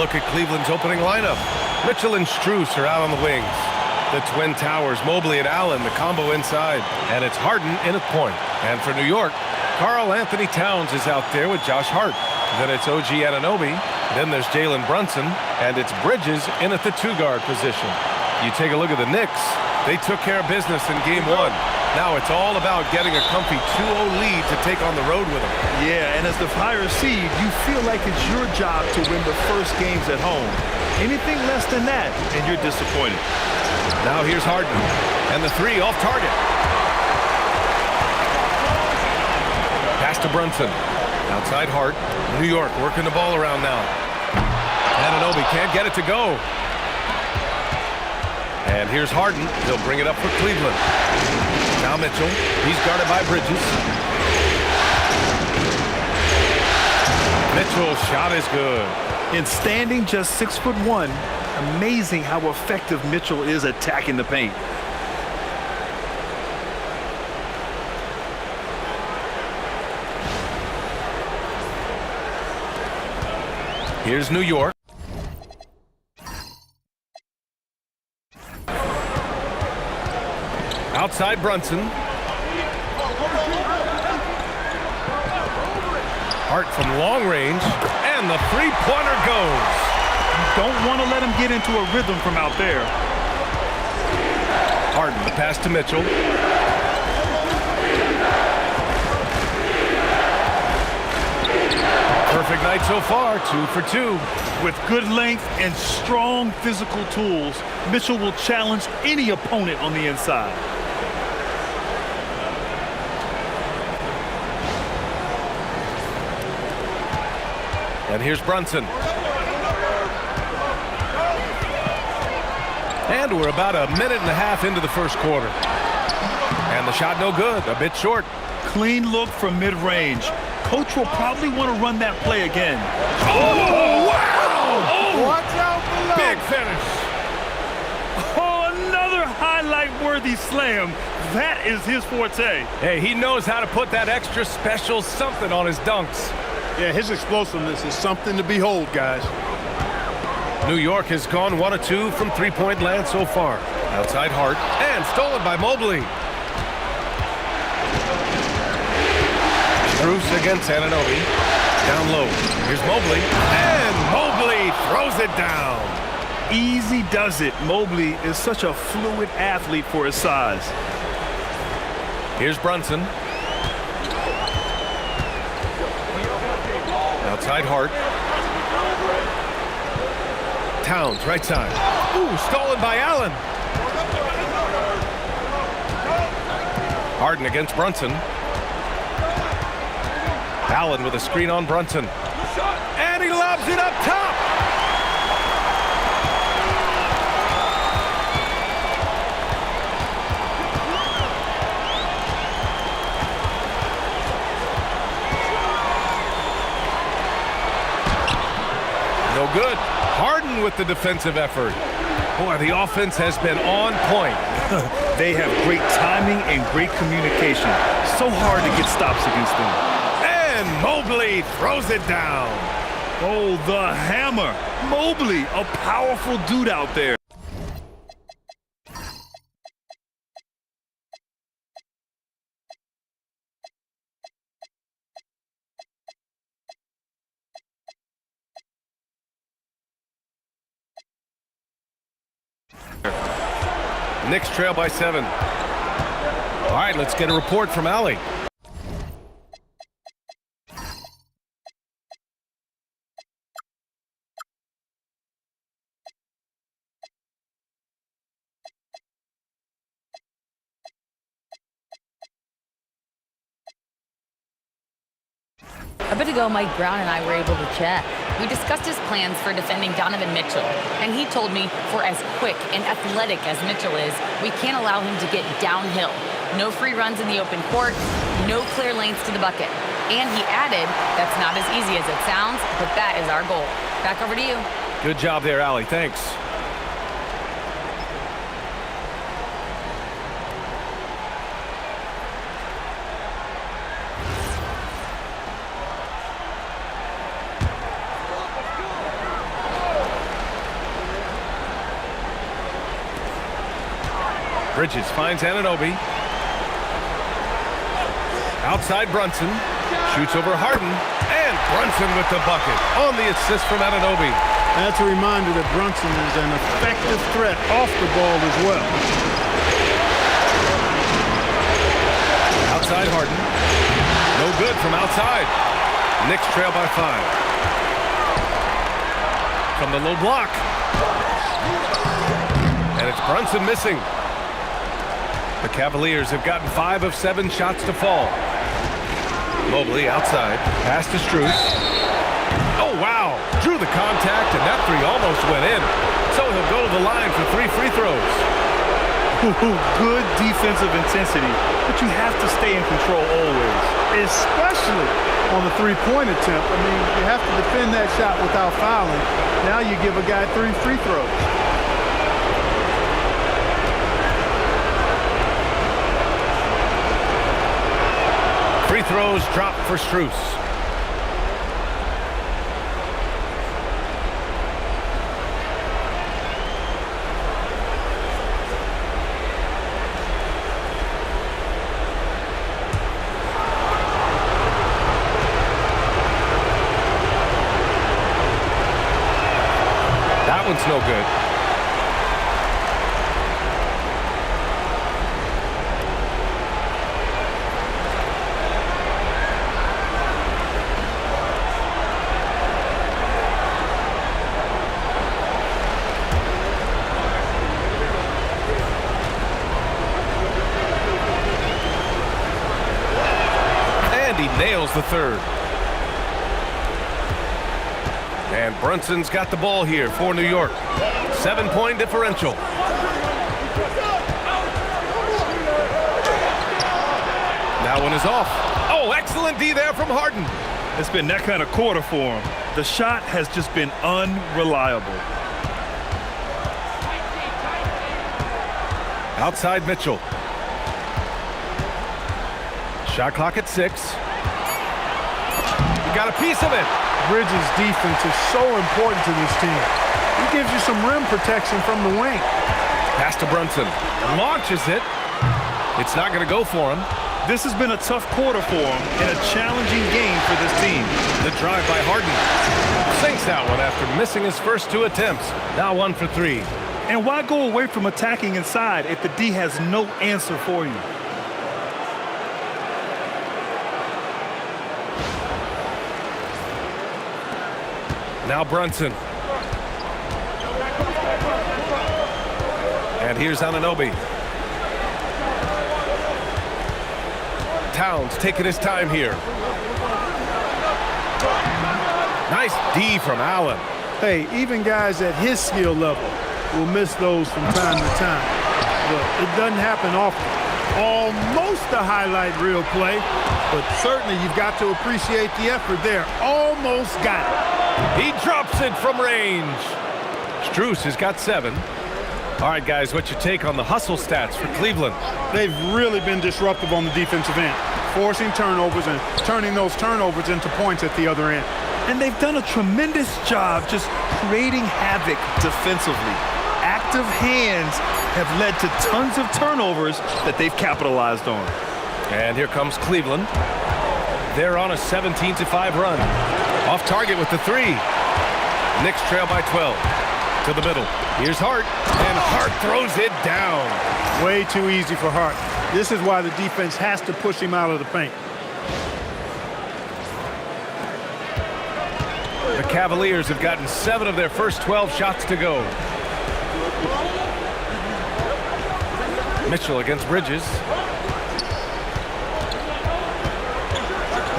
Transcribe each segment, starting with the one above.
look at Cleveland's opening lineup. Mitchell and Strus are out on the wings. The Twin Towers, Mobley and Allen, the combo inside. And it's Harden in at point. And for New York, Karl Anthony Towns is out there with Josh Hart. Then it's OG Anunoby. Then there's Jalen Brunson. And it's Bridges in at the two-guard position. You take a look at the Knicks. They took care of business in Game 1. Now it's all about getting a comfy 2-0 lead to take on the road with them. Yeah, and as the higher seed, you feel like it's your job to win the first games at home. Anything less than that, and you're disappointed. Now here's Harden. And the three off target. Pass to Brunson. Outside Hart. New York working the ball around now. Anunoby can't get it to go. And here's Harden. He'll bring it up for Cleveland. Now Mitchell. He's guarded by Bridges. Mitchell's shot is good. In standing just 6'1", amazing how effective Mitchell is attacking the paint. Here's New York. Outside Brunson. Hart from long range. And the three-pointer goes. Don't want to let him get into a rhythm from out there. Harden, the pass to Mitchell. Perfect night so far, 2 for 2. With good length and strong physical tools, Mitchell will challenge any opponent on the inside. And here's Brunson. And we're about a minute and a half into the first quarter. And the shot no good, a bit short. Clean look from mid-range. Coach will probably want to run that play again. Oh, wow! Oh, watch out below. Big finish. Oh, another highlight-worthy slam. That is his forte. Hey, he knows how to put that extra special something on his dunks. Yeah, his explosiveness is something to behold, guys. New York has gone 1 of 2 from three-point land so far. Outside Hart, and stolen by Mobley. Bruce against Anunoby. Down low. Here's Mobley. And Mobley throws it down. Easy does it. Mobley is such a fluid athlete for his size. Here's Brunson. Outside Hart. Towns, right side. Ooh, stolen by Allen. Harden against Brunson. Allen with a screen on Brunson. And he lobs it up top. No good. Harden with the defensive effort. Boy, the offense has been on point. They have great timing and great communication. So hard to get stops against them. And Mobley throws it down. Oh, the hammer. Mobley, a powerful dude out there. Knicks trail by 7. All right, let's get a report from Allie. A bit ago, Mike Brown and I were able to chat. We discussed his plans for defending Donovan Mitchell, and he told me for as quick and athletic as Mitchell is, we can't allow him to get downhill. No free runs in the open court, no clear lanes to the bucket. And he added, that's not as easy as it sounds, but that is our goal. Back over to you. Good job there, Allie. Thanks. Bridges finds Anunoby. Outside Brunson. Shoots over Harden. And Brunson with the bucket on the assist from Anunoby. That's a reminder that Brunson is an effective threat off the ball as well. Outside Harden. No good from outside. Knicks trail by 5. From the low block. And it's Brunson missing. The Cavaliers have gotten 5 of 7 shots to fall. Mobley outside. Pass to Strus. Oh, wow. Drew the contact, and that 3 almost went in. So he'll go to the line for 3 free throws. Good defensive intensity, but you have to stay in control always. Especially on the three-point attempt. I mean, you have to defend that shot without fouling. Now you give a guy 3 free throws. Free throws drop for Strus. That one's no good. He nails the third. And Brunson's got the ball here for New York. 7-point differential. That one is off. Oh, excellent D there from Harden. It's been that kind of quarter for him. The shot has just been unreliable. Outside Mitchell. Shot clock at 6. He got a piece of it. Bridges' defense is so important to this team. He gives you some rim protection from the wing. Pass to Brunson. Launches it. It's not going to go for him. This has been a tough quarter for him and a challenging game for this team. The drive by Harden. Sinks that one after missing his first 2 attempts. Now 1 for 3. And why go away from attacking inside if the D has no answer for you? Now Brunson. And here's Anunoby. Towns taking his time here. Nice D from Allen. Hey, even guys at his skill level will miss those from time to time. But it doesn't happen often. Almost a highlight reel play, but certainly you've got to appreciate the effort there. Almost got it. He drops it from range. Strus has got 7. All right, guys, what's your take on the hustle stats for Cleveland? They've really been disruptive on the defensive end, forcing turnovers and turning those turnovers into points at the other end. And they've done a tremendous job just creating havoc defensively. Active hands have led to tons of turnovers that they've capitalized on. And here comes Cleveland. They're on a 17-5 run. Off target with the 3. Knicks trail by 12. To the middle. Here's Hart. And Hart throws it down. Way too easy for Hart. This is why the defense has to push him out of the paint. The Cavaliers have gotten 7 of their first 12 shots to go. Mitchell against Bridges.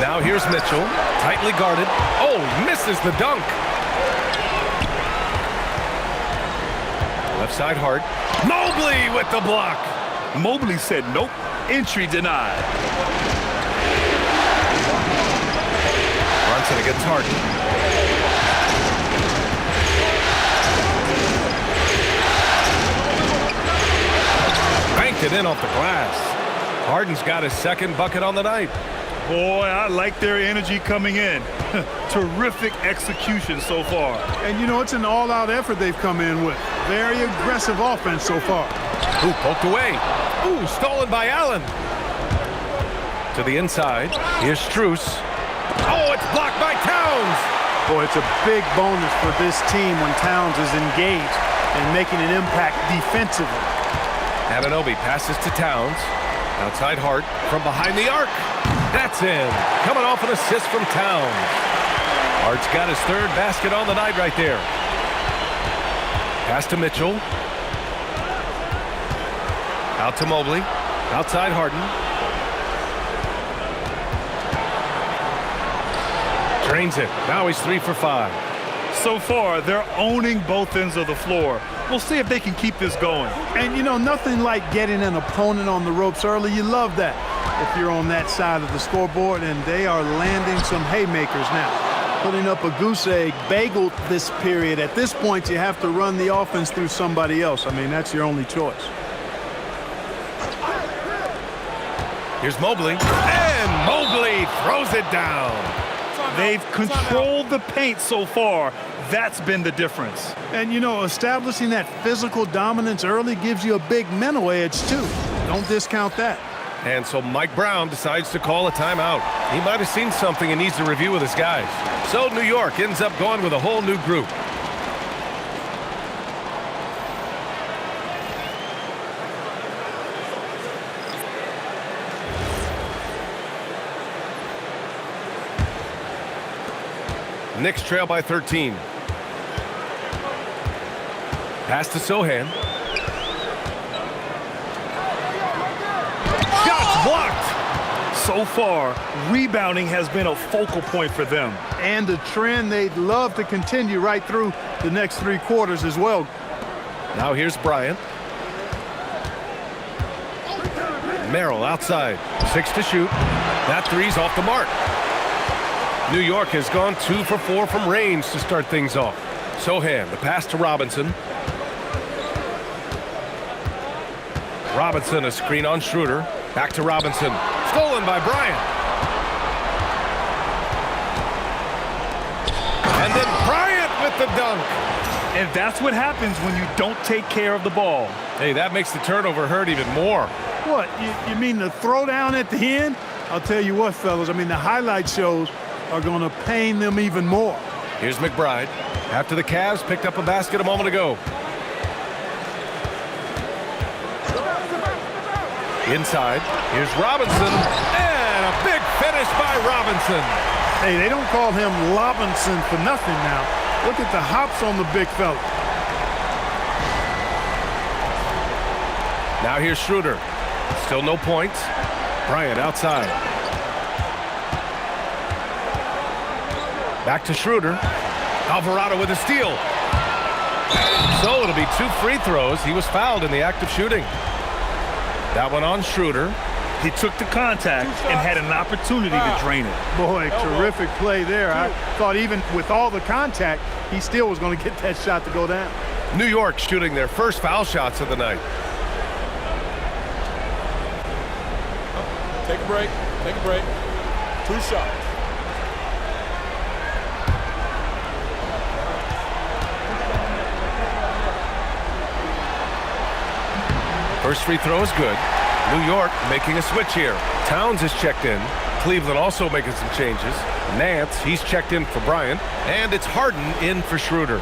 Now here's Mitchell. Tightly guarded. Oh, misses the dunk. Left side Hart. Mobley with the block. Mobley said nope. Entry denied. Brunson against Harden. Banked it in off the glass. Harden's got his second bucket on the night. Boy, I like their energy coming in. Terrific execution so far. And, you know, it's an all-out effort they've come in with. Very aggressive offense so far. Ooh, poked away. Ooh, stolen by Allen. To the inside. Here's Strus. Oh, it's blocked by Towns. Boy, it's a big bonus for this team when Towns is engaged and making an impact defensively. Anunoby passes to Towns. Outside Hart from behind the arc. That's in. Coming off an assist from Towns. Hart's got his third basket on the night right there. Pass to Mitchell. Out to Mobley. Outside Harden. Drains it. Now he's 3 for 5. So far, they're owning both ends of the floor. We'll see if they can keep this going. And, you know, nothing like getting an opponent on the ropes early. You love that if you're on that side of the scoreboard, and they are landing some haymakers now. Putting up a goose egg, bageled this period. At this point, you have to run the offense through somebody else. I mean, that's your only choice. Here's Mobley. And Mobley throws it down. They've controlled the paint so far. That's been the difference. And, you know, establishing that physical dominance early gives you a big mental edge, too. Don't discount that. And so Mike Brown decides to call a timeout. He might have seen something and needs to review with his guys. So New York ends up going with a whole new group. Knicks trail by 13. Pass to Sohan. Shots blocked. So far, rebounding has been a focal point for them. And a trend they'd love to continue right through the next 3 quarters as well. Now here's Bryant. Merrill outside. 6 to shoot. That three's off the mark. New York has gone 2 for 4 from range to start things off. Sohan, the pass to Robinson. Robinson, a screen on Schroeder. Back to Robinson. Stolen by Bryant. And then Bryant with the dunk. And that's what happens when you don't take care of the ball. Hey, that makes the turnover hurt even more. What, you mean the throwdown at the end? I'll tell you what, fellas, I mean, the highlight shows are going to pain them even more. Here's McBride. After the Cavs picked up a basket a moment ago. Inside. Here's Robinson. And a big finish by Robinson. Hey, they don't call him Robinson for nothing now. Look at the hops on the big fella. Now here's Schroeder. Still no points. Bryant outside. Back to Schroeder. Alvarado with a steal. So it'll be 2 free throws. He was fouled in the act of shooting. That one on Schroeder. He took the contact and had an opportunity to drain it. Boy, terrific play there. I thought even with all the contact, he still was going to get that shot to go down. New York shooting their first foul shots of the night. Take a break. Take a break. 2 shots. First free throw is good. New York making a switch here. Towns is checked in. Cleveland also making some changes. Nance, he's checked in for Bryant. And it's Harden in for Schroeder.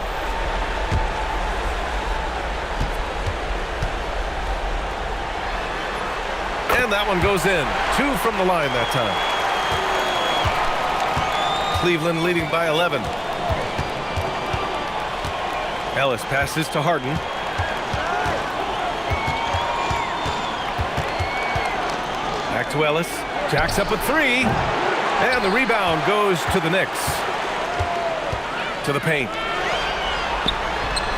And that one goes in. 2 from the line that time. Cleveland leading by 11. Ellis passes to Harden. Back to Ellis. Jacks up a 3. And the rebound goes to the Knicks. To the paint.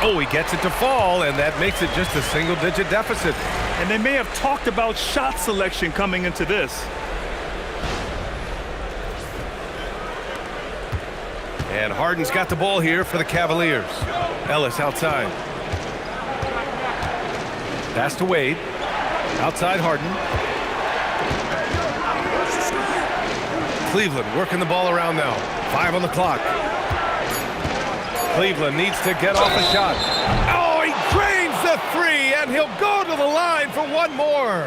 Oh, he gets it to fall, and that makes it just a single-digit deficit. And they may have talked about shot selection coming into this. And Harden's got the ball here for the Cavaliers. Ellis outside. Pass to Wade. Outside Harden. Cleveland working the ball around now. 5 on the clock. Cleveland needs to get off a shot. Oh, he drains the 3, and he'll go to the line for one more.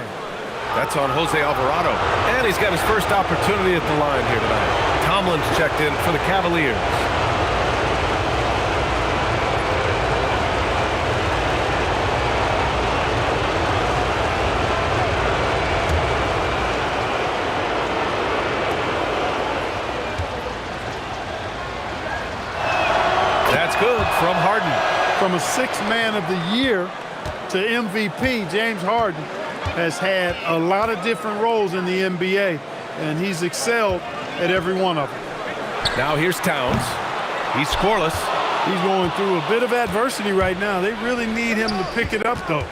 That's on Jose Alvarado, and he's got his first opportunity at the line here tonight. Tomlin's checked in for the Cavaliers. That's good from Harden. From a sixth man of the year to MVP, James Harden has had a lot of different roles in the NBA, and he's excelled at every one of them. Now here's Towns. He's scoreless. He's going through a bit of adversity right now. They really need him to pick it up, though.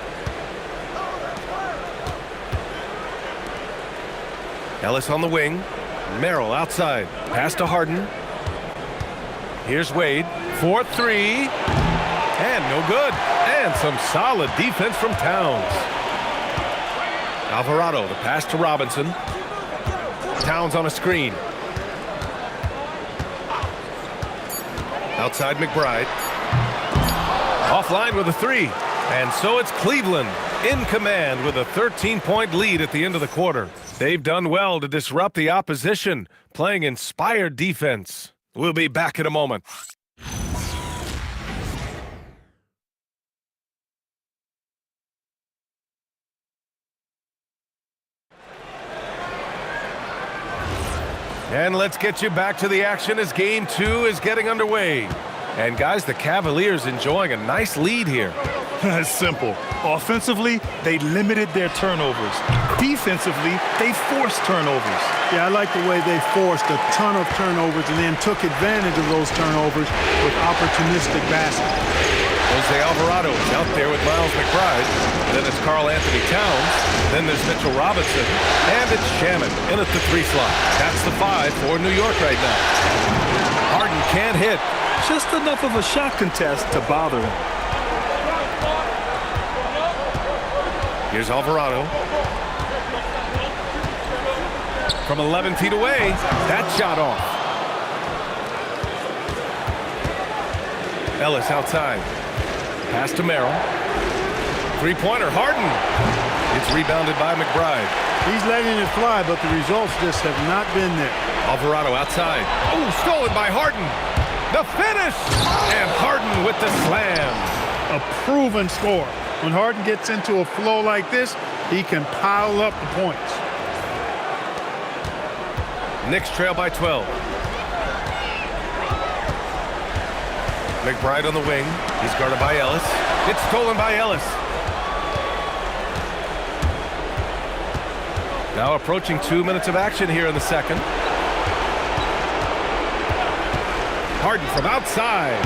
Ellis on the wing. Merrill outside. Pass to Harden. Here's Wade. 4-3. And no good. And some solid defense from Towns. Alvarado, the pass to Robinson. Towns on a screen. Outside McBride. Offline with a 3. And so it's Cleveland in command with a 13-point lead at the end of the quarter. They've done well to disrupt the opposition, playing inspired defense. We'll be back in a moment. And let's get you back to the action as Game 2 is getting underway. And guys, the Cavaliers enjoying a nice lead here. It's simple. Offensively, they limited their turnovers. Defensively, they forced turnovers. Yeah, I like the way they forced a ton of turnovers and then took advantage of those turnovers with opportunistic basketball. Jose Alvarado is out there with Miles McBride. Then it's Karl Anthony Towns. Then there's Mitchell Robinson. And it's Shaman in at the 3 slot. That's the 5 for New York right now. Harden can't hit. Just enough of a shot contest to bother him. Here's Alvarado. From 11 feet away, that shot off. Ellis outside. Pass to Merrill. 3-pointer, Harden. It's rebounded by McBride. He's letting it fly, but the results just have not been there. Alvarado outside. Oh, stolen by Harden. The finish! And Harden with the slam. A proven score. When Harden gets into a flow like this, he can pile up the points. Knicks trail by 12. McBride on the wing. He's guarded by Ellis. It's stolen by Ellis. Now approaching 2 minutes of action here in the second. Harden from outside.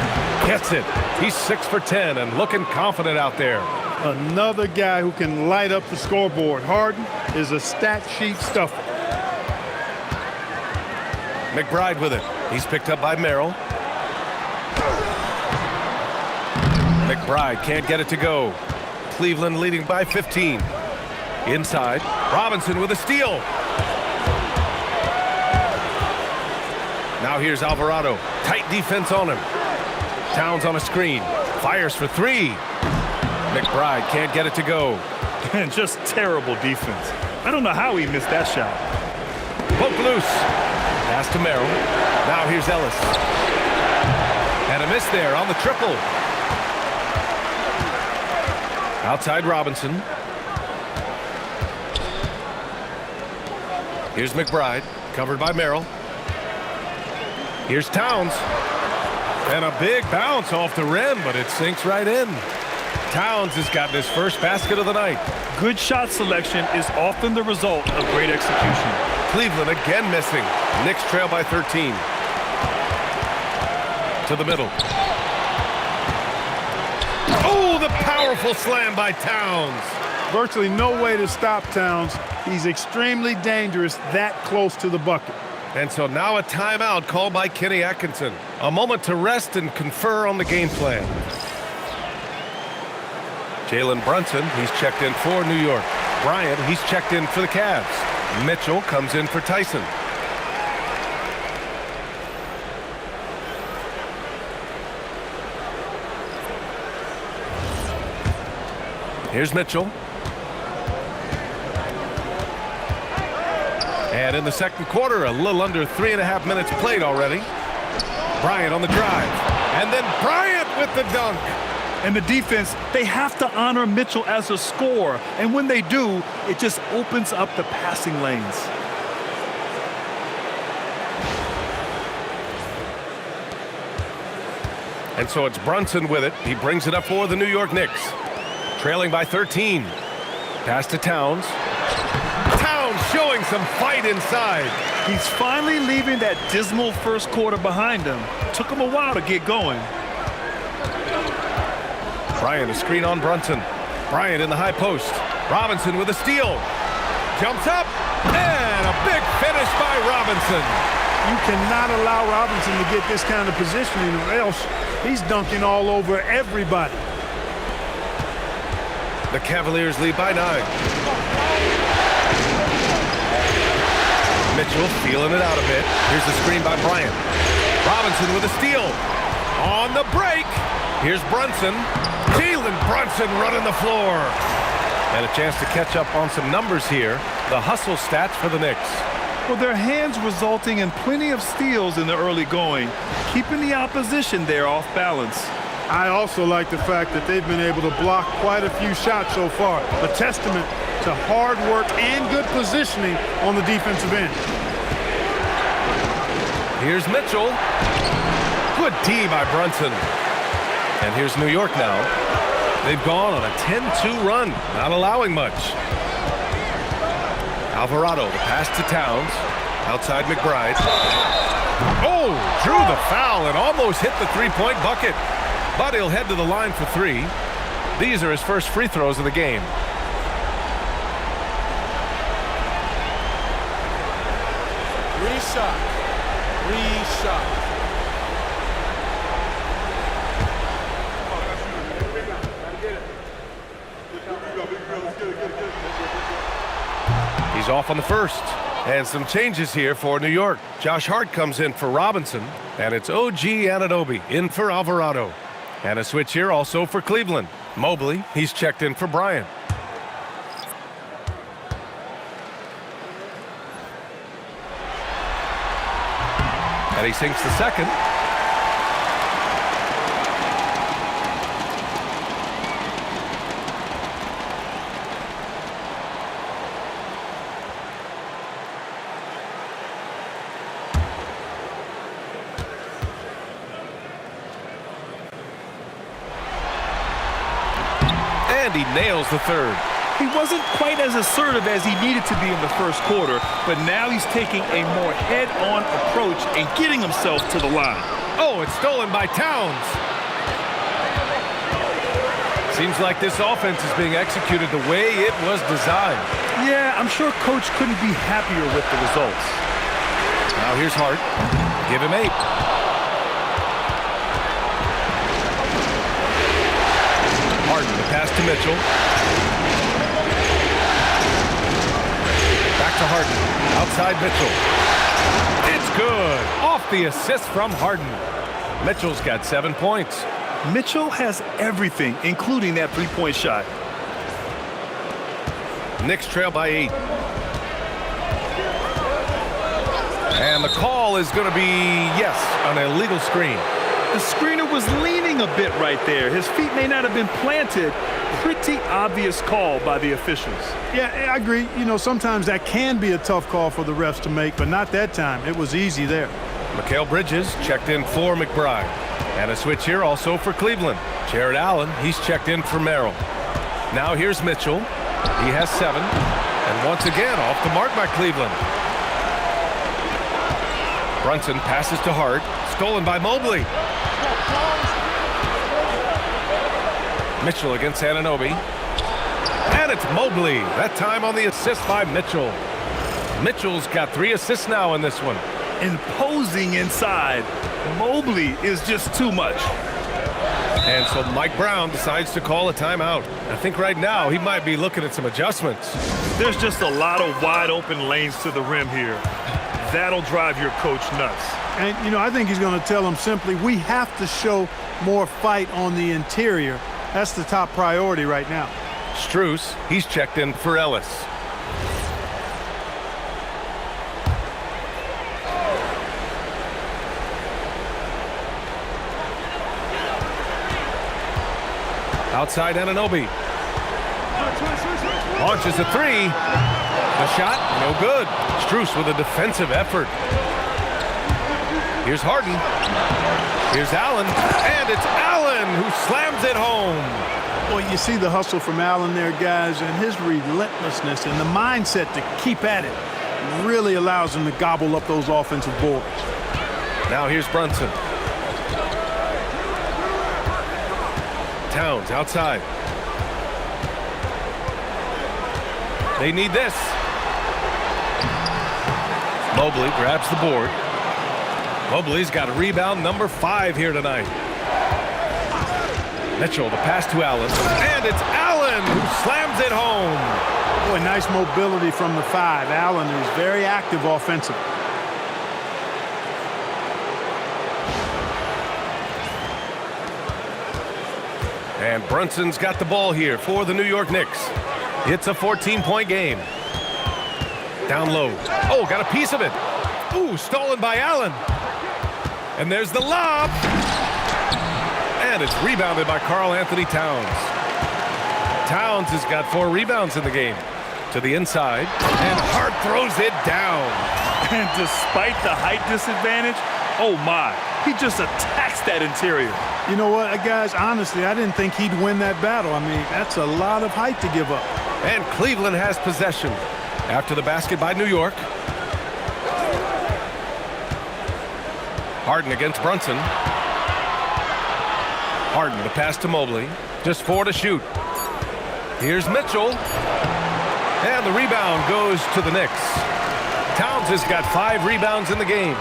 Gets it. He's 6 for 10 and looking confident out there. Another guy who can light up the scoreboard. Harden is a stat sheet stuffer. McBride with it. He's picked up by Merrill. McBride can't get it to go. Cleveland leading by 15. Inside. Robinson with a steal. Now here's Alvarado. Tight defense on him. Towns on a screen. Fires for 3. McBride can't get it to go. And just terrible defense. I don't know how he missed that shot. Poke loose. Pass to Merrill. Now here's Ellis. And a miss there on the triple. Outside Robinson. Here's McBride. Covered by Merrill. Here's Towns. And a big bounce off the rim, but it sinks right in. Towns has gotten his first basket of the night. Good shot selection is often the result of great execution. Cleveland again missing. Knicks trail by 13. To the middle. Oh, the powerful slam by Towns. Virtually no way to stop Towns. He's extremely dangerous that close to the bucket. And so now a timeout called by Kenny Atkinson. A moment to rest and confer on the game plan. Jalen Brunson, he's checked in for New York. Bryant, he's checked in for the Cavs. Mitchell comes in for Tyson. Here's Mitchell. And in the second quarter, a little under 3.5 minutes played already. Bryant on the drive. And then Bryant with the dunk. And the defense, they have to honor Mitchell as a scorer. And when they do, it just opens up the passing lanes. And so it's Brunson with it. He brings it up for the New York Knicks. Trailing by 13. Pass to Towns. Towns showing some fight inside. He's finally leaving that dismal first quarter behind him. Took him a while to get going. Bryant, a screen on Brunson. Bryant in the high post. Robinson with a steal. Jumps up. And a big finish by Robinson. You cannot allow Robinson to get this kind of positioning, or else he's dunking all over everybody. The Cavaliers lead by 9. Mitchell feeling it out a bit. Here's the screen by Bryant. Robinson with a steal. On the break. Here's Brunson. Jalen Brunson running the floor. And a chance to catch up on some numbers here. The hustle stats for the Knicks. Well, their hands resulting in plenty of steals in the early going, keeping the opposition there off balance. I also like the fact that they've been able to block quite a few shots so far. A testament to hard work and good positioning on the defensive end. Here's Mitchell. Good D by Brunson. And here's New York now. They've gone on a 10-2 run, not allowing much. Alvarado, the pass to Towns. Outside McBride. Oh, drew the foul and almost hit the three-point bucket. But he'll head to the line for 3. These are his first free throws of the game. Reshot. He's off on the first. And some changes here for New York. Josh Hart comes in for Robinson. And it's OG Anunoby in for Alvarado. And a switch here also for Cleveland. Mobley, he's checked in for Bryant. And he sinks the second. And he nails the third. He wasn't quite as assertive as he needed to be in the first quarter, but now he's taking a more head-on approach and getting himself to the line. Oh, it's stolen by Towns. Seems like this offense is being executed the way it was designed. Yeah, I'm sure Coach couldn't be happier with the results. Now here's Hart. Give him 8. Harden, the pass to Mitchell. Back to Harden. Outside Mitchell. It's good. Off the assist from Harden. Mitchell's got 7 points. Mitchell has everything, including that three-point shot. Knicks trail by 8. And the call is going to be, yes, an illegal screen. The screener was leaning a bit right there. His feet may not have been planted. Pretty obvious call by the officials. Yeah, I agree. You know, sometimes that can be a tough call for the refs to make, but not that time. It was easy there. Mikal Bridges checked in for McBride. And a switch here also for Cleveland. Jared Allen, he's checked in for Merrill. Now here's Mitchell. He has 7. And once again, off the mark by Cleveland. Brunson passes to Hart. Stolen by Mobley. Mitchell against Anunoby. And it's Mobley. That time on the assist by Mitchell. Mitchell's got 3 assists now in this one. Imposing inside. Mobley is just too much. And so Mike Brown decides to call a timeout. I think right now he might be looking at some adjustments. There's just a lot of wide open lanes to the rim here. That'll drive your coach nuts. And, you know, I think he's going to tell them simply, we have to show more fight on the interior. That's the top priority right now. Strus, he's checked in for Ellis. Outside Anunoby. Launches a three. The shot, no good. Strus with a defensive effort. Here's Harden. Here's Allen. And it's Allen who slams it home. Well, you see the hustle from Allen there, guys, and his relentlessness and the mindset to keep at it really allows him to gobble up those offensive boards. Now here's Brunson. Towns outside. They need this. Mobley grabs the board. Mobley's got a rebound number 5 here tonight. Mitchell, the pass to Allen. And it's Allen who slams it home. Boy, nice mobility from the 5. Allen is very active offensively. And Brunson's got the ball here for the New York Knicks. It's a 14-point game. Down low. Oh, got a piece of it. Ooh, stolen by Allen. And there's the lob. And it's rebounded by Karl-Anthony Towns. Towns has got 4 rebounds in the game. To the inside. And Hart throws it down. And despite the height disadvantage, oh my, he just attacks that interior. You know what, guys, honestly, I didn't think he'd win that battle. I mean, that's a lot of height to give up. And Cleveland has possession after the basket by New York. Harden against Brunson. Harden, the pass to Mobley. Just 4 to shoot. Here's Mitchell. And the rebound goes to the Knicks. Towns has got 5 rebounds in the game.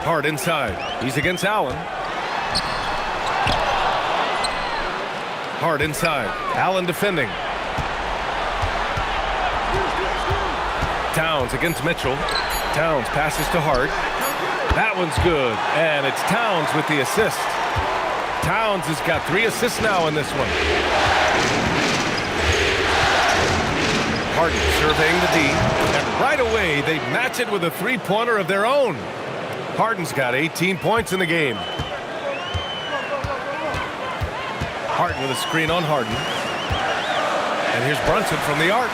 Hart inside. He's against Allen. Hart inside. Allen defending. Towns against Mitchell. Towns passes to Hart. That one's good. And it's Towns with the assist. Towns has got 3 assists now in this one. Harden surveying the D. And right away, they match it with a 3-pointer of their own. Harden's got 18 points in the game. Harden with a screen on Harden. And here's Brunson from the arc.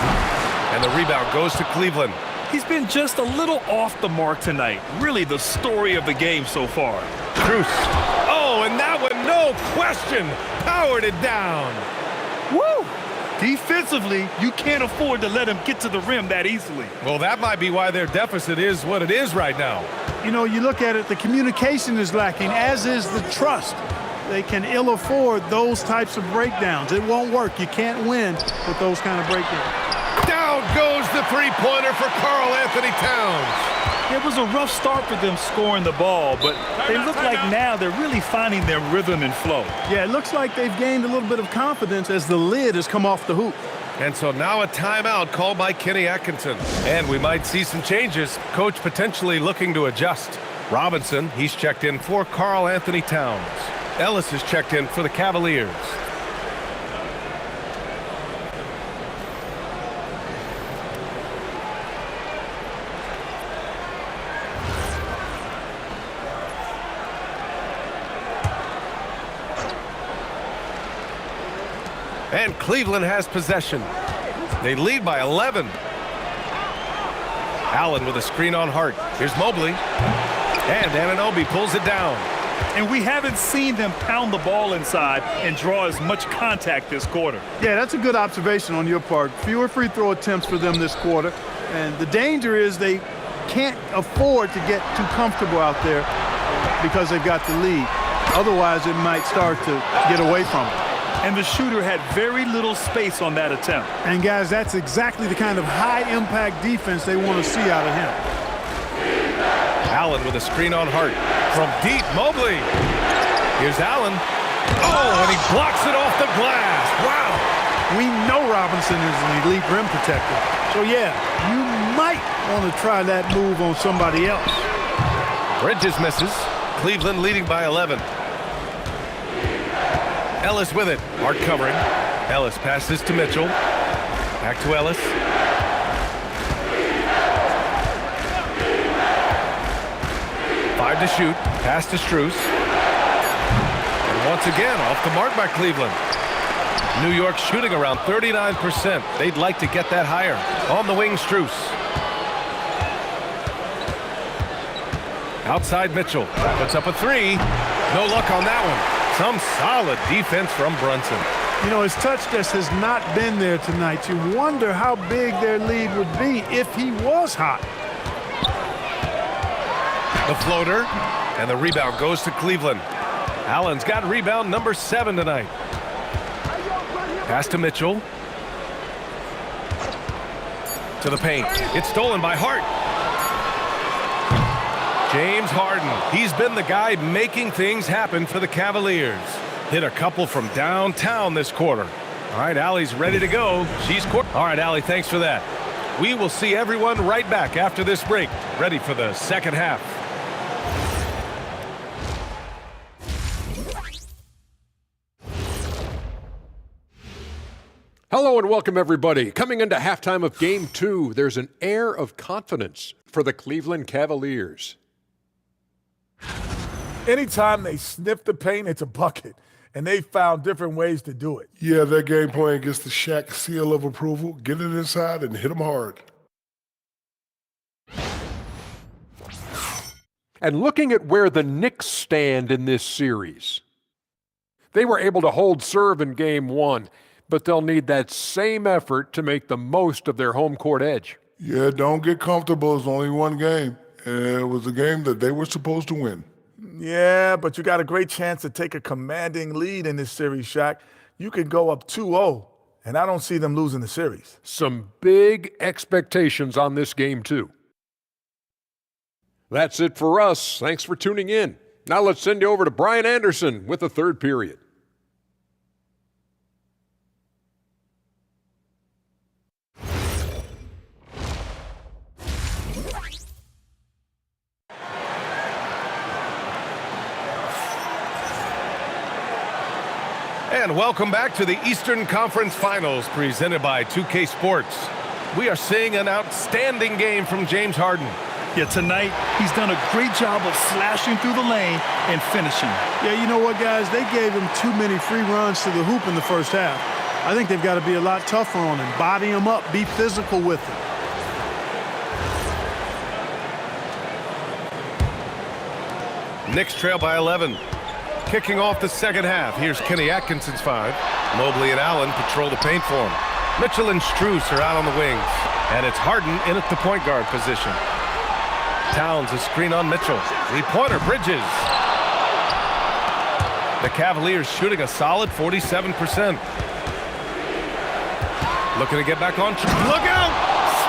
And the rebound goes to Cleveland. He's been just a little off the mark tonight. Really the story of the game so far. Strus. Oh, and that one, no question, powered it down. Woo! Defensively, you can't afford to let him get to the rim that easily. Well, that might be why their deficit is what it is right now. You know, you look at it, the communication is lacking, as is the trust. They can ill afford those types of breakdowns. It won't work. You can't win with those kind of breakdowns. Down goes the 3-pointer for Karl-Anthony Towns. It was a rough start for them scoring the ball, but they look like now they're really finding their rhythm and flow. Yeah, it looks like they've gained a little bit of confidence as the lid has come off the hoop. And so now a timeout called by Kenny Atkinson. And we might see some changes. Coach potentially looking to adjust. Robinson, he's checked in for Karl-Anthony Towns. Ellis is checked in for the Cavaliers. And Cleveland has possession. They lead by 11. Allen with a screen on Hart. Here's Mobley. And Anunoby pulls it down. And we haven't seen them pound the ball inside and draw as much contact this quarter. Yeah, that's a good observation on your part. Fewer free throw attempts for them this quarter. And the danger is they can't afford to get too comfortable out there because they've got the lead. Otherwise, it might start to get away from them. And the shooter had very little space on that attempt. And, guys, that's exactly the kind of high-impact defense they want to see out of him. Allen with a screen on Hart. From deep, Mobley. Here's Allen. Oh, and he blocks it off the glass. Wow. We know Robinson is an elite rim protector. So, yeah, you might want to try that move on somebody else. Bridges misses. Cleveland leading by 11. Ellis with it. Hard covering. Ellis passes to Mitchell. Back to Ellis. Five to shoot. Pass to Strus. And once again, off the mark by Cleveland. New York shooting around 39%. They'd like to get that higher. On the wing, Strus. Outside Mitchell. Puts up a three. No luck on that one. Some solid defense from Brunson. You know, his touch just has not been there tonight. You wonder how big their lead would be if he was hot. The floater, and the rebound goes to Cleveland. Allen's got rebound number 7 tonight. Pass to Mitchell. To the paint. It's stolen by Hart. James Harden. He's been the guy making things happen for the Cavaliers. Hit a couple from downtown this quarter. All right, Allie's ready to go. All right, Allie, thanks for that. We will see everyone right back after this break, ready for the second half. Hello and welcome, everybody. Coming into halftime of Game 2, there's an air of confidence for the Cleveland Cavaliers. Anytime they sniff the paint, it's a bucket. And they found different ways to do it. Yeah, their game plan gets the Shaq seal of approval. Get it inside and hit them hard. And looking at where the Knicks stand in this series, they were able to hold serve in Game 1, but they'll need that same effort to make the most of their home court edge. Yeah, don't get comfortable. It's only one game. It was a game that they were supposed to win. Yeah, but you got a great chance to take a commanding lead in this series, Shaq. You could go up 2-0, and I don't see them losing the series. Some big expectations on this game, too. That's it for us. Thanks for tuning in. Now let's send you over to Brian Anderson with the third period. And welcome back to the Eastern Conference Finals presented by 2K Sports. We are seeing an outstanding game from James Harden. Yeah, tonight he's done a great job of slashing through the lane and finishing. Yeah, you know what, guys? They gave him too many free runs to the hoop in the first half. I think they've got to be a lot tougher on him. Body him up. Be physical with him. Knicks trail by 11. Kicking off the second half, here's Kenny Atkinson's 5. Mobley and Allen patrol the paint for him. Mitchell and Strus are out on the wings. And it's Harden in at the point guard position. Towns a screen on Mitchell. Three-pointer, Bridges. The Cavaliers shooting a solid 47%. Looking to get back on. Look out!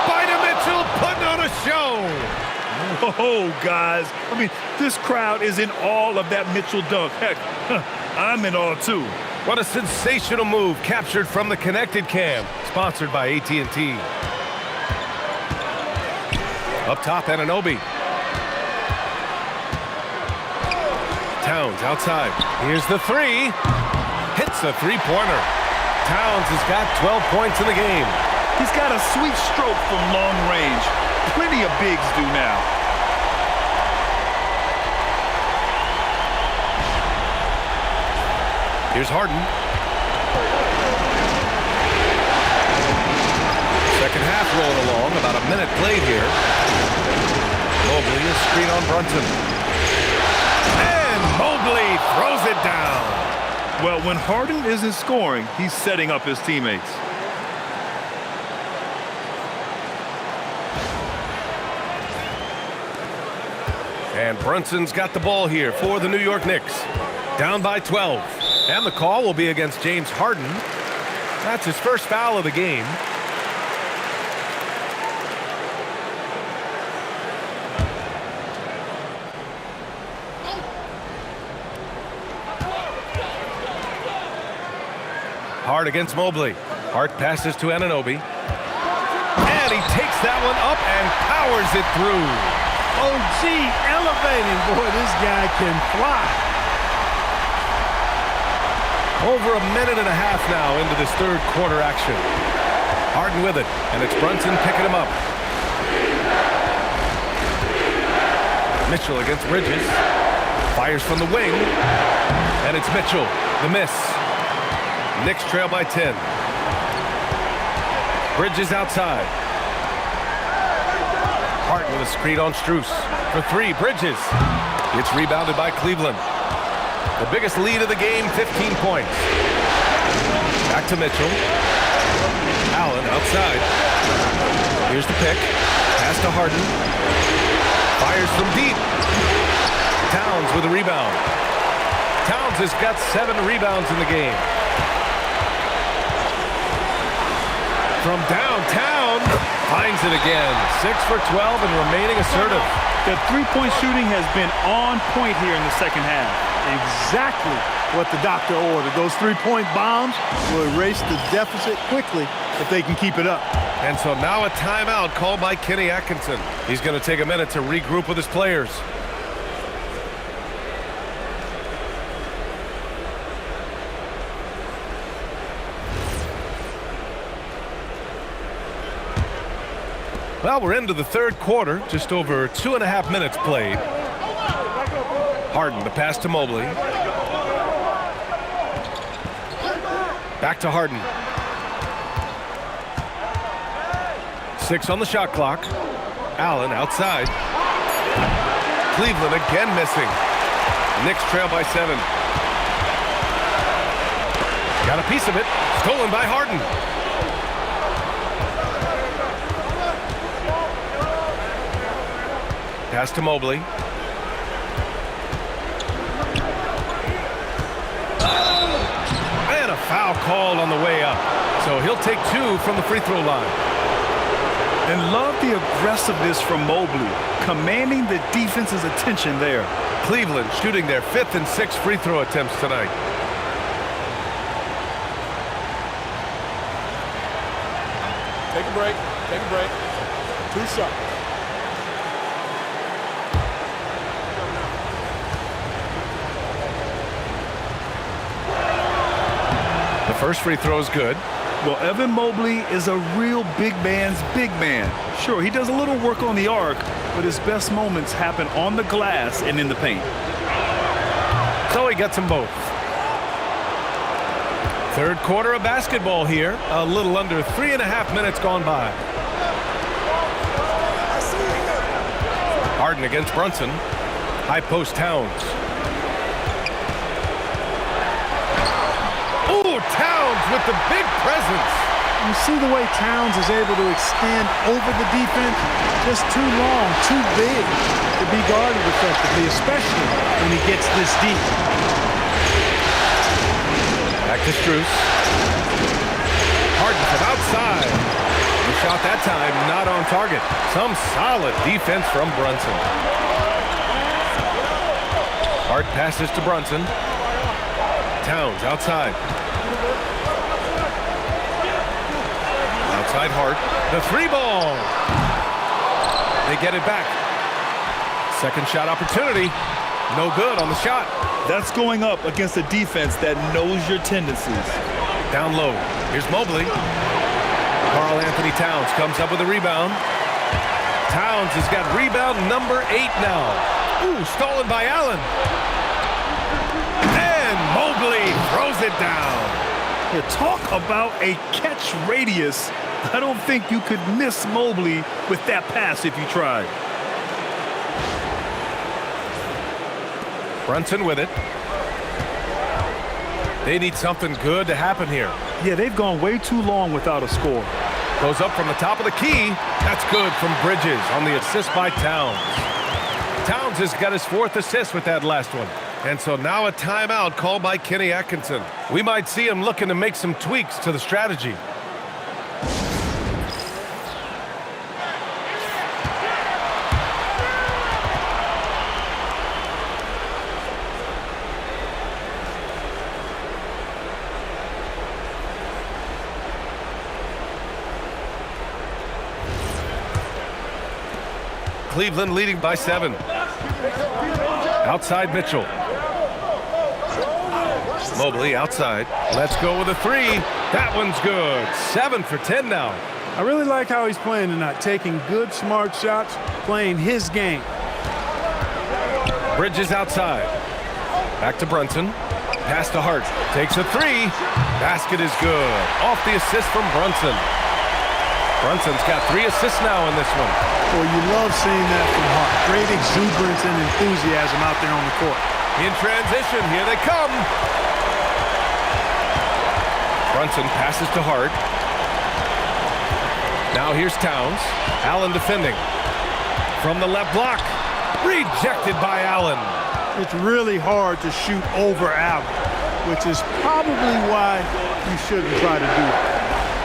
Spider Mitchell putting on a show! Oh, guys. I mean, this crowd is in awe of that Mitchell dunk. Heck, I'm in awe, too. What a sensational move captured from the Connected Cam, sponsored by AT&T. Up top, Anunoby. Towns outside. Here's the three. Hits a three-pointer. Towns has got 12 points in the game. He's got a sweet stroke from long range. Plenty of bigs do now. Here's Harden. Second half rolling along, about a minute played here. Mobley, a screen on Brunson. And Mobley throws it down. Well, when Harden isn't scoring, he's setting up his teammates. And Brunson's got the ball here for the New York Knicks. Down by 12. And the call will be against James Harden. That's his first foul of the game. Hart against Mobley. Hart passes to Anunoby. And he takes that one up and powers it through. OG elevating. Boy, this guy can fly. Over a minute and a half now into this third quarter action. Harden with it, and it's Brunson picking him up. Mitchell against Bridges. Fires from the wing, and it's Mitchell. The miss. Knicks trail by 10. Bridges outside. Hart with a screen on Strus. For three, Bridges. It's rebounded by Cleveland. The biggest lead of the game, 15 points. Back to Mitchell. Allen outside. Here's the pick. Pass to Harden. Fires from deep. Towns with a rebound. Towns has got 7 rebounds in the game. From downtown, finds it again. 6 for 12 and remaining assertive. The three-point shooting has been on point here in the second half. Exactly what the doctor ordered. Those three-point bombs will erase the deficit quickly if they can keep it up. And so now a timeout called by Kenny Atkinson. He's going to take a minute to regroup with his players. Well, we're into the third quarter, just over 2.5 minutes played. Harden, the pass to Mobley. Back to Harden. 6 on the shot clock. Allen outside. Cleveland again missing. Knicks trail by 7. Got a piece of it. Stolen by Harden. Pass to Mobley. And a foul called on the way up. So he'll take 2 from the free throw line. And love the aggressiveness from Mobley, commanding the defense's attention there. Cleveland shooting their 5th and 6th free throw attempts tonight. Take a break. Take a break. 2 shots. The first free throw is good. Well, Evan Mobley is a real big man's big man. Sure, he does a little work on the arc, but his best moments happen on the glass and in the paint. So he gets them both. Third quarter of basketball here. A little under 3.5 minutes gone by. Harden against Brunson. High post Towns. Ooh, Towns with the big presence. You see the way Towns is able to extend over the defense? Just too long, too big to be guarded effectively, especially when he gets this deep. Back to Strus. Harden from outside. The shot that time not on target. Some solid defense from Brunson. Hart passes to Brunson. Towns outside. Outside Hart. The 3-ball. They get it back. Second shot opportunity. No good on the shot. That's going up against a defense that knows your tendencies. Down low. Here's Mobley. Karl Anthony Towns comes up with a rebound. Towns has got rebound number 8 now. Ooh, stolen by Allen. And Mobley throws it down. You talk about a catch radius. I don't think you could miss Mobley with that pass if you tried. Brunson with it. They need something good to happen here. Yeah, they've gone way too long without a score. Goes up from the top of the key. That's good from Bridges on the assist by Towns. Towns has got his 4th assist with that last one. And so now a timeout called by Kenny Atkinson. We might see him looking to make some tweaks to the strategy. Cleveland leading by 7. Outside Mitchell. Mobley outside. Let's go with a three. That one's good. 7 for 10 now. I really like how he's playing tonight, taking good, smart shots, playing his game. Bridges outside. Back to Brunson. Pass to Hart. Takes a three. Basket is good. Off the assist from Brunson. Brunson's got 3 assists now in this one. Boy, you love seeing that from Hart. Great exuberance and enthusiasm out there on the court. In transition, here they come. Brunson passes to Hart. Now here's Towns. Allen defending. From the left block. Rejected by Allen. It's really hard to shoot over Allen, which is probably why you shouldn't try to do it.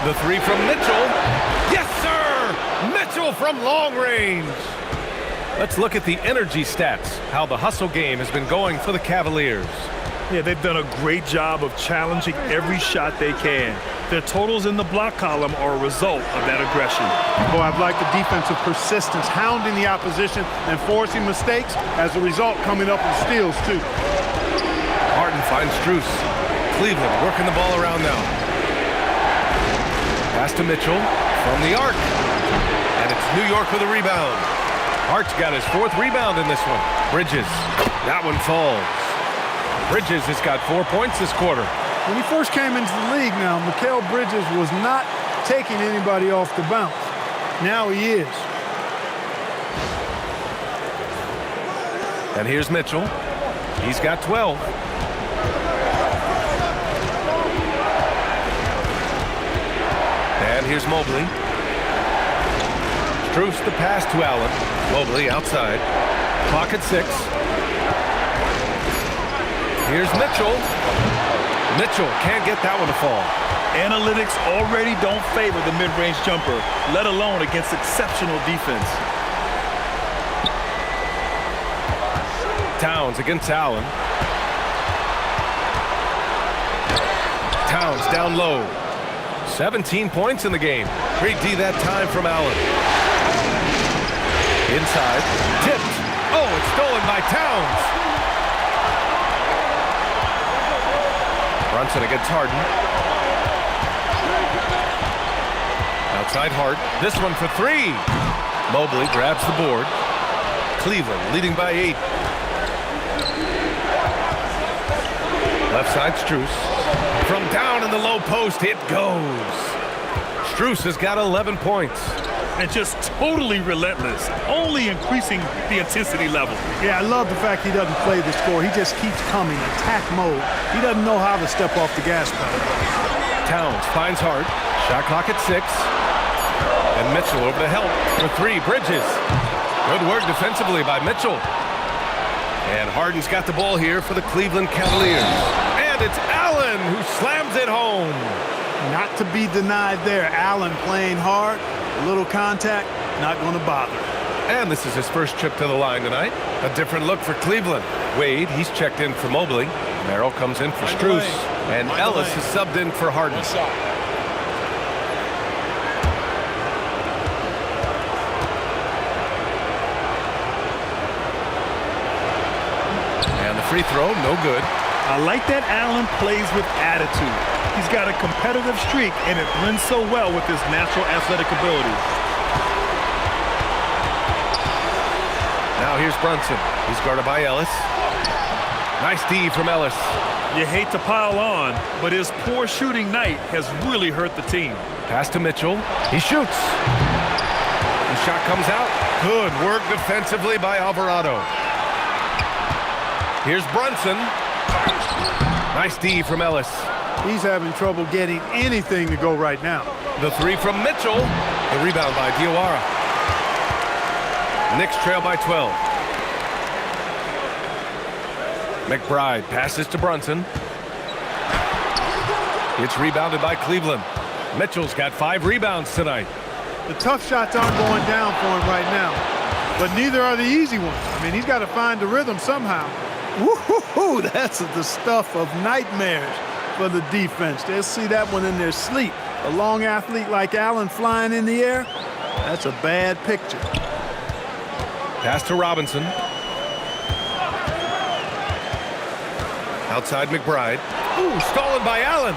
The three from Mitchell. Yes, sir! Mitchell from long range. Let's look at the energy stats, how the hustle game has been going for the Cavaliers. Yeah, they've done a great job of challenging every shot they can. Their totals in the block column are a result of that aggression. Boy, I've liked the defensive persistence, hounding the opposition and forcing mistakes. As a result, coming up with steals, too. Harden finds Strus. Cleveland working the ball around now. Pass to Mitchell from the arc. And it's New York with a rebound. Hart's got his 4th rebound in this one. Bridges. That one falls. Bridges has got 4 points this quarter. When he first came into the league now, Mikal Bridges was not taking anybody off the bounce. Now he is. And here's Mitchell. He's got 12. And here's Mobley. Strus the pass to Allen. Mobley outside. Clock at 6. Here's Mitchell. Mitchell can't get that one to fall. Analytics already don't favor the mid-range jumper, let alone against exceptional defense. Towns against Allen. Towns down low. 17 points in the game. Great D that time from Allen. Inside. Tipped. Oh, it's stolen by Towns. Brunson against Harden. Outside Hart. This one for 3. Mobley grabs the board. Cleveland leading by 8. Left side Strus. From down in the low post, it goes. Strus has got 11 points. And just totally relentless, only increasing the intensity level. Yeah, I love the fact he doesn't play the score. He just keeps coming, attack mode. He doesn't know how to step off the gas pedal. Towns finds Hart. Shot clock at 6. And Mitchell over to help for 3. Bridges. Good work defensively by Mitchell. And Harden's got the ball here for the Cleveland Cavaliers. And it's Allen who slams it home. Not to be denied there. Allen playing hard. A little contact, not going to bother. And this is his first trip to the line tonight. A different look for Cleveland. Wade, he's checked in for Mobley. Merrill comes in for Strus. And Ellis is subbed in for Harden. And the free throw, no good. I like that Allen plays with attitude. He's got a competitive streak, and it blends so well with his natural athletic ability. Now here's Brunson. He's guarded by Ellis. Nice D from Ellis. You hate to pile on, but his poor shooting night has really hurt the team. Pass to Mitchell. He shoots. The shot comes out. Good work defensively by Alvarado. Here's Brunson. Nice D from Ellis. He's having trouble getting anything to go right now. The 3 from Mitchell. The rebound by Diawara. Knicks trail by 12. McBride passes to Brunson. It's rebounded by Cleveland. Mitchell's got 5 rebounds tonight. The tough shots aren't going down for him right now, but neither are the easy ones. I mean, he's got to find the rhythm somehow. Woo-hoo-hoo, that's the stuff of nightmares for the defense. They'll see that one in their sleep. A long athlete like Allen flying in the air, that's a bad picture. Pass to Robinson. Outside McBride. Ooh, stolen by Allen.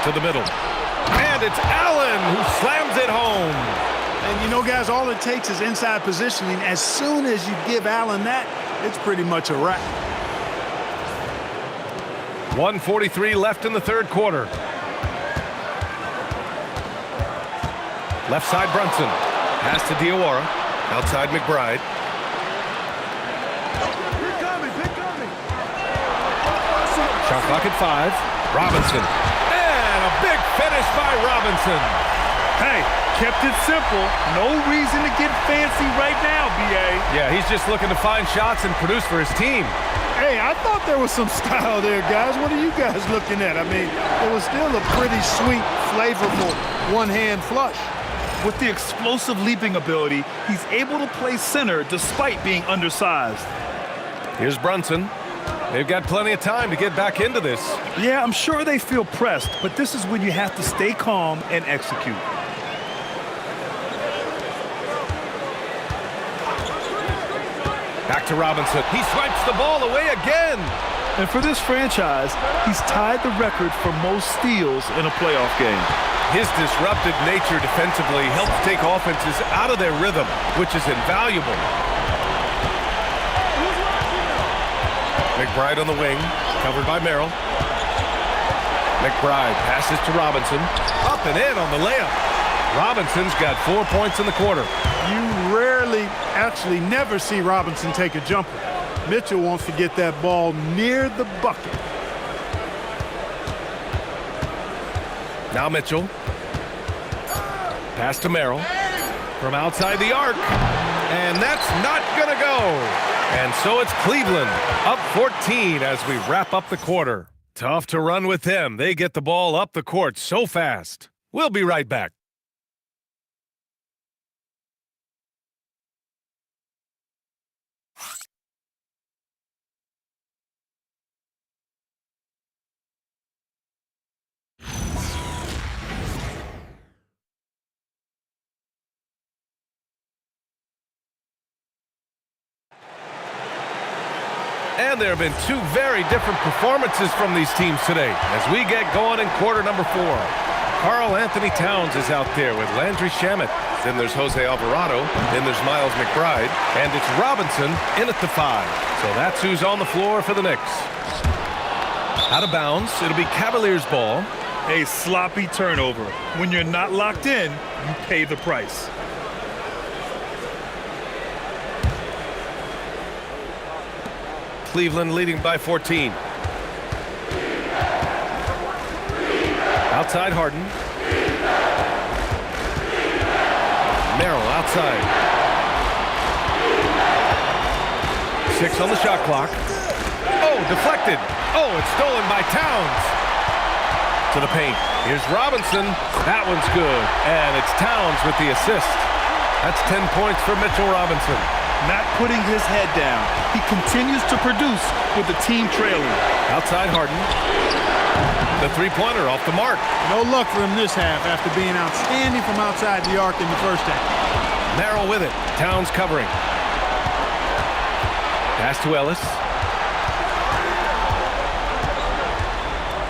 To the middle. And it's Allen who slams it home. And you know, guys, all it takes is inside positioning. As soon as you give Allen that, it's pretty much a wrap. 1:43 left in the third quarter. Left side Brunson. Pass to Diawara. Outside McBride. Shot clock at 5. Robinson. And a big finish by Robinson. Hey, kept it simple. No reason to get fancy right now, B.A. Yeah, he's just looking to find shots and produce for his team. Hey, I thought there was some style there, guys. What are you guys looking at? I mean, it was still a pretty sweet, flavorful one-hand flush. With the explosive leaping ability, he's able to play center despite being undersized. Here's Brunson. They've got plenty of time to get back into this. Yeah, I'm sure they feel pressed, but this is when you have to stay calm and execute. Back to Robinson. He swipes the ball away again. And for this franchise, he's tied the record for most steals in a playoff game. His disruptive nature defensively helps take offenses out of their rhythm, which is invaluable. McBride on the wing, covered by Merrill. McBride passes to Robinson. Up and in on the layup. Robinson's got 4 points in the quarter. You rarely, actually never see Robinson take a jumper. Mitchell wants to get that ball near the bucket. Now Mitchell. Pass to Merrill. From outside the arc. And that's not going to go. And so it's Cleveland up 14 as we wrap up the quarter. Tough to run with them. They get the ball up the court so fast. We'll be right back. And there have been two very different performances from these teams today as we get going in quarter number 4. Karl Anthony Towns is out there with Landry Shamet. Then there's Jose Alvarado. Then there's Miles McBride. And it's Robinson in at the 5. So that's who's on the floor for the Knicks. Out of bounds. It'll be Cavaliers ball. A sloppy turnover. When you're not locked in, you pay the price. Cleveland leading by 14. Outside Harden. Merrill outside. 6 on the shot clock. Oh, deflected. Oh, it's stolen by Towns. To the paint. Here's Robinson. That one's good. And it's Towns with the assist. That's 10 points for Mitchell Robinson. Not putting his head down. He continues to produce with the team trailing. Outside Harden. The three-pointer off the mark. No luck for him this half after being outstanding from outside the arc in the first half. Merrill with it. Towns covering. Pass to Ellis.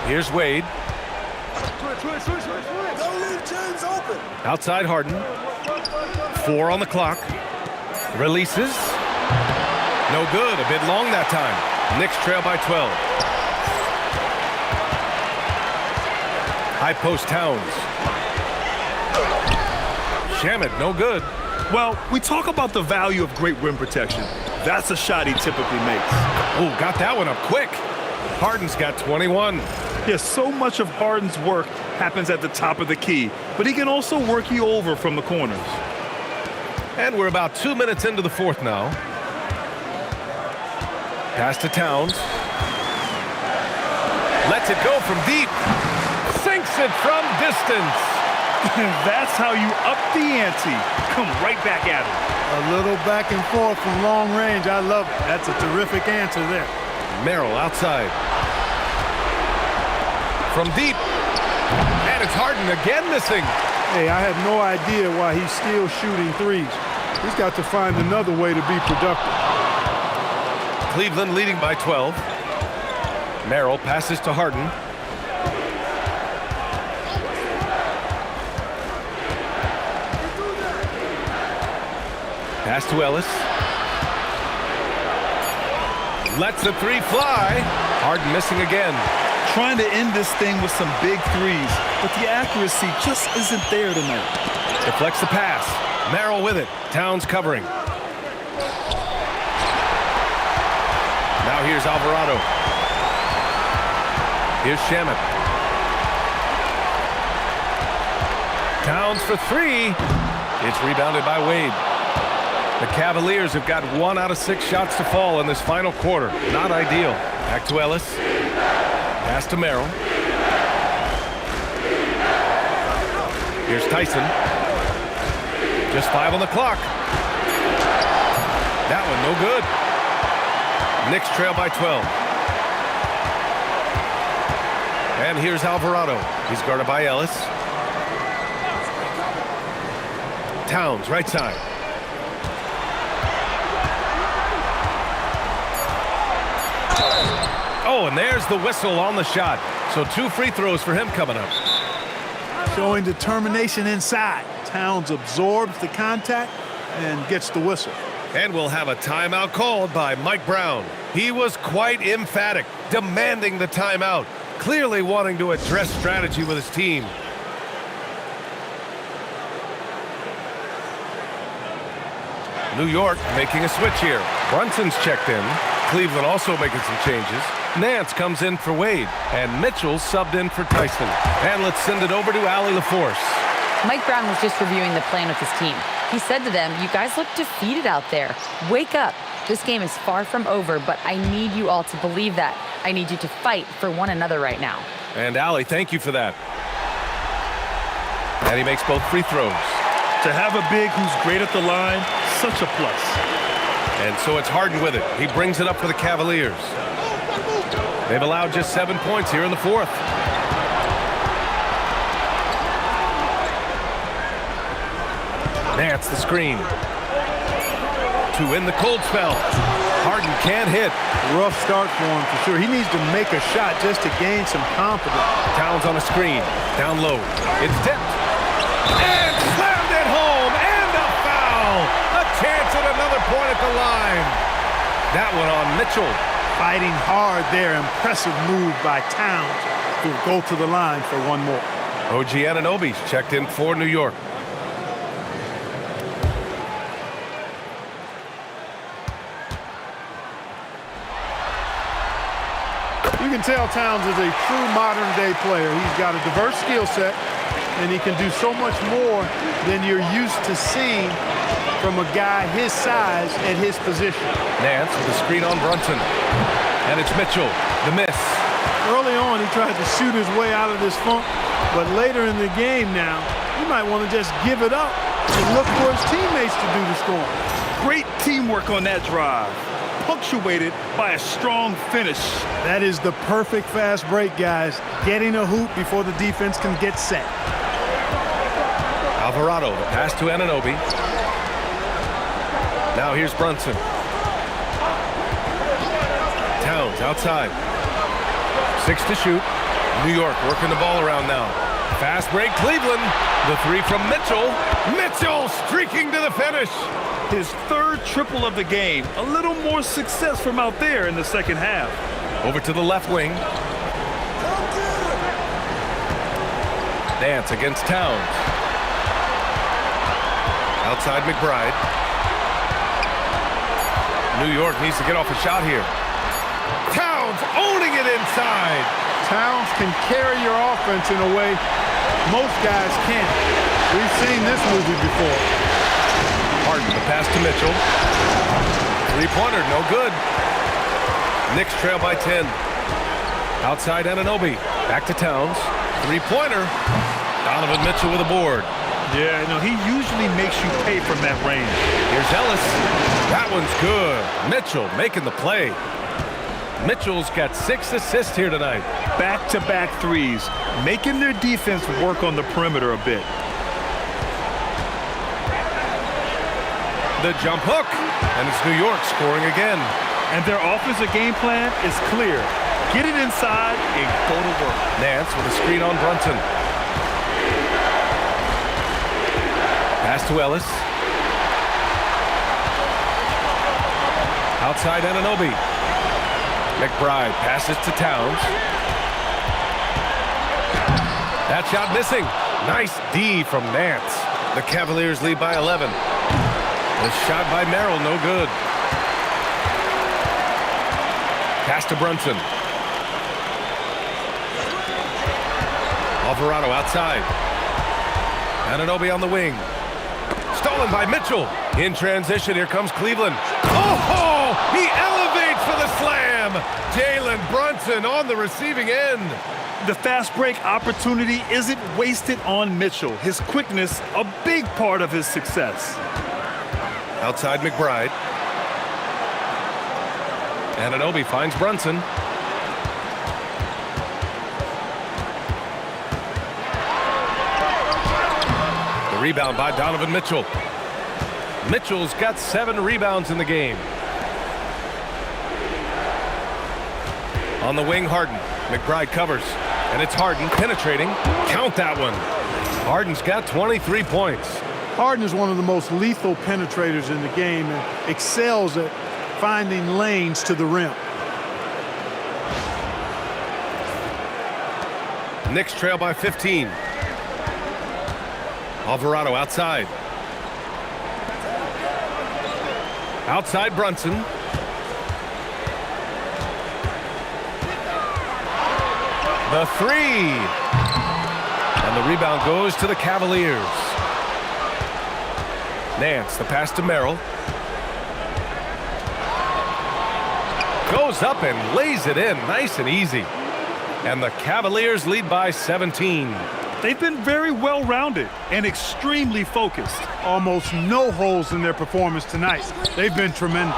Here's Wade. Don't leave James open. Outside Harden. 4 on the clock. Releases. No good. A bit long that time. Knicks trail by 12. High post Towns. Shamet, no good. Well, we talk about the value of great rim protection. That's a shot he typically makes. Oh, got that one up quick. Harden's got 21. Yes, so much of Harden's work happens at the top of the key, but he can also work you over from the corners. And we're about 2 minutes into the fourth now. Pass to Towns. Lets it go from deep. Sinks it from distance. That's how you up the ante. Come right back at him. A little back and forth from long range. I love it. That's a terrific answer there. Merrill outside. From deep. And it's Harden again missing. Hey, I have no idea why he's still shooting threes. He's got to find another way to be productive. Cleveland leading by 12. Merrill passes to Harden. Pass to Ellis. Lets the three fly. Harden missing again. Trying to end this thing with some big threes, but the accuracy just isn't there tonight. Deflects the pass. Merrill with it. Towns covering. Now here's Alvarado. Here's Shamet. Towns for three. It's rebounded by Wade. The Cavaliers have got 1 out of 6 shots to fall in this final quarter. Not ideal. Back to Ellis. Pass to Merrill. Here's Tyson. Just 5 on the clock. That one no good. Knicks trail by 12. And here's Alvarado. He's guarded by Ellis. Towns, right side. Oh, and there's the whistle on the shot. So 2 free throws for him coming up. Showing determination inside. Towns absorbs the contact and gets the whistle. And we'll have a timeout called by Mike Brown. He was quite emphatic, demanding the timeout, clearly wanting to address strategy with his team. New York making a switch here. Brunson's checked in. Cleveland also making some changes. Nance comes in for Wade, and Mitchell subbed in for Tyson. And let's send it over to Allie LaForce. Mike Brown was just reviewing the plan with his team. He said to them, "You guys look defeated out there. Wake up. This game is far from over, but I need you all to believe that. I need you to fight for one another right now." And Allie, thank you for that. And he makes both free throws. To have a big who's great at the line, such a plus. And so it's Harden with it. He brings it up for the Cavaliers. They've allowed just 7 points here in the fourth. Nance the screen. To win the cold spell. Harden can't hit. Rough start for him for sure. He needs to make a shot just to gain some confidence. Towns on a screen. Down low. It's tipped. And slammed it home. And a foul. A chance at another point at the line. That one on Mitchell. Fighting hard there. Impressive move by Towns. He'll go to the line for one more. OG Anunoby's checked in for New York. You can tell Towns is a true modern-day player. He's got a diverse skill set, and he can do so much more than you're used to seeing from a guy his size at his position. Nance with the screen on Brunson. And it's Mitchell. The miss. Early on, he tried to shoot his way out of this funk, but later in the game now, he might want to just give it up and look for his teammates to do the scoring. Great teamwork on that drive, punctuated by a strong finish. That is the perfect fast break, guys. Getting a hoop before the defense can get set. Alvarado, the pass to Anunoby. Now here's Brunson. Towns outside. 6 to shoot. New York working the ball around now. Fast break, Cleveland. The three from Mitchell. Mitchell streaking to the finish. His third triple of the game. A little more success from out there in the second half. Over to the left wing. Nance against Towns. Outside McBride. New York needs to get off a shot here. Towns owning it inside. Towns can carry your offense in a way most guys can't. We've seen this movie before. Harden, the pass to Mitchell. Three-pointer, no good. Knicks trail by 10. Outside Anunoby. Back to Towns. Three-pointer. Donovan Mitchell with a board. Yeah, no, he usually makes you pay from that range. Here's Ellis. That one's good. Mitchell making the play. Mitchell's got 6 assists here tonight. Back-to-back threes, making their defense work on the perimeter a bit. The jump hook. And it's New York scoring again. And their offensive game plan is clear. Get it inside and go to work. Nance with a screen on Brunson. Pass to Ellis. Outside Anunoby. McBride passes to Towns. That shot missing. Nice D from Nance. The Cavaliers lead by 11. The shot by Merrill, no good. Pass to Brunson. Alvarado outside. Anunoby on the wing. Stolen by Mitchell. In transition, here comes Cleveland. Oh, he elevates for the slam. Jalen Brunson on the receiving end. The fast break opportunity isn't wasted on Mitchell. His quickness, a big part of his success. Outside McBride. Anunoby finds Brunson. The rebound by Donovan Mitchell. Mitchell's got 7 rebounds in the game. On the wing, Harden. McBride covers. And it's Harden penetrating. Count that one. Harden's got 23 points. Harden is one of the most lethal penetrators in the game and excels at finding lanes to the rim. Knicks trail by 15. Alvarado outside. Outside Brunson. The three. And the rebound goes to the Cavaliers. Nance, the pass to Merrill. Goes up and lays it in, nice and easy. And the Cavaliers lead by 17. They've been very well-rounded and extremely focused. Almost no holes in their performance tonight. They've been tremendous.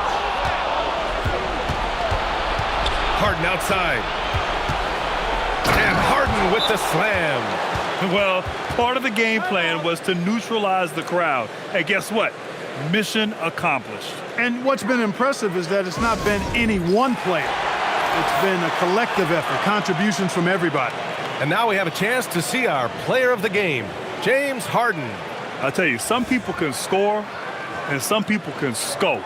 Harden outside. And Harden with the slam. Well, part of the game plan was to neutralize the crowd. And guess what? Mission accomplished. And what's been impressive is that it's not been any one player. It's been a collective effort, contributions from everybody. And now we have a chance to see our player of the game, James Harden. I'll tell you, some people can score and some people can score.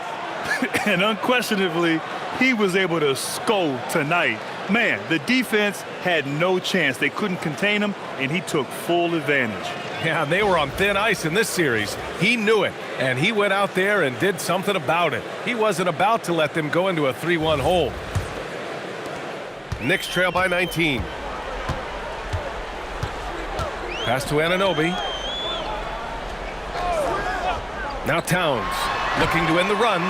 And unquestionably, he was able to score tonight. Man, the defense had no chance. They couldn't contain him, and he took full advantage. Yeah, they were on thin ice in this series. He knew it, and he went out there and did something about it. He wasn't about to let them go into a 3-1 hole. Knicks trail by 19. Pass to Anunoby. Now Towns looking to end the run.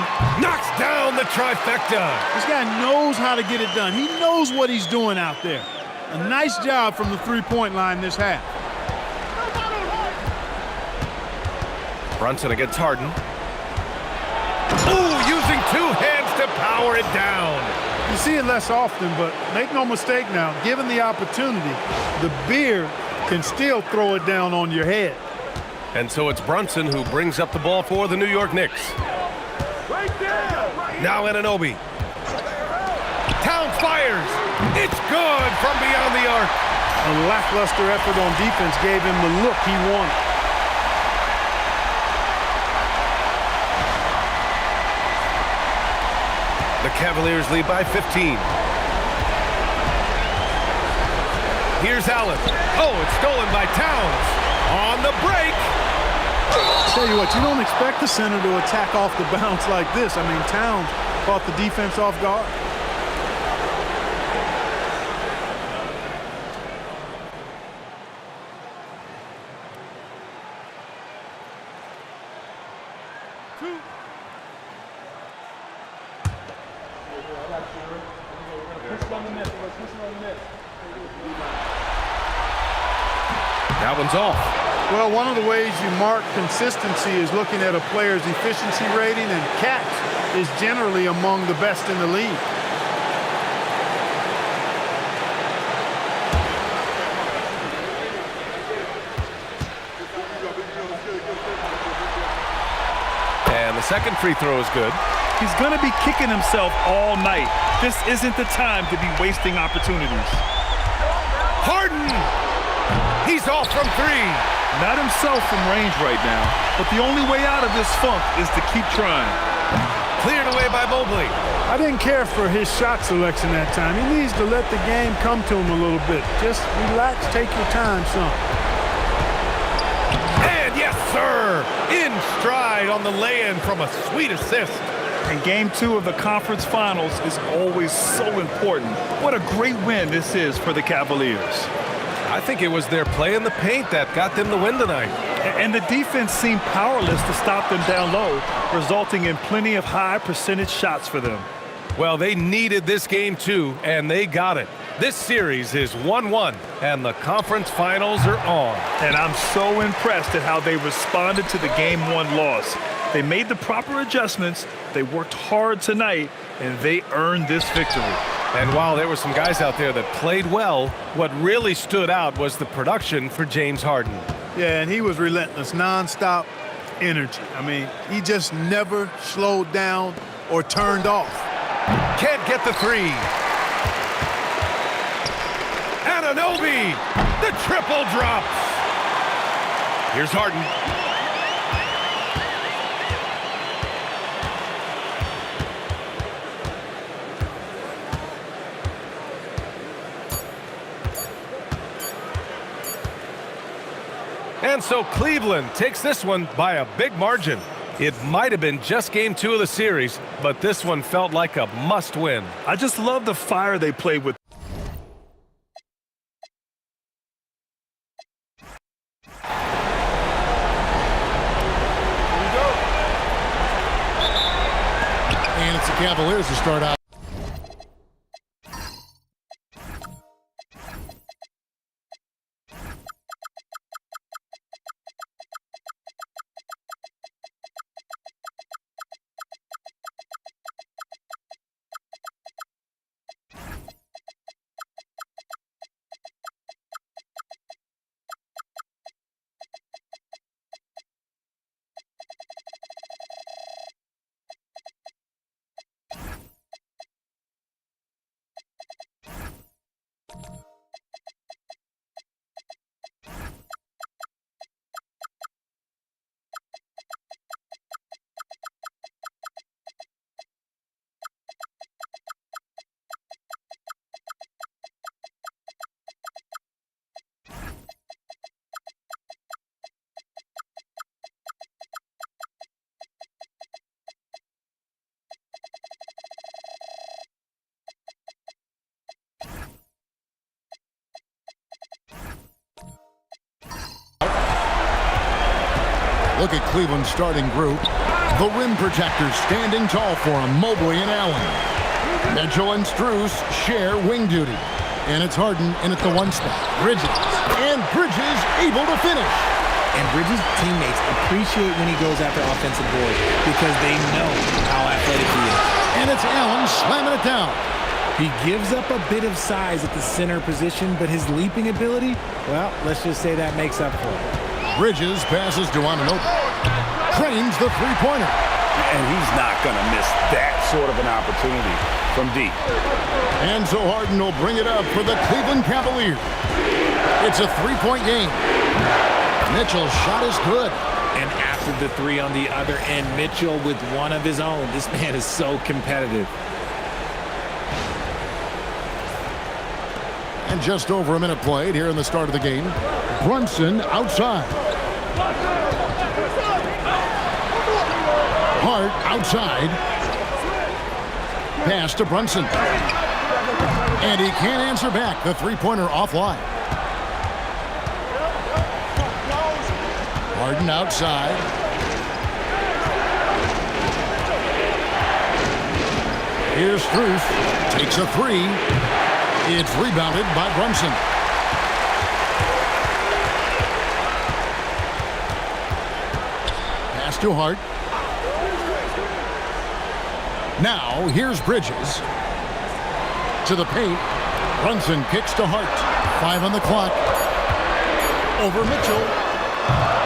Knocks down the trifecta. This guy knows how to get it done. He knows what he's doing out there. A nice job from the three-point line this half. Brunson against Harden. Ooh, using 2 hands to power it down. You see it less often, but make no mistake now, given the opportunity, the beard can still throw it down on your head. And so it's Brunson who brings up the ball for the New York Knicks. Now Anunoby. Towns fires. It's good from beyond the arc. A lackluster effort on defense gave him the look he wanted. The Cavaliers lead by 15. Here's Allen. Oh, it's stolen by Towns. On the break. Tell you what, you don't expect the center to attack off the bounce like this. I mean, Towns caught the defense off guard. That one's off. Well, one of the ways you mark consistency is looking at a player's efficiency rating, and catch is generally among the best in the league. And the second free throw is good. He's going to be kicking himself all night. This isn't the time to be wasting opportunities. Harden! He's off from three. Not himself from range right now, but the only way out of this funk is to keep trying. Cleared away by Mobley. I didn't care for his shot selection that time. He needs to let the game come to him a little bit. Just relax, take your time some. And yes, sir! In stride on the lay-in from a sweet assist. And game 2 of the conference finals is always so important. What a great win this is for the Cavaliers. I think it was their play in the paint that got them the win tonight. And the defense seemed powerless to stop them down low, resulting in plenty of high percentage shots for them. Well, they needed this game too, and they got it. This series is 1-1, and the conference finals are on. And I'm so impressed at how they responded to the Game 1 loss. They made the proper adjustments, they worked hard tonight, and they earned this victory. And while there were some guys out there that played well, what really stood out was the production for James Harden. Yeah, and he was relentless, nonstop energy. I mean, he just never slowed down or turned off. Can't get the three. Anunoby, the triple drops. Here's Harden. And so Cleveland takes this one by a big margin. It might have been just game 2 of the series, but this one felt like a must-win. I just love the fire they played with. And it's the Cavaliers to start out. Look at Cleveland's starting group. The rim protectors standing tall for him, Mobley and Allen. Mitchell and Strus share wing duty. And it's Harden in at the 1 spot. Bridges. And Bridges able to finish. And Bridges' teammates appreciate when he goes after offensive boards because they know how athletic he is. And it's Allen slamming it down. He gives up a bit of size at the center position, but his leaping ability, well, let's just say that makes up for it. Bridges passes to Anunoby. Trains the three-pointer. And he's not going to miss that sort of an opportunity from deep. And so Harden will bring it up for the Cleveland Cavaliers. It's a three-point game. Mitchell's shot is good. And after the three on the other end, Mitchell with one of his own. This man is so competitive. And just over a minute played here in the start of the game. Brunson outside. Hart outside. Pass to Brunson. And he can't answer back. The three-pointer offline. Harden outside. Here's Strus. Takes a three. It's rebounded by Brunson. Pass to Hart. Now, here's Bridges. To the paint. Brunson kicks to Hart. 5 on the clock. Over Mitchell.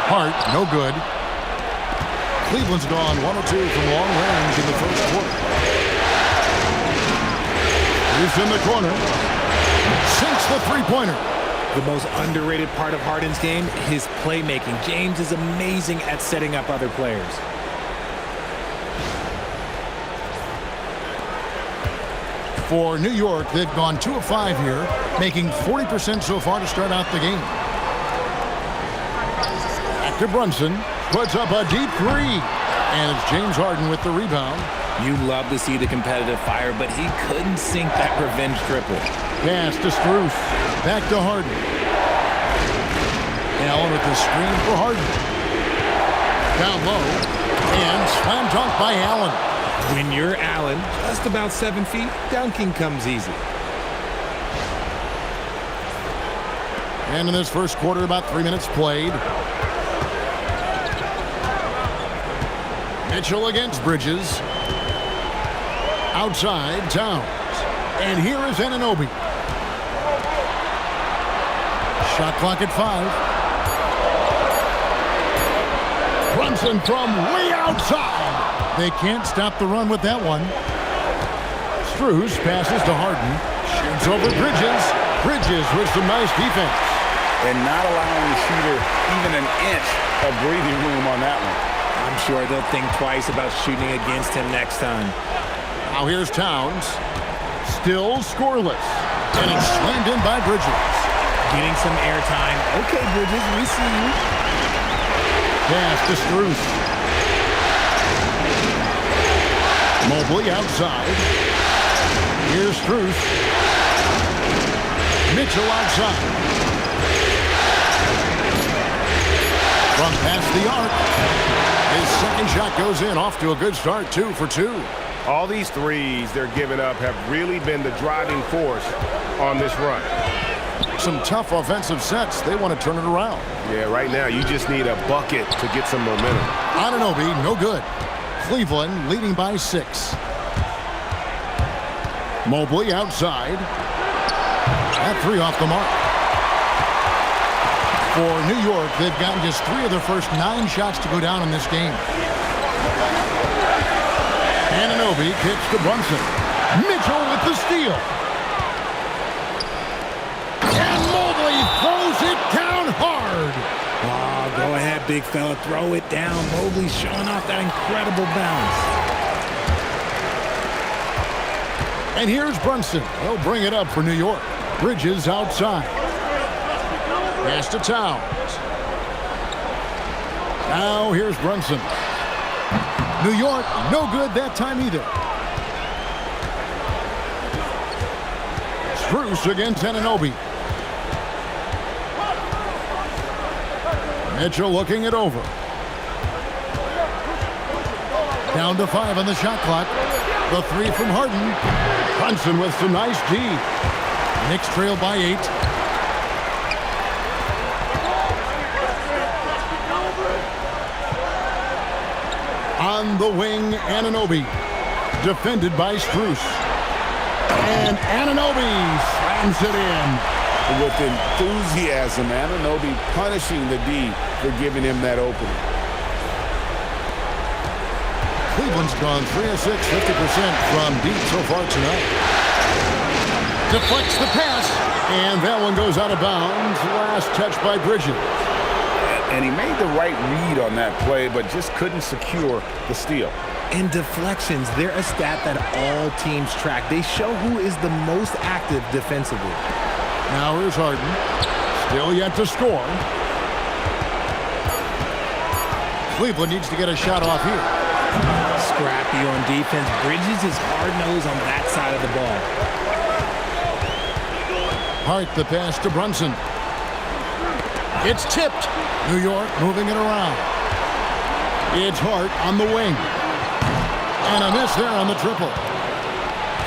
Hart, no good. Cleveland's gone 1 of 2 from long range in the first quarter. He's in the corner. Sinks the three-pointer. The most underrated part of Harden's game, his playmaking. James is amazing at setting up other players. For New York, they've gone 2 of 5 here, making 40% so far to start out the game. Back to Brunson, puts up a deep three, and it's James Harden with the rebound. You love to see the competitive fire, but he couldn't sink that revenge triple. Pass to Strus, back to Harden. Allen with the screen for Harden. Down low, and slam dunk by Allen. When you're Allen, just about 7 feet, dunking comes easy. And in this first quarter, about 3 minutes played. Mitchell against Bridges. Outside, Towns. And here is Anunoby. Shot clock at 5. Brunson from way outside. They can't stop the run with that one. Strus passes to Harden. Shoots over Bridges. Bridges with some nice defense. And not allowing the shooter even an inch of breathing room on that one. I'm sure they'll think twice about shooting against him next time. Now here's Towns. Still scoreless. And it's slammed in by Bridges. Getting some airtime. Okay, Bridges, we see you. Pass to Strus. Mobley outside. Here's Strus. Mitchell outside. From past the arc. His second shot goes in. Off to a good start. 2 for 2. All these threes they're giving up have really been the driving force on this run. Some tough offensive sets. They want to turn it around. Yeah, right now you just need a bucket to get some momentum. Anunoby, no good. Cleveland leading by 6. Mobley outside. That 3 off the mark. For New York, they've gotten just 3 of their first 9 shots to go down in this game. Anunoby kicks to Brunson. Mitchell with the steal. And Mobley throws it down hard. Oh, go ahead, big fella. Throw it down. Mobley showing off that incredible bounce. And here's Brunson. He'll bring it up for New York. Bridges outside. Pass to Towns. Now here's Brunson. New York, no good that time either. Strus against Anunoby. Mitchell looking it over. Down to 5 on the shot clock. The 3 from Harden. Brunson with some nice D. Knicks trail by 8. On the wing, Anunoby. Defended by Strus. And Anunoby slams it in. With enthusiasm, Anunoby punishing the D for giving him that opening. Cleveland's gone 3 of 6, 50% from deep so far tonight. Deflects the pass, and that one goes out of bounds. Last touch by Bridges. And he made the right read on that play, but just couldn't secure the steal. And deflections, they're a stat that all teams track. They show who is the most active defensively. Now here's Harden. Still yet to score. Cleveland needs to get a shot off here. Scrappy on defense. Bridges is hard-nosed on that side of the ball. Hart the pass to Brunson. It's tipped. New York moving it around. It's Hart on the wing. And a miss there on the triple.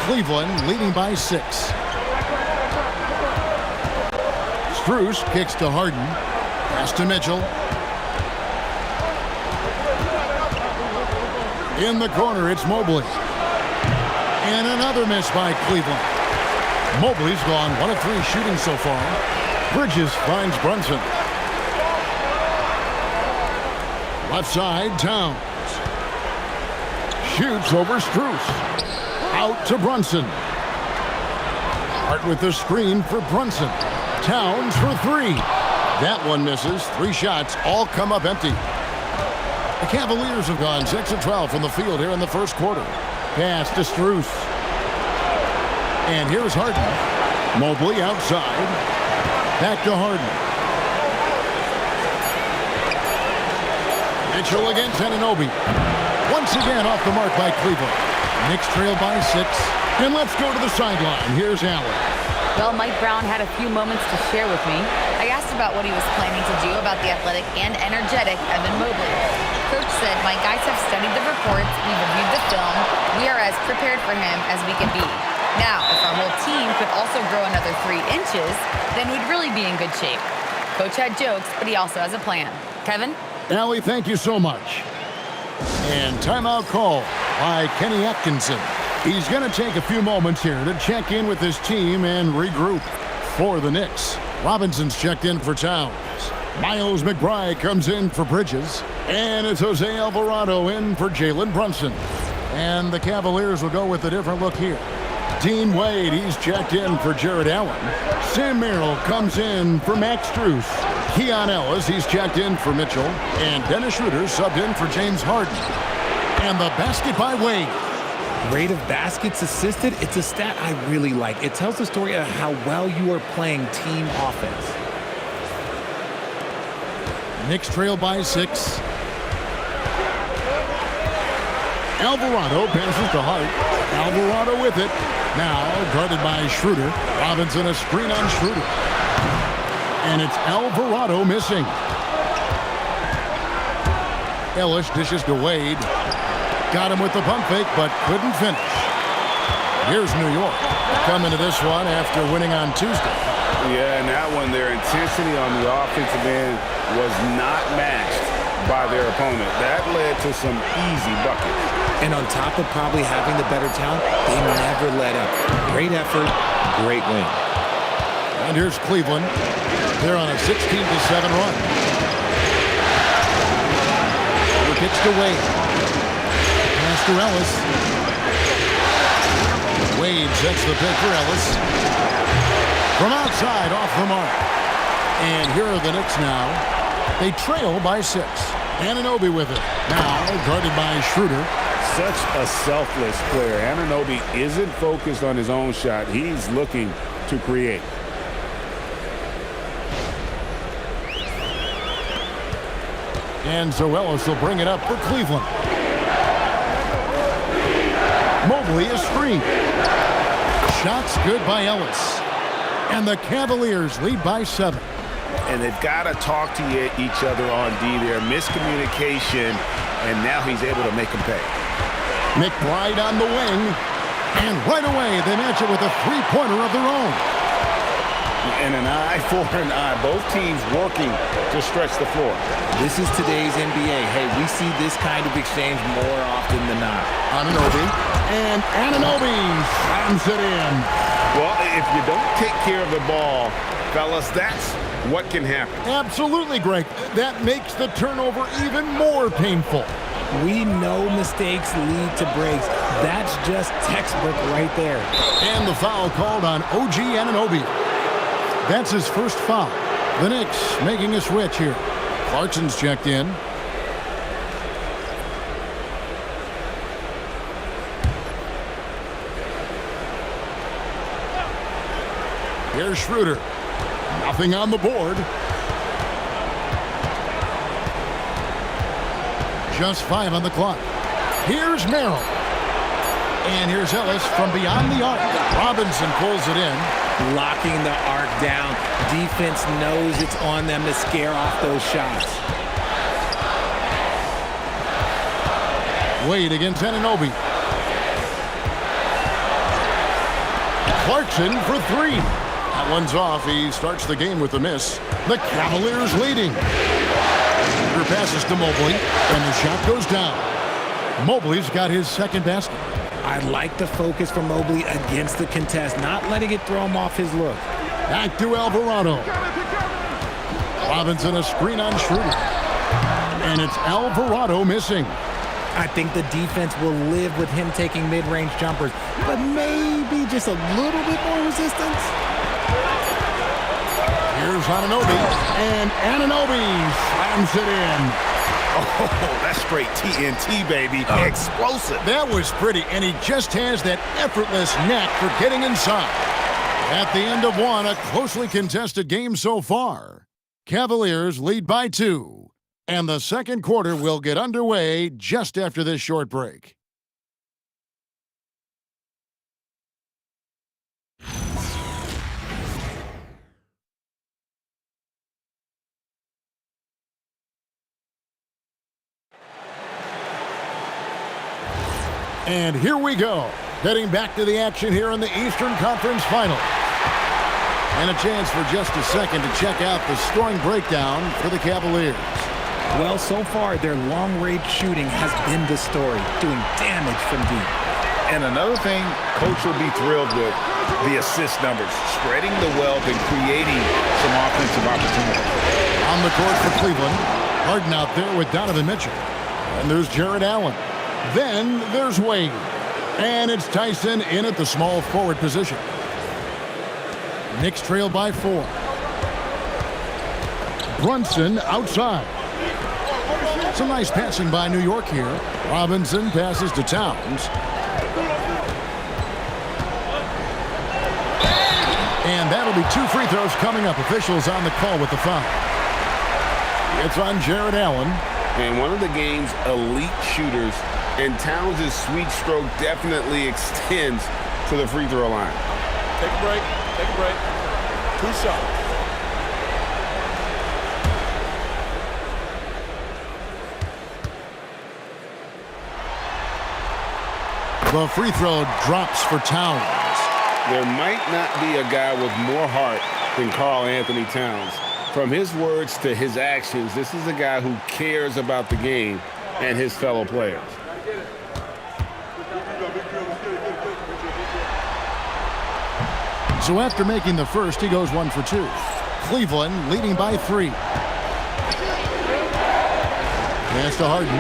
Cleveland leading by 6. Strus kicks to Harden. Pass to Mitchell. In the corner, it's Mobley. And another miss by Cleveland. Mobley's gone 1 of 3 shooting so far. Bridges finds Brunson. Left side, Towns. Shoots over Strus. Out to Brunson. Hart with the screen for Brunson. Towns for three. That one misses. 3 shots all come up empty. The Cavaliers have gone 6 of 12 from the field here in the first quarter. Pass to Strus. And here's Harden. Mobley outside. Back to Harden. Mitchell against Anunoby. Once again off the mark by Cleveland. Knicks trail by 6. And let's go to the sideline. Here's Allen. Well, Mike Brown had a few moments to share with me. I asked about what he was planning to do about the athletic and energetic Evan Mobley. Coach said, my guys have studied the reports, we've reviewed the film, we are as prepared for him as we can be. Now, if our whole team could also grow another 3 inches, then we'd really be in good shape. Coach had jokes, but he also has a plan. Kevin? Allie, thank you so much. And timeout call by Kenny Atkinson. He's going to take a few moments here to check in with his team and regroup. For the Knicks, Robinson's checked in for Towns. Miles McBride comes in for Bridges. And it's Jose Alvarado in for Jalen Brunson. And the Cavaliers will go with a different look here. Dean Wade, he's checked in for Jared Allen. Sam Merrill comes in for Max Strus. Keon Ellis, he's checked in for Mitchell. And Dennis Schroeder subbed in for James Harden. And the basket by Wade. Rate of baskets assisted, it's a stat I really like. It tells the story of how well you are playing team offense. Knicks trail by 6. Alvarado passes to Hart. Alvarado with it. Now guarded by Schroeder. Robinson a screen on Schroeder. And it's Alvarado missing. Ellis dishes to Wade. Got him with the pump fake, but couldn't finish. Here's New York. Coming to this one after winning on Tuesday. Yeah, and that one, their intensity on the offensive end was not matched by their opponent. That led to some easy buckets. And on top of probably having the better talent, they never let up. Great effort, great win. And here's Cleveland. They're on a 16-7 run. Gets to Wade. Pass to Ellis. Wade sets the pick for Ellis. From outside, off the mark. And here are the Knicks now. They trail by 6. Anunoby with it. Now guarded by Schroeder. Such a selfless player. Anunoby isn't focused on his own shot. He's looking to create. And so Ellis will bring it up for Cleveland. Mobley is screen. Shots good by Ellis. And the Cavaliers lead by 7. And they've got to talk to each other on D there. Miscommunication, and now he's able to make them pay. McBride on the wing. And right away, they match it with a three-pointer of their own. And an eye for an eye. Both teams working to stretch the floor. This is today's NBA. Hey, we see this kind of exchange more often than not. Anunoby. And Anunoby slams it in. Well, if you don't take care of the ball, fellas, that's what can happen. Absolutely, Greg. That makes the turnover even more painful. We know mistakes lead to breaks. That's just textbook right there. And the foul called on OG Anunoby. That's his first foul. The Knicks making a switch here. Clarkson's checked in. Here's Schroeder. Nothing on the board. Just 5 on the clock. Here's Merrill. And here's Ellis from beyond the arc. Robinson pulls it in. Locking the arc down. Defense knows it's on them to scare off those shots. Wade against Anunoby. Clarkson for 3. That one's off. He starts the game with a miss. The Cavaliers leading. Her passes to Mobley, and the shot goes down. Mobley's got his second basket. I like the focus for Mobley against the contest, not letting it throw him off his look. Back to Alvarado. Robinson a screen on Schroeder. And it's Alvarado missing. I think the defense will live with him taking mid-range jumpers, but maybe just a little bit more resistance. Here's Anunoby, and Anunoby slams it in. Oh, that's straight TNT, baby. Explosive. That was pretty, and he just has that effortless knack for getting inside. At the end of one, a closely contested game so far. Cavaliers lead by 2, and the second quarter will get underway just after this short break. And here we go. Heading back to the action here in the Eastern Conference Final. And a chance for just a second to check out the scoring breakdown for the Cavaliers. Well, so far, their long-range shooting has been the story, doing damage from deep. And another thing, Coach will be thrilled with the assist numbers, spreading the wealth and creating some offensive opportunities. On the court for Cleveland, Harden out there with Donovan Mitchell. And there's Jared Allen. Then there's Wade. And it's Tyson in at the small forward position. Knicks trail by 4. Brunson outside. Some nice passing by New York here. Robinson passes to Towns. And that'll be 2 free throws coming up. Officials on the call with the foul. It's on Jared Allen. And one of the game's elite shooters, and Towns' sweet stroke definitely extends to the free throw line. Take a break. Take a break. 2 shots. The free throw drops for Towns. There might not be a guy with more heart than Karl Anthony Towns. From his words to his actions, this is a guy who cares about the game and his fellow players. So after making the first, he goes 1 for 2. Cleveland leading by 3. Pass to Harden.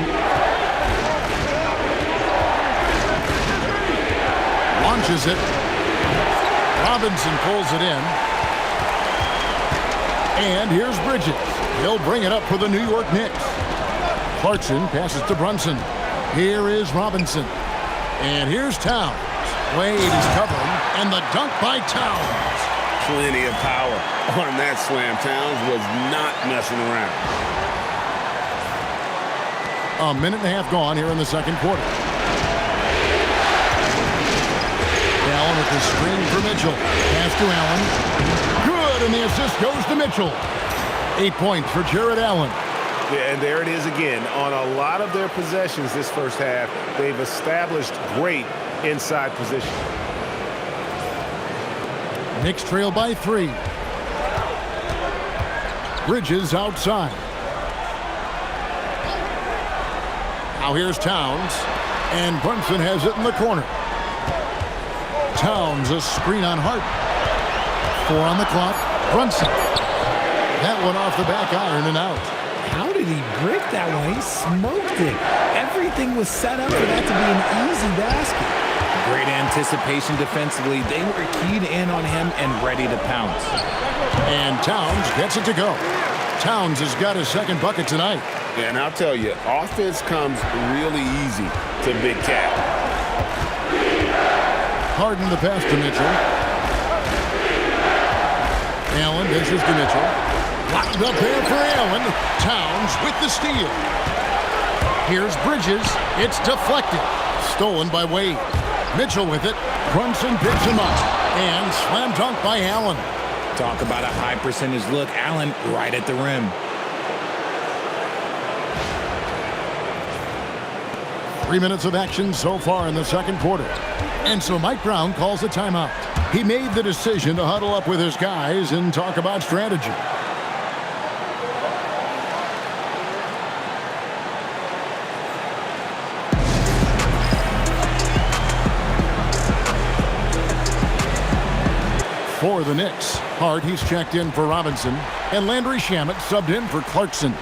Launches it. Robinson pulls it in. And here's Bridges. He'll bring it up for the New York Knicks. Clarkson passes to Brunson. Here is Robinson. And here's Towns. Wade is covering, and the dunk by Towns. Plenty of power on that slam. Towns was not messing around. A minute and a half gone here in the second quarter. Allen with the screen for Mitchell. Pass to Allen. Good, and the assist goes to Mitchell. 8 points for Jared Allen. Yeah, and there it is again. On a lot of their possessions this first half, they've established great inside position. Knicks trail by 3. Bridges outside. Now here's Towns, and Brunson has it in the corner. Towns, a screen on Harden. 4 on the clock. Brunson. That one off the back iron and out. How did he break that one? He smoked it. Everything was set up for that to be an easy basket. Great anticipation defensively. They were keyed in on him and ready to pounce. And Towns gets it to go. Towns has got his second bucket tonight. Yeah, and I'll tell you, offense comes really easy to Big Cat. Harden the pass to Mitchell. Allen dishes to Mitchell. Locked up there for Allen. Towns with the steal. Here's Bridges. It's deflected. Stolen by Wade. Mitchell with it. Brunson picks him up. And slam dunk by Allen. Talk about a high percentage look. Allen right at the rim. 3 minutes of action so far in the second quarter. And so Mike Brown calls a timeout. He made the decision to huddle up with his guys and talk about strategy. For the Knicks, Hart, he's checked in for Robinson, and Landry Shamet subbed in for Clarkson.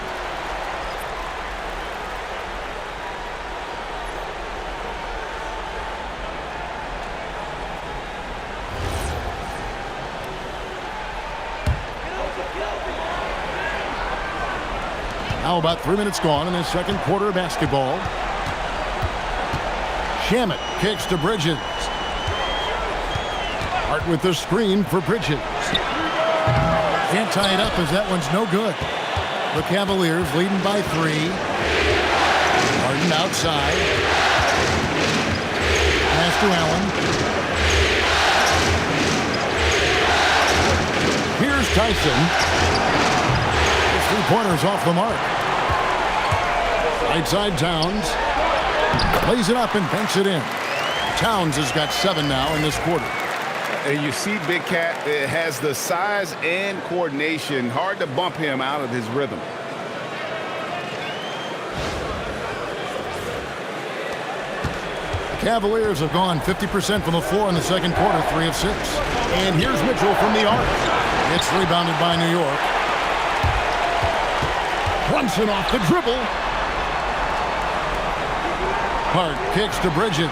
Now about 3 minutes gone in the second quarter of basketball. Shamet kicks to Bridges. Hart with the screen for Bridges. Can't tie it up as that one's no good. The Cavaliers leading by 3. Harden outside. Pass to Allen. Here's Tyson. His three-pointers off the mark. Right side Towns. Plays it up and banks it in. Towns has got 7 now in this quarter. And you see Big Cat has the size and coordination. Hard to bump him out of his rhythm. Cavaliers have gone 50% from the floor in the second quarter, 3 of 6. And here's Mitchell from the arc. It's rebounded by New York. Brunson off the dribble. Hart kicks to Bridges.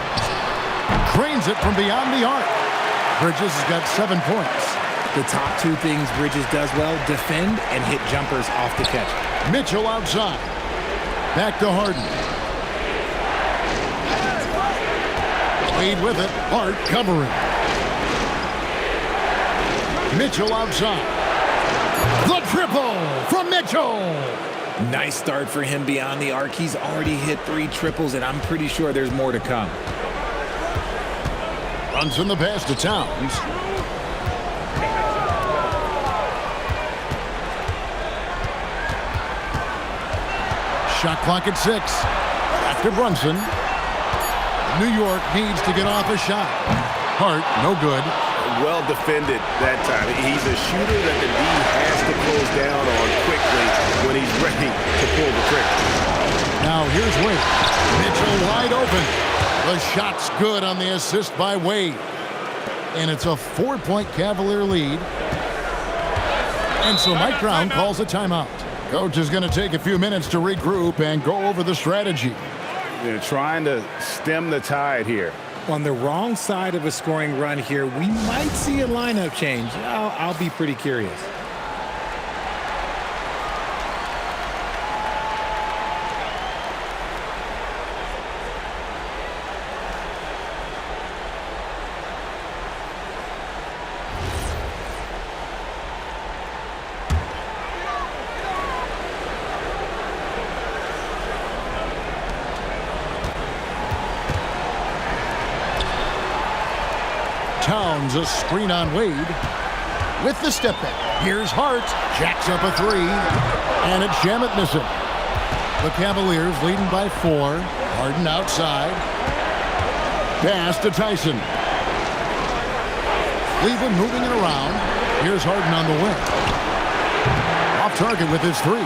Drains it from beyond the arc. Bridges has got 7 points. The top 2 things Bridges does well, defend and hit jumpers off the catch. Mitchell outside. Back to Harden. Wade with it. Hart covering. Mitchell outside. The triple from Mitchell. Nice start for him beyond the arc. He's already hit 3 triples, and I'm pretty sure there's more to come. Brunson the pass to Towns. Shot clock at 6. Back to Brunson. New York needs to get off a shot. Hart, no good. Well defended that time. He's a shooter that the D has to close down on quickly when he's ready to pull the trigger. Now here's Wade. Mitchell wide open. The shot's good on the assist by Wade. And it's a 4-point Cavalier lead. And so Mike Brown calls a timeout. Coach is going to take a few minutes to regroup and go over the strategy. They're trying to stem the tide here. On the wrong side of a scoring run here, we might see a lineup change. I'll be pretty curious. Towns a screen on Wade with the step back. Here's Hart, jacks up a 3, and it's Shamet missing. The Cavaliers leading by 4. Harden outside. Pass to Tyson. Cleveland moving it around. Here's Harden on the wing. Off target with his 3.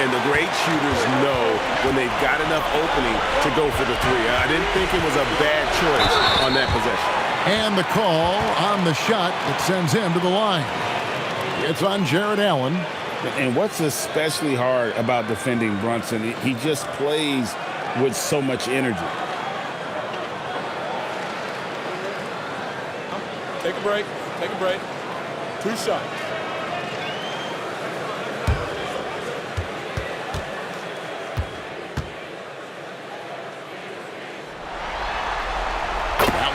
And the great shooters know when they've got enough opening to go for the 3. I didn't think it was a bad choice on that possession. And the call on the shot that sends him to the line. It's on Jared Allen. And what's especially hard about defending Brunson, he just plays with so much energy. Take a break. Take a break. 2 shots.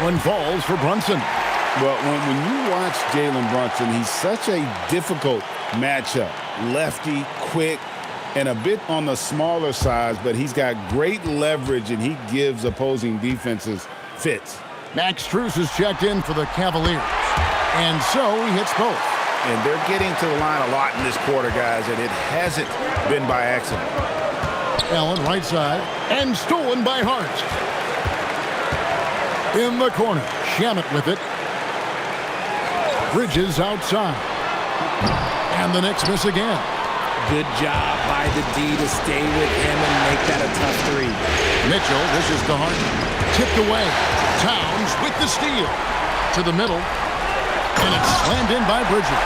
One falls for Brunson. Well, when you watch Jalen Brunson, he's such a difficult matchup. Lefty, quick, and a bit on the smaller size, but he's got great leverage, and he gives opposing defenses fits. Max Strus is checked in for the Cavaliers. And so he hits both. And they're getting to the line a lot in this quarter, guys, and it hasn't been by accident. Allen right side, and stolen by Hart. In the corner, Shamet with it. Bridges outside. And the Knicks miss again. Good job by the D to stay with him and make that a tough 3. Mitchell wishes to Harden. Tipped away. Towns with the steal. To the middle. And it's slammed in by Bridges.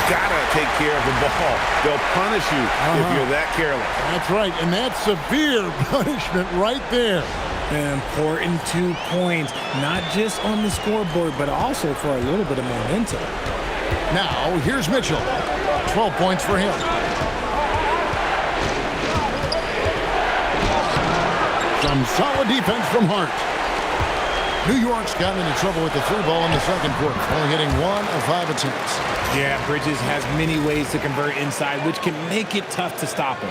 Gotta take care of the ball. They'll punish you if you're that careless. That's right, and that's severe punishment right there. An important 2 points, not just on the scoreboard, but also for a little bit of momentum. Now, here's Mitchell. 12 points for him. Some solid defense from Hart. New York's gotten into trouble with the three ball in the second quarter, only hitting 1 of 5 attempts. Yeah, Bridges has many ways to convert inside, which can make it tough to stop him.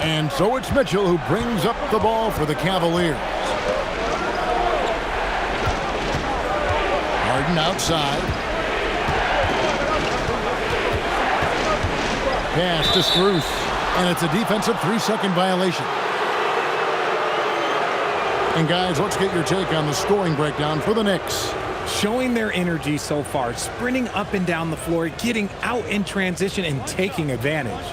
And so it's Mitchell who brings up the ball for the Cavaliers. Harden outside. Pass to Strus. And it's a defensive 3-second violation. And guys, let's get your take on the scoring breakdown for the Knicks. Showing their energy so far, sprinting up and down the floor, getting out in transition and taking advantage.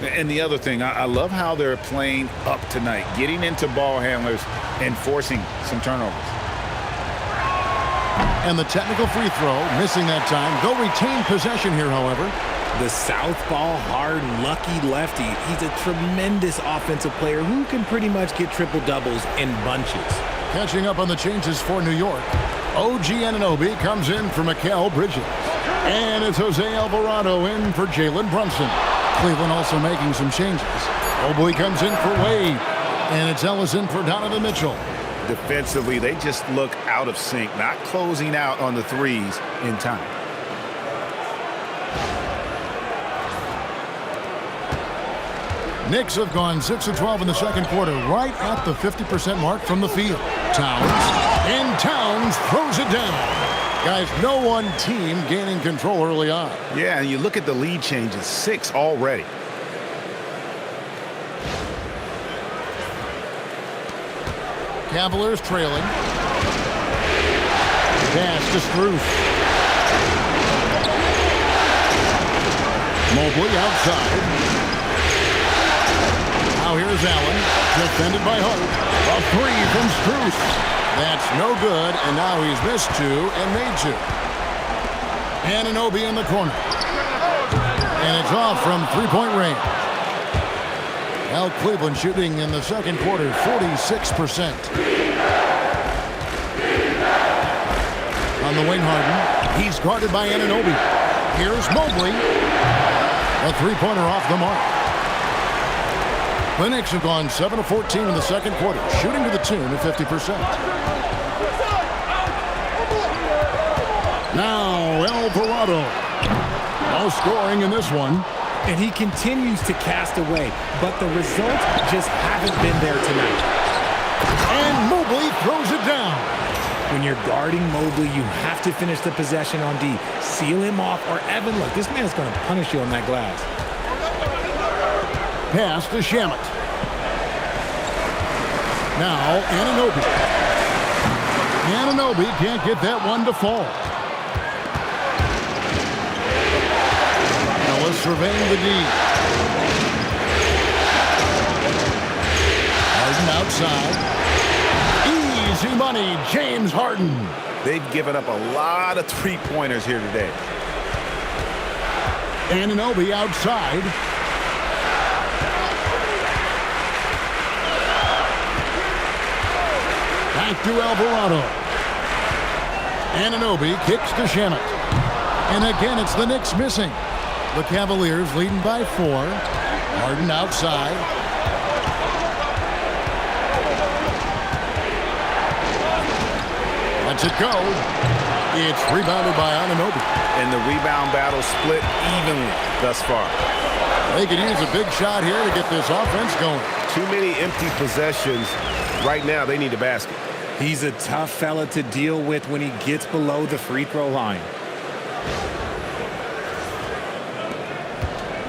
And the other thing, I love how they're playing up tonight, getting into ball handlers and forcing some turnovers. And the technical free throw, missing that time. They'll retain possession here, however. The southpaw, hard, lucky lefty. He's a tremendous offensive player who can pretty much get triple-doubles in bunches. Catching up on the changes for New York. OG Anunoby comes in for Mikal Bridges. And it's Jose Alvarado in for Jalen Brunson. Cleveland also making some changes. Mobley comes in for Wade. And it's Ellis in for Donovan Mitchell. Defensively, they just look out of sync, not closing out on the threes in time. Knicks have gone 6 of 12 in the second quarter, right at the 50% mark from the field. Towns, and Towns throws it down. Guys, no one team gaining control early on. Yeah, and you look at the lead changes, 6 already. Cavaliers trailing. Pass to Strus. Mobley outside. Now here's Allen, defended by Hart. A three from Strus. That's no good, and now he's missed 2 and made 2. Anunoby in the corner. And it's off from three-point range. Now Cleveland shooting in the second quarter 46%. On the wing, Harden. He's guarded by Anunoby. Here's Mobley. A three-pointer off the mark. The Knicks have gone 7 of 14 in the second quarter, shooting to the tune of 50%. Now Alvarado. No scoring in this one. And he continues to cast away, but the results just haven't been there tonight. And Mobley throws it down. When you're guarding Mobley, you have to finish the possession on D. Seal him off, or Evan, look, this man's going to punish you on that glass. Pass to Shamet. Now Anunoby. Anunoby can't get that one to fall. Ellis surveying the D. Harden outside. Easy money, James Harden. They've given up a lot of three-pointers here today. Anunoby outside. Back to Alvarado. Anunoby kicks to Shamet. And again, it's the Knicks missing. The Cavaliers leading by 4. Harden outside. Lets it go. It's rebounded by Anunoby. And the rebound battle split evenly thus far. They could use a big shot here to get this offense going. Too many empty possessions. Right now, they need a basket. He's a tough fella to deal with when he gets below the free throw line.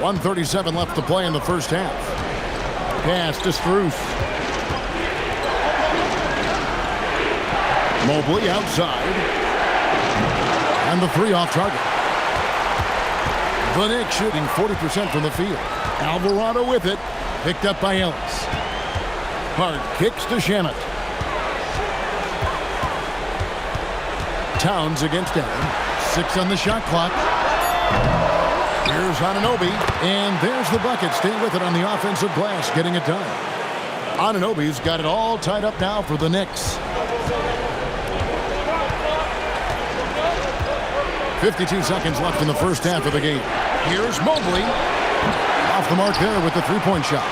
1:37 left to play in the first half. Pass to Strus. Mobley outside. And the 3 off target. The Knicks shooting 40% from the field. Alvarado with it. Picked up by Ellis. Hart kicks to Shamet. Towns against Allen. 6 on the shot clock. Here's Anunoby, and there's the bucket. Stay with it on the offensive glass, getting it done. Anunoby's got it all tied up now for the Knicks. 52 seconds left in the first half of the game. Here's Mobley. Off the mark there with the three-point shot.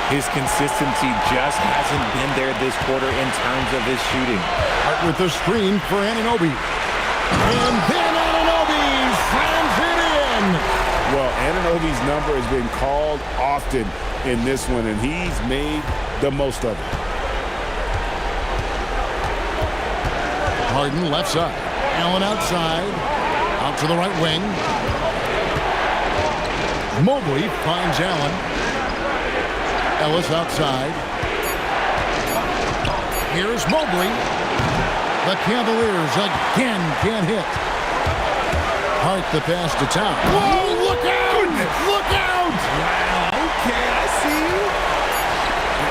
His consistency just hasn't been there this quarter in terms of his shooting. Hart with the screen for Anunoby. And then Anunoby slams it in. Well, Anunoby's number has been called often in this one, and he's made the most of it. Harden left side. Allen outside. Out to the right wing. Mobley finds Allen. Ellis outside. Here's Mobley. The Cavaliers again can't hit. Hart the pass to Town. Whoa, look out! Look out! Wow, okay, I see you.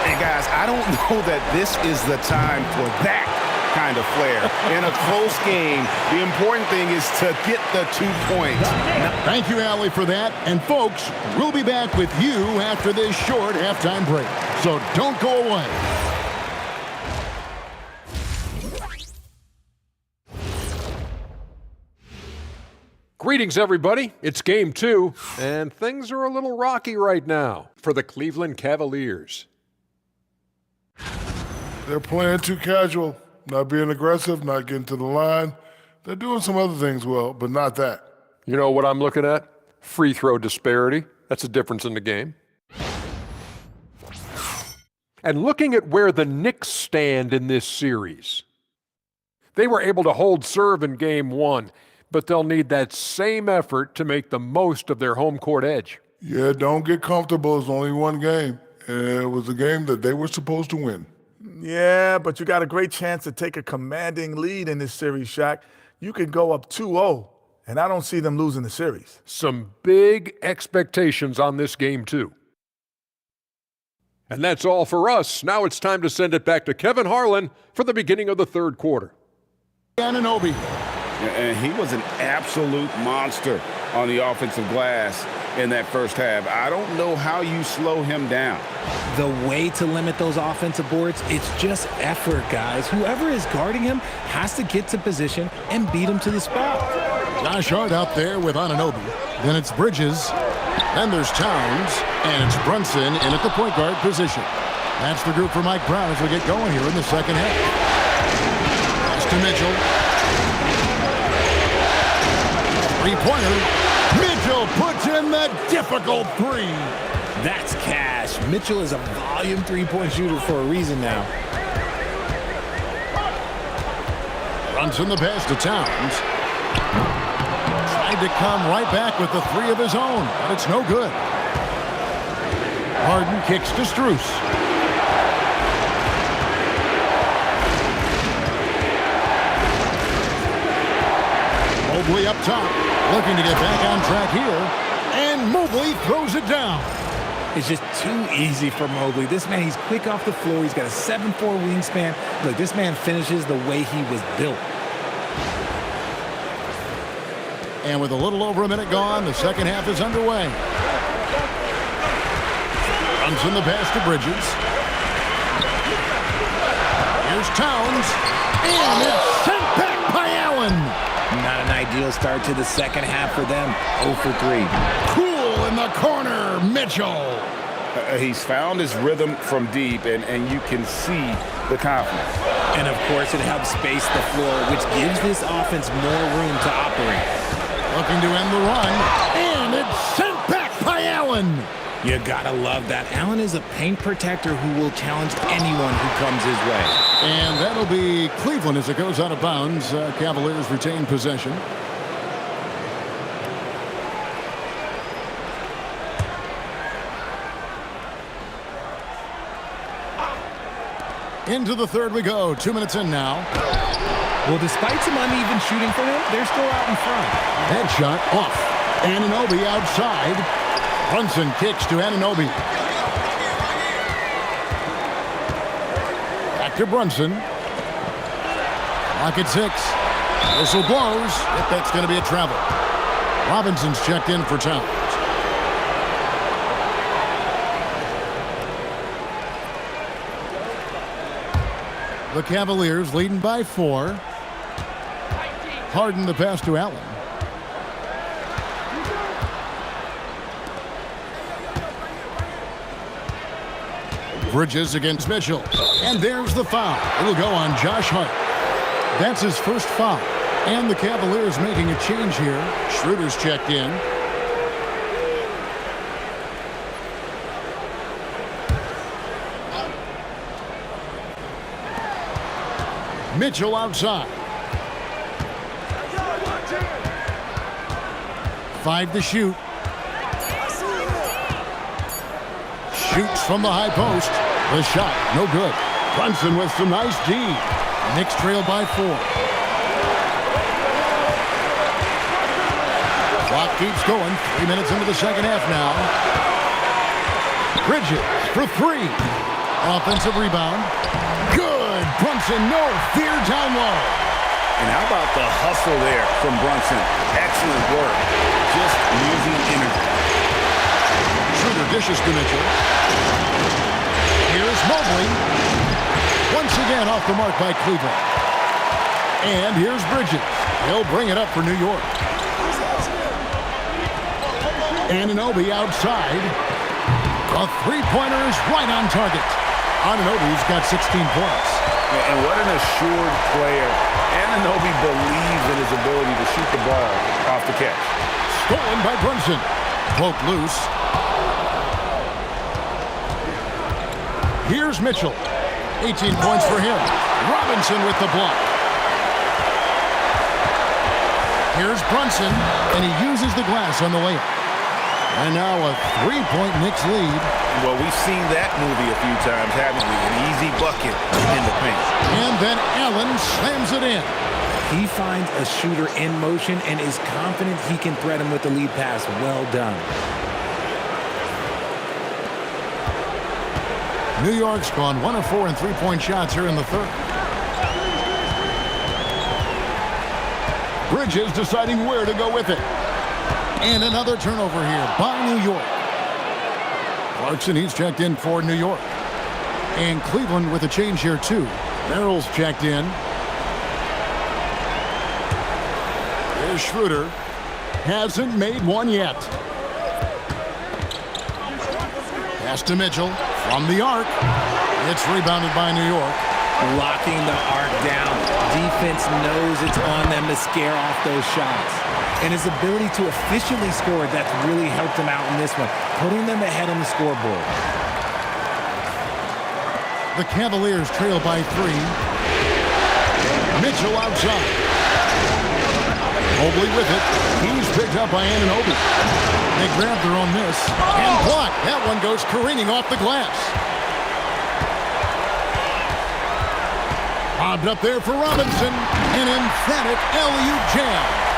Hey, guys, I don't know that this is the time for that kind of flair. In a close game, the important thing is to get the 2 points. Thank you, Allie, for that. And, folks, we'll be back with you after this short halftime break. So don't go away. Greetings, everybody. It's Game 2, and things are a little rocky right now for the Cleveland Cavaliers. They're playing too casual, not being aggressive, not getting to the line. They're doing some other things well, but not that. You know what I'm looking at? Free throw disparity. That's a difference in the game. And looking at where the Knicks stand in this series. They were able to hold serve in Game 1, but they'll need that same effort to make the most of their home court edge. Yeah, don't get comfortable. It's only one game. It was a game that they were supposed to win. Yeah, but you got a great chance to take a commanding lead in this series, Shaq. You can go up 2-0, and I don't see them losing the series. Some big expectations on this game, too. And that's all for us. Now it's time to send it back to Kevin Harlan for the beginning of the third quarter. Anunoby. And he was an absolute monster on the offensive glass in that first half. I don't know how you slow him down. The way to limit those offensive boards, it's just effort, guys. Whoever is guarding him has to get to position and beat him to the spot. Josh Hart out there with Anunoby. Then it's Bridges. Then there's Towns. And it's Brunson in at the point guard position. That's the group for Mike Brown as we get going here in the second half. Pass to Mitchell. Three-pointer. Mitchell puts in the difficult three. That's cash. Mitchell is a volume three-point shooter for a reason now. Brunson the pass to Towns. Tried to come right back with the three of his own, but it's no good. Harden kicks to Strus. Mobley up top, looking to get back on track here, and Mobley throws it down. It's just too easy for Mobley. This man, he's quick off the floor. He's got a 7'4" wingspan. Look, this man finishes the way he was built. And with a little over a minute gone, the second half is underway. Brunson the pass to Bridges. Here's Towns. And it's sent back by Allen. Not an ideal start to the second half for them. 0 for 3. Cool in the corner, Mitchell. He's found his rhythm from deep, and you can see the confidence. And, of course, it helps space the floor, which gives this offense more room to operate. Looking to end the run. And it's sent back by Allen. You gotta love that. Allen is a paint protector who will challenge anyone who comes his way. And that'll be Cleveland as it goes out of bounds. Cavaliers retain possession. Into the third we go. 2 minutes in now. Well, despite some uneven shooting for him, they're still out in front. Headshot off. Anunoby outside. Brunson kicks to Anunoby. Back to Brunson. Clock at 6. Whistle blows. If that's going to be a travel. Robinson's checked in for Towns. The Cavaliers leading by 4. Harden the pass to Allen. Bridges against Mitchell. And there's the foul. It'll go on Josh Hart. That's his first foul. And the Cavaliers making a change here. Schroeder's checked in. Mitchell outside. 5 to shoot. Shoots from the high post. The shot, no good. Brunson with some nice D. Knicks trail by 4. Clock keeps going. 3 minutes into the second half now. Bridges for 3. Offensive rebound. Good. Brunson, no fear down low. And how about the hustle there from Brunson? Excellent work. Just using energy. Schroeder dishes to Mitchell. Here's Mobley. Once again off the mark by Cleveland. And here's Bridges. He'll bring it up for New York. Anunoby outside. A three-pointer is right on target. Anunoby's got 16 points. And what an assured player. Anunoby believes in his ability to shoot the ball off the catch. Stolen by Brunson. Poke loose. Here's Mitchell. 18 points for him. Robinson with the block. Here's Brunson, and he uses the glass on the layup. And now a 3-point Knicks lead. Well, we've seen that movie a few times, haven't we? An easy bucket in the paint. And then Allen slams it in. He finds a shooter in motion and is confident he can thread him with the lead pass. Well done. New York's gone 1 of 4 in three-point shots here in the third. Bridges deciding where to go with it. And another turnover here by New York. Clarkson, he's checked in for New York. And Cleveland with a change here too. Merrill's checked in. Here's Schroeder. Hasn't made one yet. Pass to Mitchell from the arc. It's rebounded by New York. Locking the arc down. Defense knows it's on them to scare off those shots. And his ability to efficiently score, that's really helped him out in this one, putting them ahead on the scoreboard. The Cavaliers trail by 3. Mitchell outside. Mobley with it. He's picked up by Anunoby. They grab their own miss and block. That one goes careening off the glass. Bobbed up there for Robinson. An emphatic alley-oop jam.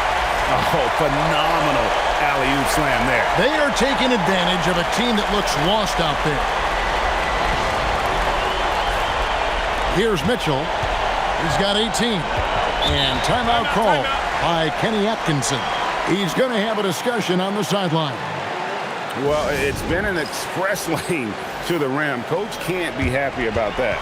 Oh, phenomenal alley-oop slam there. They are taking advantage of a team that looks lost out there. Here's Mitchell. He's got 18. And timeout call by Kenny Atkinson. He's going to have a discussion on the sideline. Well, it's been an express lane to the rim. Coach can't be happy about that.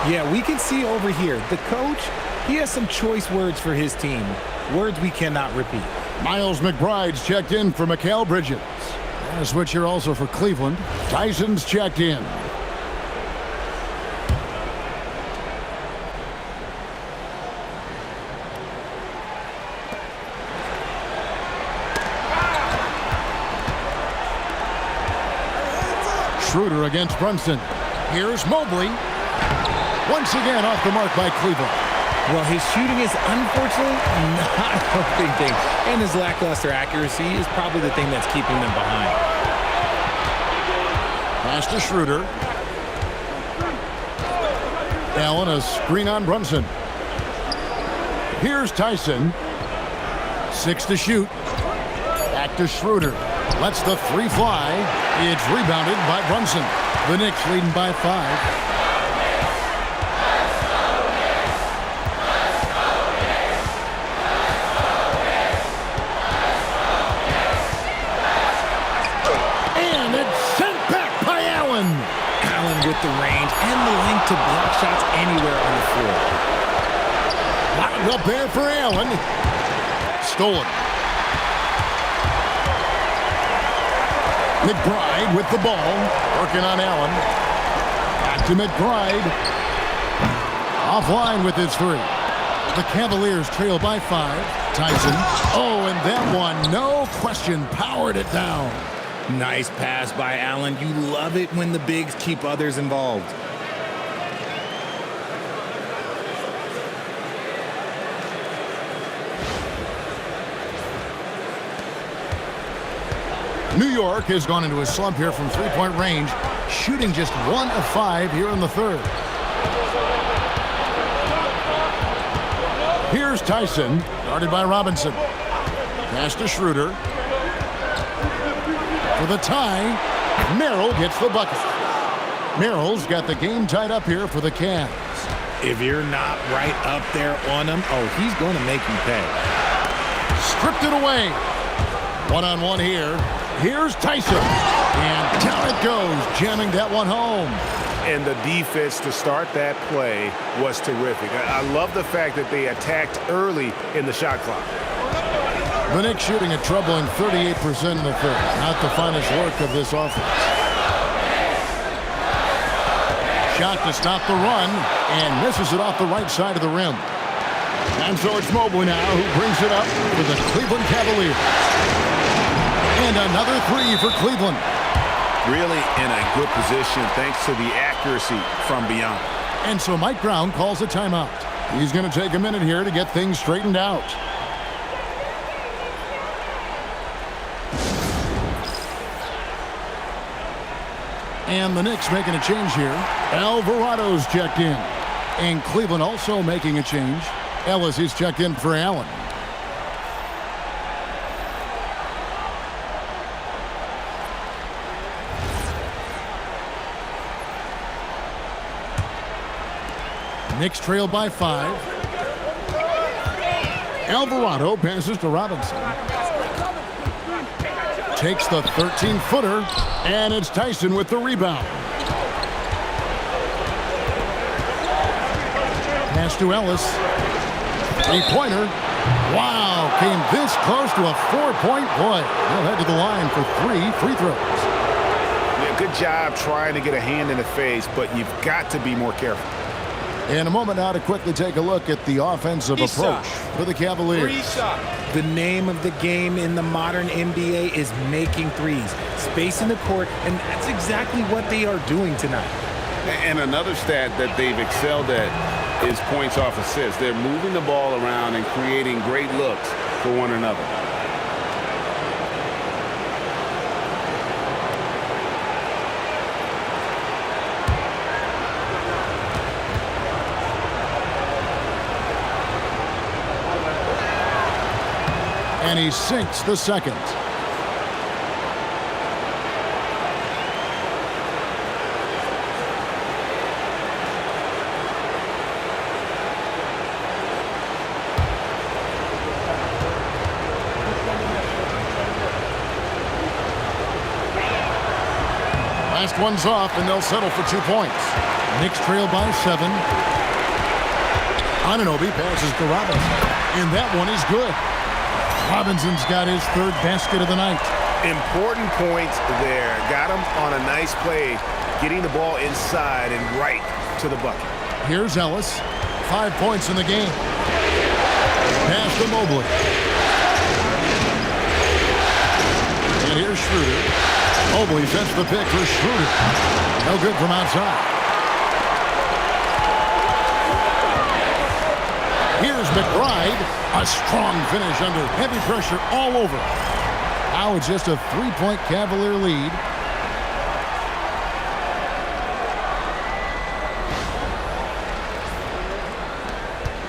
Yeah, we can see over here, the coach, he has some choice words for his team. Words we cannot repeat. Miles McBride's checked in for Mikal Bridges. And a switch here also for Cleveland. Tyson's checked in. Schroeder against Brunson. Here's Mobley. Once again off the mark by Cleveland. Well, his shooting is unfortunately not a big thing. And his lackluster accuracy is probably the thing that's keeping them behind. Pass to Schroeder. Allen, a screen on Brunson. Here's Tyson. 6 to shoot. Back to Schroeder. Lets the 3 fly. It's rebounded by Brunson. The Knicks leading by 5. With the range and the length to block shots anywhere on the floor. Locked up there for Allen. Stolen. McBride with the ball. Working on Allen. Back to McBride. Offline with his three. The Cavaliers trail by 5. Tyson. Oh, and that one, no question, powered it down. Nice pass by Allen. You love it when the bigs keep others involved. New York has gone into a slump here from three-point range, shooting just 1 of 5 here in the third. Here's Tyson, guarded by Robinson. Pass to Schroeder. For the tie, Merrill gets the bucket. Merrill's got the game tied up here for the Cavs. If you're not right up there on him, oh, he's going to make you pay. Stripped it away. One-on-one here. Here's Tyson. And down it goes, jamming that one home. And the defense to start that play was terrific. I love the fact that they attacked early in the shot clock. The Knicks shooting a troubling 38% in the third. Not the finest work of this offense. Shot to stop the run, and misses it off the right side of the rim. And so it's Mobley now who brings it up for the Cleveland Cavaliers. And another three for Cleveland. Really in a good position thanks to the accuracy from beyond. And so Mike Brown calls a timeout. He's going to take a minute here to get things straightened out. And the Knicks making a change here. Alvarado's checked in. And Cleveland also making a change. Ellis is checked in for Allen. Knicks trail by 5. Alvarado passes to Robinson. Takes the 13-footer, and it's Tyson with the rebound. Pass to Ellis. Three-pointer. Wow, came this close to a 4-point play. He'll head to the line for 3 free throws. Yeah, good job trying to get a hand in the face, but you've got to be more careful. In a moment now to quickly take a look at the offensive approach for the Cavaliers. The name of the game in the modern NBA is making threes. Space in the court, and that's exactly what they are doing tonight. And another stat that they've excelled at is points off assists. They're moving the ball around and creating great looks for one another. And he sinks the second. Last one's off, and they'll settle for 2 points. Knicks trail by 7. Anunoby passes to Robinson, and that one is good. Robinson's got his 3rd basket of the night. Important points there. Got him on a nice play, getting the ball inside and right to the bucket. Here's Ellis. 5 points in the game. Pass to Mobley. And here's Schroeder. Mobley sets the pick for Schroeder. No good from outside. Here's McBride. A strong finish under heavy pressure all over. Now it's just a 3-point Cavalier lead.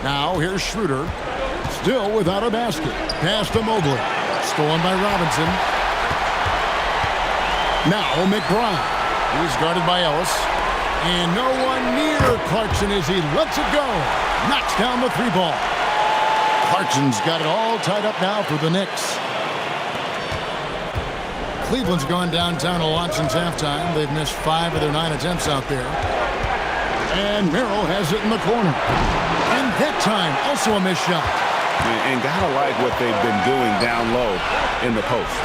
Now here's Schroeder. Still without a basket. Pass to Mobley. Stolen by Robinson. Now McBride. He's guarded by Ellis. And no one near Clarkson as he lets it go. Knocks down the 3-ball. Clarkson's got it all tied up now for the Knicks. Cleveland's gone downtown a lot since halftime. They've missed 5 of their 9 attempts out there. And Merrill has it in the corner. And that time, also a missed shot. And gotta like what they've been doing down low in the post.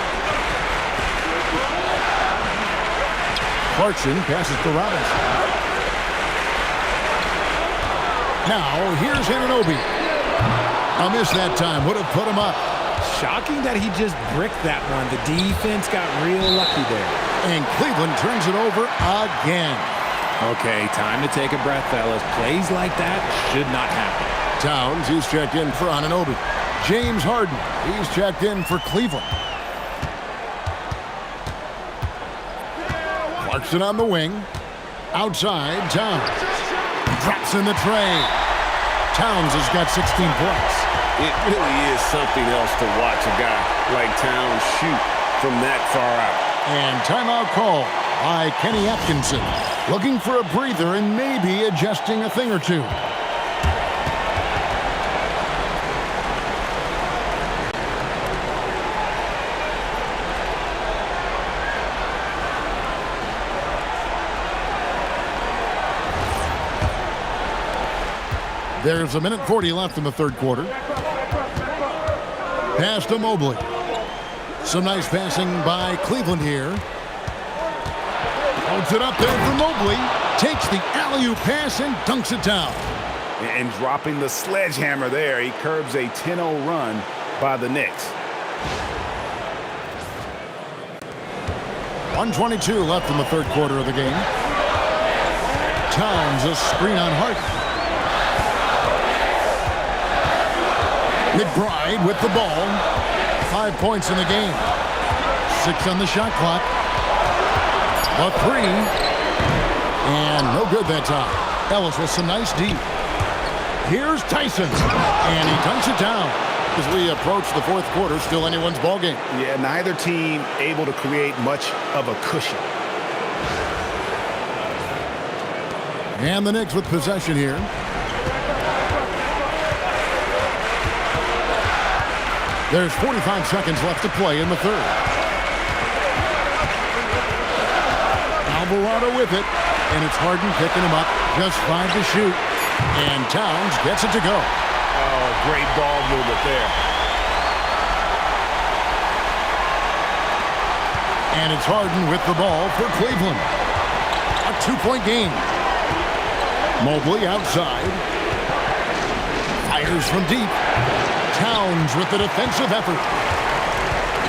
Clarkson passes to Robinson. Now, here's Anunoby. A miss that time. Would have put him up. Shocking that he just bricked that one. The defense got real lucky there. And Cleveland turns it over again. Okay, time to take a breath, fellas. Plays like that should not happen. Towns, he's checked in for Anunoby. James Harden, he's checked in for Cleveland. Clarkson on the wing. Outside, Towns. Drops in the tray. Towns has got 16 points. It really is something else to watch a guy like Towns shoot from that far out. And timeout call by Kenny Atkinson. Looking for a breather and maybe adjusting a thing or two. There's 1:40 left in the third quarter. Pass to Mobley. Some nice passing by Cleveland here. Holds it up there for Mobley. Takes the alley-oop pass and dunks it down. And dropping the sledgehammer there, he curbs a 10-0 run by the Knicks. 1:22 left in the third quarter of the game. Towns a screen on Harden. McBride with the ball. 5 points in the game. 6 on the shot clock. A 3. And no good that time. Ellis with some nice D. Here's Tyson. And he dunks it down. As we approach the fourth quarter, still anyone's ballgame. Yeah, neither team able to create much of a cushion. And the Knicks with possession here. There's 45 seconds left to play in the third. Alvarado with it, and it's Harden picking him up. Just 5 to shoot, and Towns gets it to go. Oh, great ball movement there. And it's Harden with the ball for Cleveland. A 2-point game. Mobley outside. Fires from deep. Towns with the defensive effort.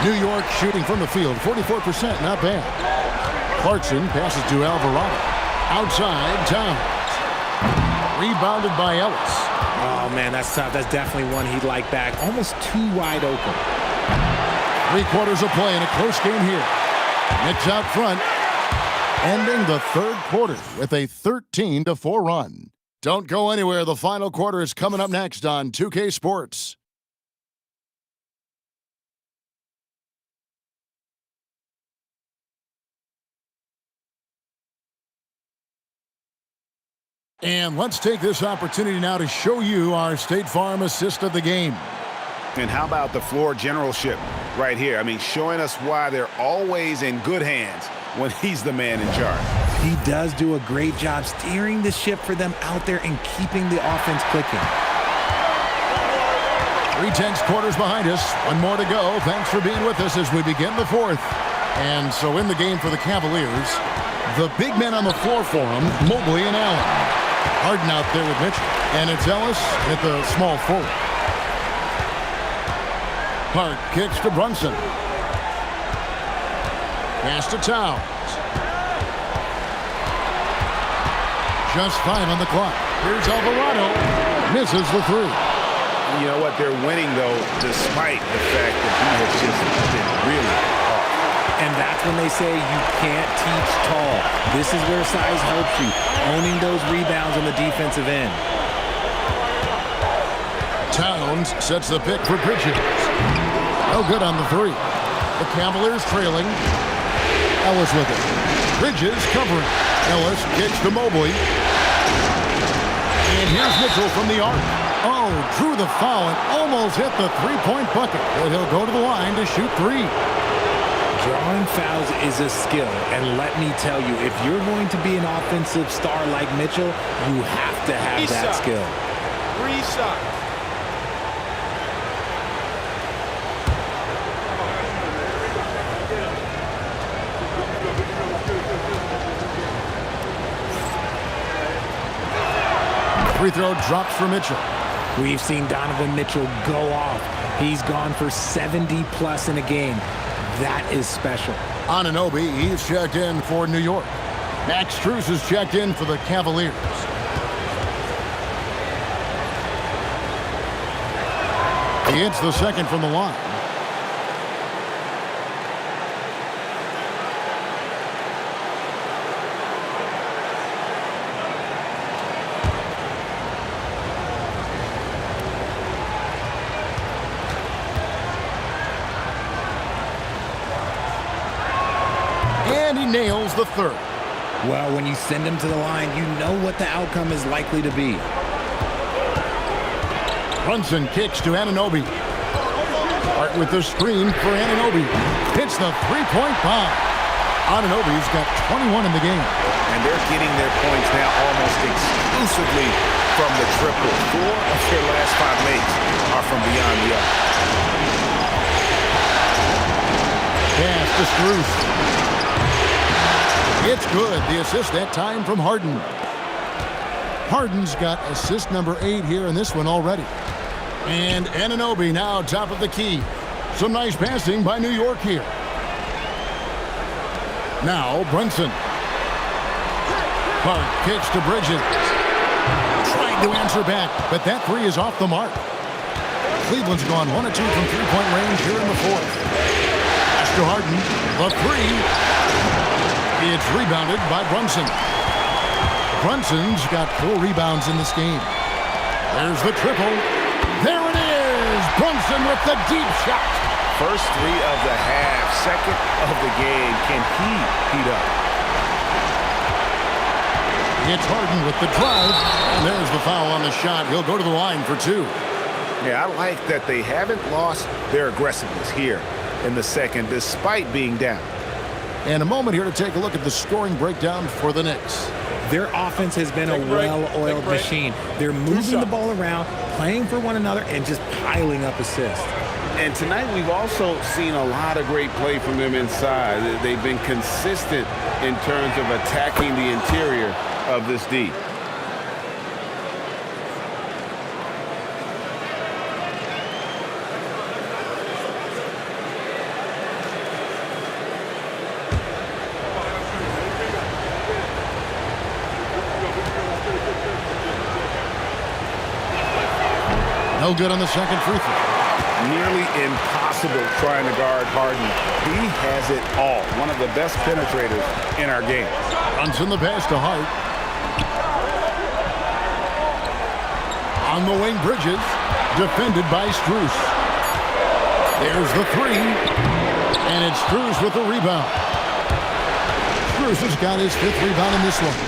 New York shooting from the field, 44%, not bad. Clarkson passes to Alvarado. Outside, Towns. Rebounded by Ellis. Oh, man, that's tough. That's definitely one he'd like back. Almost too wide open. 3 quarters of play in a close game here. Knicks out front, ending the third quarter with a 13-4 run. Don't go anywhere. The final quarter is coming up next on 2K Sports. And let's take this opportunity now to show you our State Farm assist of the game. And how about the floor generalship right here? I mean, showing us why they're always in good hands when he's the man in charge. He does do a great job steering the ship for them out there and keeping the offense clicking. 3/10 quarters behind us. One more to go. Thanks for being with us as we begin the fourth. And so in the game for the Cavaliers, the big men on the floor for them, Mobley and Allen. Harden out there with Mitchell. And it's Ellis at the small forward. Hart kicks to Brunson. Pass to Towns. Just 5 on the clock. Here's Alvarado. Misses the 3. You know what? They're winning, though, despite the fact that he has just been really off. And that's when they say you can't teach tall. This is where size helps you. Owning those rebounds on the defensive end. Towns sets the pick for Bridges. No good on the 3. The Cavaliers trailing. Ellis with it. Bridges covering. Ellis kicks to Mobley. And here's Mitchell from the arc. Oh, drew the foul and almost hit the 3-point bucket. But he'll go to the line to shoot 3. Drawing fouls is a skill, and let me tell you, if you're going to be an offensive star like Mitchell, you have to have that skill. 3 shots. free throw drops for Mitchell. We've seen Donovan Mitchell go off. He's gone for 70-plus in a game. That is special. Anunoby, he's checked in for New York. Max Strus is checked in for the Cavaliers. He hits the second from the line. And he nails the third. Well, when you send him to the line, you know what the outcome is likely to be. Brunson kicks to Anunoby. Hart with the screen for Anunoby. Hits the three-point bomb. Anunoby's got 21 in the game. And they're getting their points now almost exclusively from the triple. 4 of their last 5 makes are from beyond the arc. Pass to Strus. It's good. The assist that time from Harden. Harden's got assist number 8 here in this one already. And Anunoby now top of the key. Some nice passing by New York here. Now Brunson. Hart kicks to Bridges. Trying to answer back, but that three is off the mark. Cleveland's gone 1 of 2 from three-point range here in the fourth. Pass to Harden. The three. It's rebounded by Brunson. Brunson's got 4 rebounds in this game. There's the triple. There it is! Brunson with the deep shot. First 3 of the half, second of the game. Can he heat up? It's Harden with the drive. And there's the foul on the shot. He'll go to the line for 2. Yeah, I like that they haven't lost their aggressiveness here in the second, despite being down. And a moment here to take a look at the scoring breakdown for the Knicks. Their offense has been a well-oiled machine. They're moving the ball around, playing for one another, and just piling up assists. And tonight we've also seen a lot of great play from them inside. They've been consistent in terms of attacking the interior of this D. No good on the second free throw. Nearly impossible trying to guard Harden. He has it all. One of the best penetrators in our game. Brunson the pass to Hart. On the wing, Bridges. Defended by Strus. There's the three. And it's Strus with the rebound. Strus has got his 5th rebound in this one.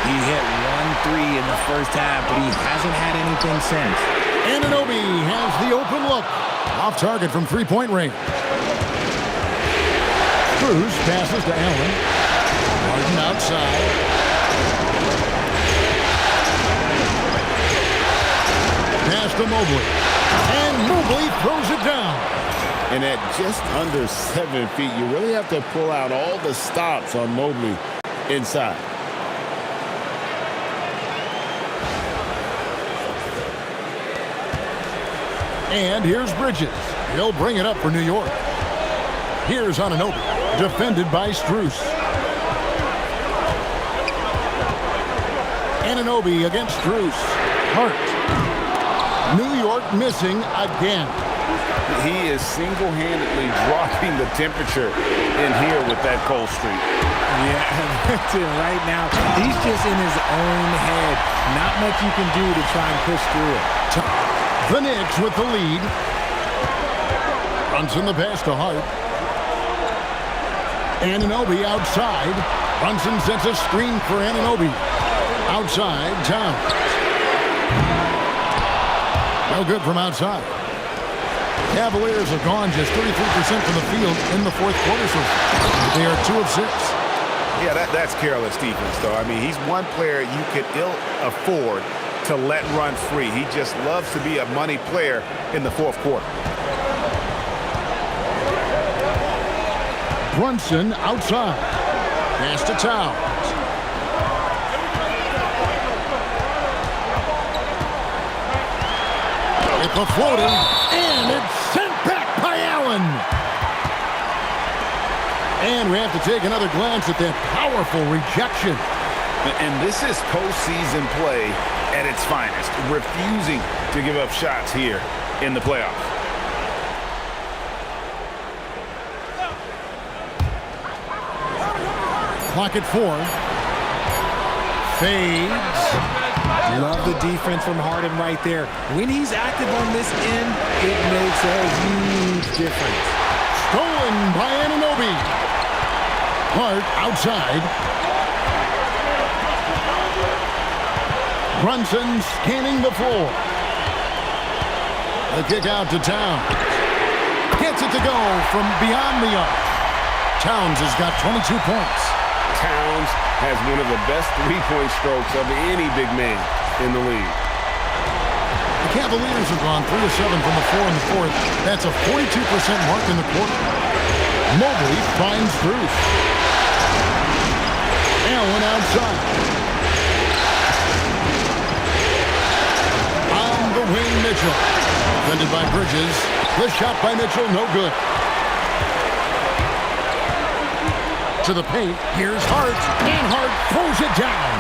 He hit 1 3 in the first half, but he hasn't had anything since. Anunoby has the open look. Off target from three-point range. Strus passes to Allen. Harden outside. Pass to Mobley. And Mobley throws it down. And at just under 7 feet, you really have to pull out all the stops on Mobley inside. And here's Bridges. He'll bring it up for New York. Here's Anunoby. Defended by Strus. Anunoby against Strus. Hart. New York missing again. He is single-handedly dropping the temperature in here with that cold streak. Yeah, right now, he's just in his own head. Not much you can do to try and push through it. The Knicks with the lead. Brunson the pass to Hart. Anunoby outside. Brunson sets a screen for Anunoby. Outside, Towns. No good from outside. Cavaliers have gone just 33% from the field in the fourth quarter. So they are 2 of 6. Yeah, that's careless defense, though. I mean, he's one player you could ill afford to let run free. He just loves to be a money player in the fourth quarter. Brunson outside. Pass to Towns. It's a floater, and it's sent back by Allen. And we have to take another glance at that powerful rejection. And this is postseason play at its finest, refusing to give up shots here in the playoffs. Clock at 4. Fades. Love the defense from Harden right there. When he's active on this end, it makes a huge difference. Stolen by Anunoby. Hart outside. Brunson scanning the floor. The kick out to Towns. Gets it to go from beyond the arc. Towns has got 22 points. Towns has one of the best three-point strokes of any big man in the league. The Cavaliers have gone 3 of 7 from the floor in the fourth. That's a 42% mark in the quarter. Mobley finds Bruce. Allen outside. On the wing, Mitchell. Defended by Bridges. The shot by Mitchell, no good. To the paint, here's Hart, and Hart throws it down.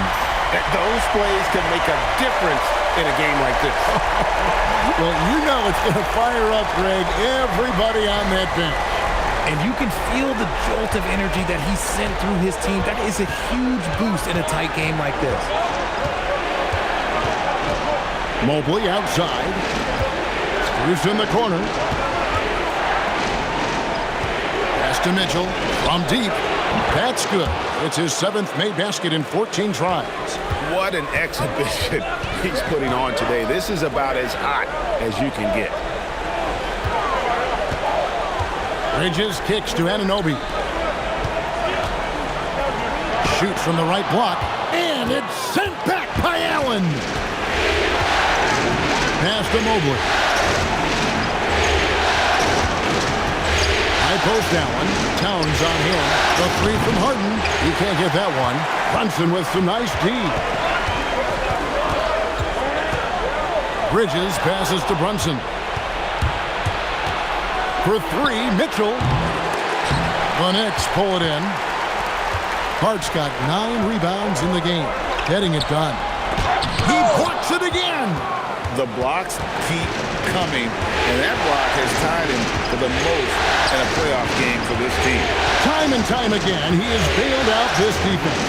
Those plays can make a difference in a game like this. Well, you know it's going to fire up, Greg, everybody on that bench. And you can feel the jolt of energy that he sent through his team. That is a huge boost in a tight game like this. Mobley outside. Screws in the corner. Pass to Mitchell from deep. That's good. It's his 7th made basket in 14 tries. What an exhibition he's putting on today. This is about as hot as you can get. Bridges kicks to Anunoby. Shoots from the right block. And it's sent back by Allen. Pass to Mobley. Post Allen. Towns on him. The three from Harden. You can't get that one. Brunson with some nice D. Bridges passes to Brunson. For 3, Mitchell. The Knicks pull it in. Hart's got 9 rebounds in the game. Getting it done. He blocks it again. The blocks keep coming, and that block has tied him for the most in a playoff game for this team. Time and time again, he has bailed out this defense.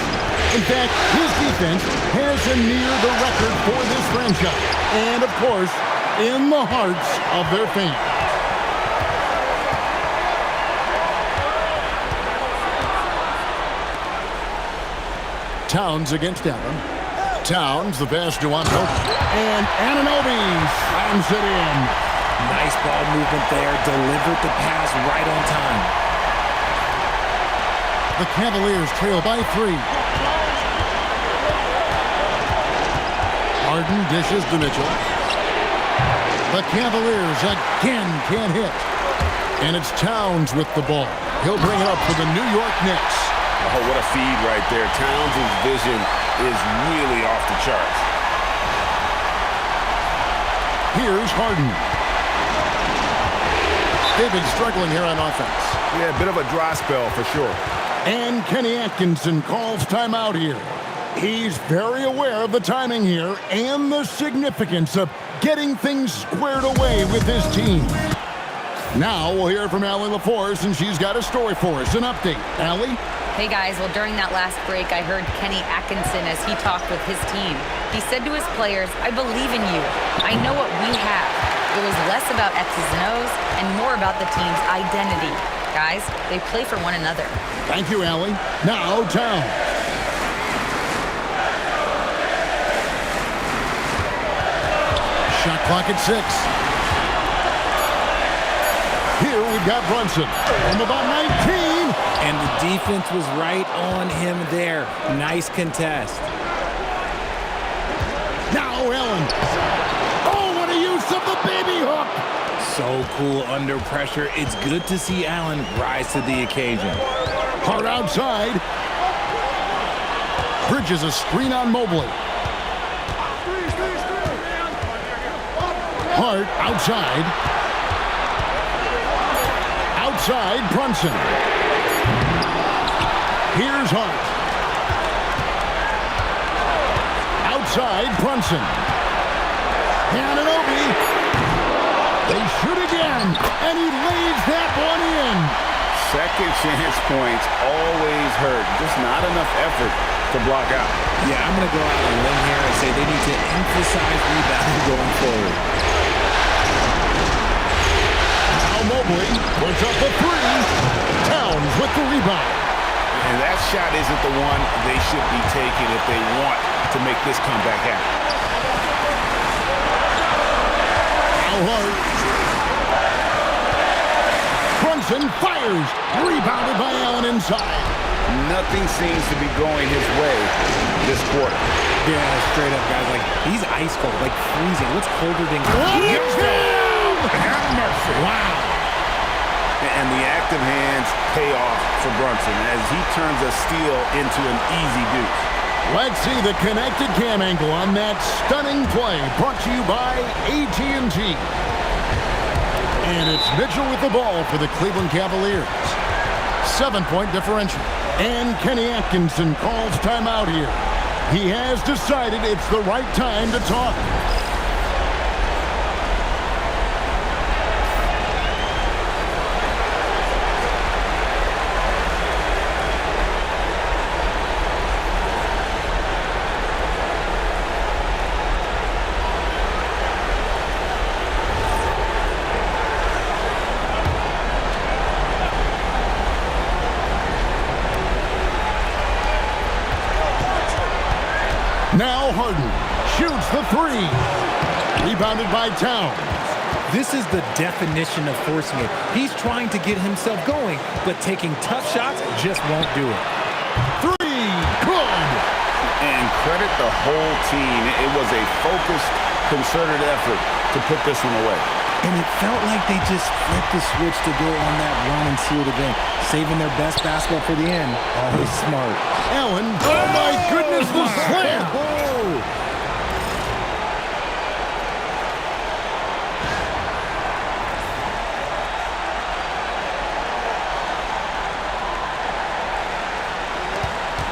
In fact, his defense has him near the record for this franchise. And, of course, in the hearts of their fans. Towns against Allen. Towns, the pass to Anunoby. And Anunoby slams it in. Nice ball movement there. Delivered the pass right on time. The Cavaliers trail by 3. Harden dishes to Mitchell. The Cavaliers again can't hit. And it's Towns with the ball. He'll bring it up for the New York Knicks. Oh, what a feed right there. Towns' vision is really off the charts. Here's Harden. They've been struggling here on offense. Yeah, a bit of a dry spell for sure. And Kenny Atkinson calls timeout here. He's very aware of the timing here and the significance of getting things squared away with his team. Now we'll hear from Allie LaForce, and she's got a story for us. An update. Allie? Hey guys, well during that last break I heard Kenny Atkinson as he talked with his team. He said to his players, I believe in you. I know what we have. It was less about X's and O's and more about the team's identity. Guys, they play for one another. Thank you, Allie. Now, Towns. Shot clock at 6. Here we've got Brunson from about 19. And the defense was right on him there. Nice contest. Now Allen. Oh, what a use of the baby hook. So cool under pressure. It's good to see Allen rise to the occasion. Hart outside. Bridges a screen on Mobley. Hart outside. Outside, Brunson. Here's Hart. Outside, Brunson. Anunoby. They shoot again, and he lays that one in. Second chance points always hurt. Just not enough effort to block out. Yeah, I'm going to go out on a limb here and say they need to emphasize rebounding going forward. Now Mobley puts up a three. Towns with the rebound. And that shot isn't the one they should be taking if they want to make this comeback happen. Now Hart. Brunson fires. Rebounded by Allen inside. Nothing seems to be going his way this quarter. Yeah, straight up, guys. Like, he's ice cold, like freezing. What's colder than Have mercy. Wow. And the active hands pay off for Brunson as he turns a steal into an easy deuce. Let's see the connected cam angle on that stunning play, brought to you by AT&T. And it's Mitchell with the ball for the Cleveland Cavaliers. 7-point differential. And Kenny Atkinson calls timeout here. He has decided it's the right time to talk. Now Harden shoots the three. Rebounded by Towns. This is the definition of forcing it. He's trying to get himself going, but taking tough shots just won't do it. Three, good. And credit the whole team. It was a focused, concerted effort to put this one away. And it felt like they just flipped the switch to go on that run and seal the game, saving their best basketball for the end. Always smart. Allen, oh my goodness, the slam.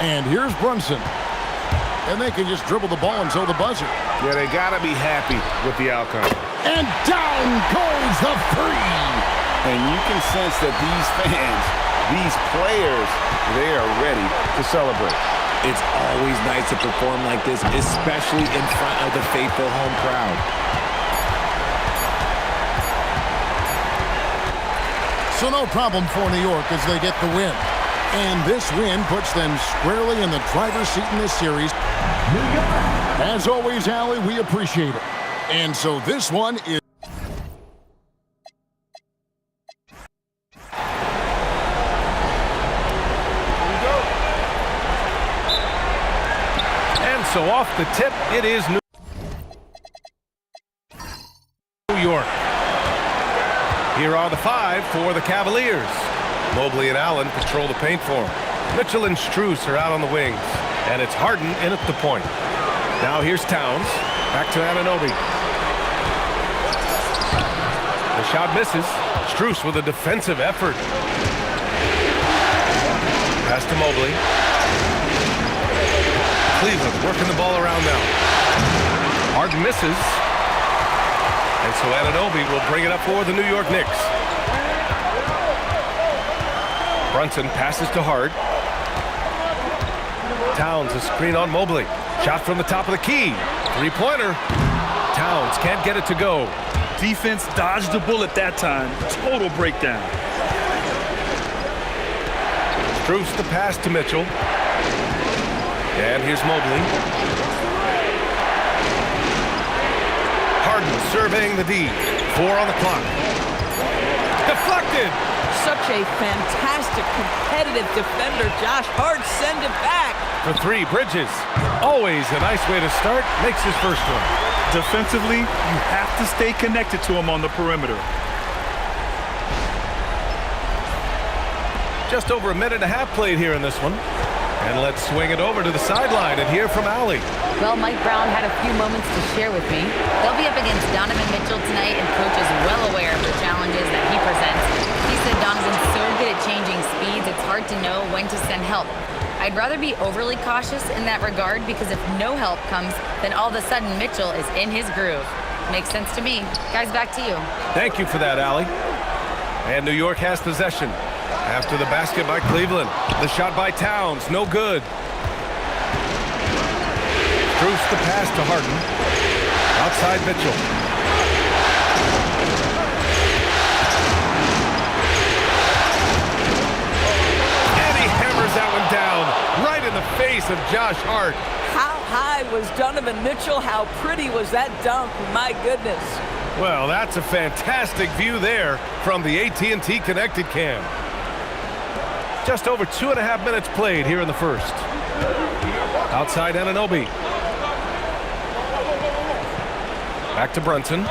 And here's Brunson. And they can just dribble the ball until the buzzer. Yeah, they got to be happy with the outcome. And down goes the three. And you can sense that these fans, these players, they are ready to celebrate. It's always nice to perform like this, especially in front of the faithful home crowd. So no problem for New York as they get the win. And this win puts them squarely in the driver's seat in this series. As always, Allie, we appreciate it. And so this one is... And so off the tip, it is New York. Here are the five for the Cavaliers. Mobley and Allen patrol the paint for him. Mitchell and Strus are out on the wings. And it's Harden in at the point. Now here's Towns. Back to Anunoby. The shot misses. Strus with a defensive effort. Pass to Mobley. Cleveland working the ball around now. Harden misses. And so Anunoby will bring it up for the New York Knicks. Brunson passes to Hart. Towns, a screen on Mobley. Shot from the top of the key. Three-pointer. Towns can't get it to go. Defense dodged the bullet that time. Total breakdown. Strus the pass to Mitchell. And here's Mobley. Harden surveying the D. 4 on the clock. Deflected. Such a fantastic competitive defender. Josh Hart send it back. For three, Bridges. Always a nice way to start. Makes his first one. Defensively, you have to stay connected to him on the perimeter. Just over a minute and a half played here in this one. And let's swing it over to the sideline and hear from Allie. Well, Mike Brown had a few moments to share with me. They'll be up against Donovan Mitchell tonight, and Coach is well aware of the challenges that he presents. He said Donovan's so good at changing speeds, it's hard to know when to send help. I'd rather be overly cautious in that regard, because if no help comes, then all of a sudden Mitchell is in his groove. Makes sense to me. Guys, back to you. Thank you for that, Allie. And New York has possession. After the basket by Cleveland. The shot by Towns, no good. Bruce the pass to Harden. Outside Mitchell. And he hammers that one down right in the face of Josh Hart. How high was Donovan Mitchell? How pretty was that dunk? My goodness. Well, that's a fantastic view there from the AT&T Connected Cam. Just over 2.5 minutes played here in the first. Outside Anunoby. Back to Brunson.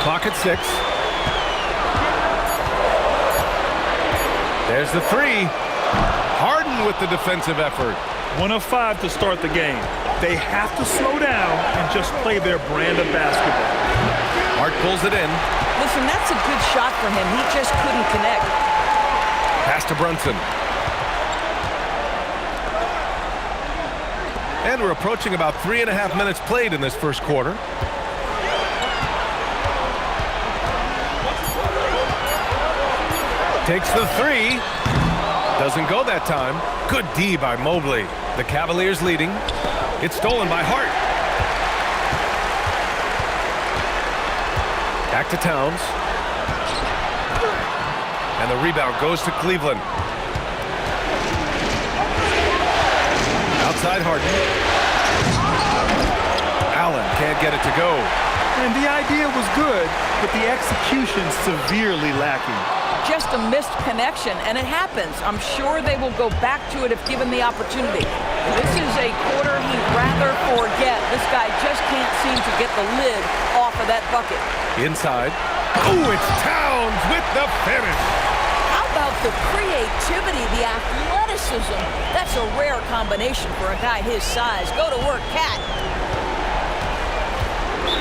Clock at 6. There's the three. Harden with the defensive effort. 1 of 5 to start the game. They have to slow down and just play their brand of basketball. Hart pulls it in. Listen, that's a good shot for him. He just couldn't connect. Pass to Brunson. And we're approaching about 3.5 minutes played in this first quarter. Takes the three. Doesn't go that time. Good D by Mobley. The Cavaliers leading. It's stolen by Hart. Back to Towns. And the rebound goes to Cleveland. Outside Harden. Allen can't get it to go. And the idea was good, but the execution severely lacking. Just a missed connection, and it happens. I'm sure they will go back to it if given the opportunity. This is a quarter he'd rather forget. This guy just can't seem to get the lid off of that bucket. Inside. Oh, it's Towns with the finish. How about the creativity, the athleticism? That's a rare combination for a guy his size. Go to work, Cat.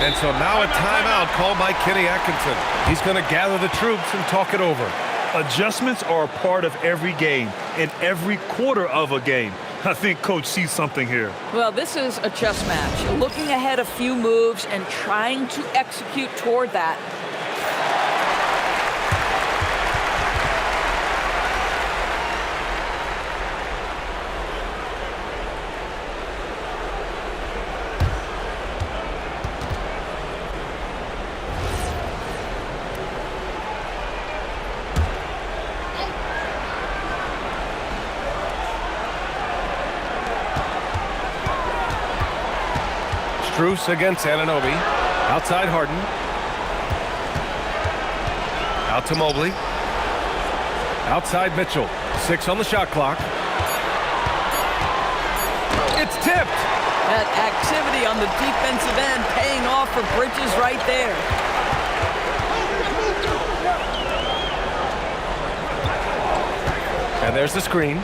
And so now a timeout called by Kenny Atkinson. He's going to gather the troops and talk it over. Adjustments are a part of every game and every quarter of a game. I think Coach sees something here. Well, this is a chess match. Looking ahead a few moves and trying to execute toward that. Strus against Anunoby. Outside Harden. Out to Mobley. Outside Mitchell. 6 on the shot clock. It's tipped. That activity on the defensive end paying off for Bridges right there. And there's the screen.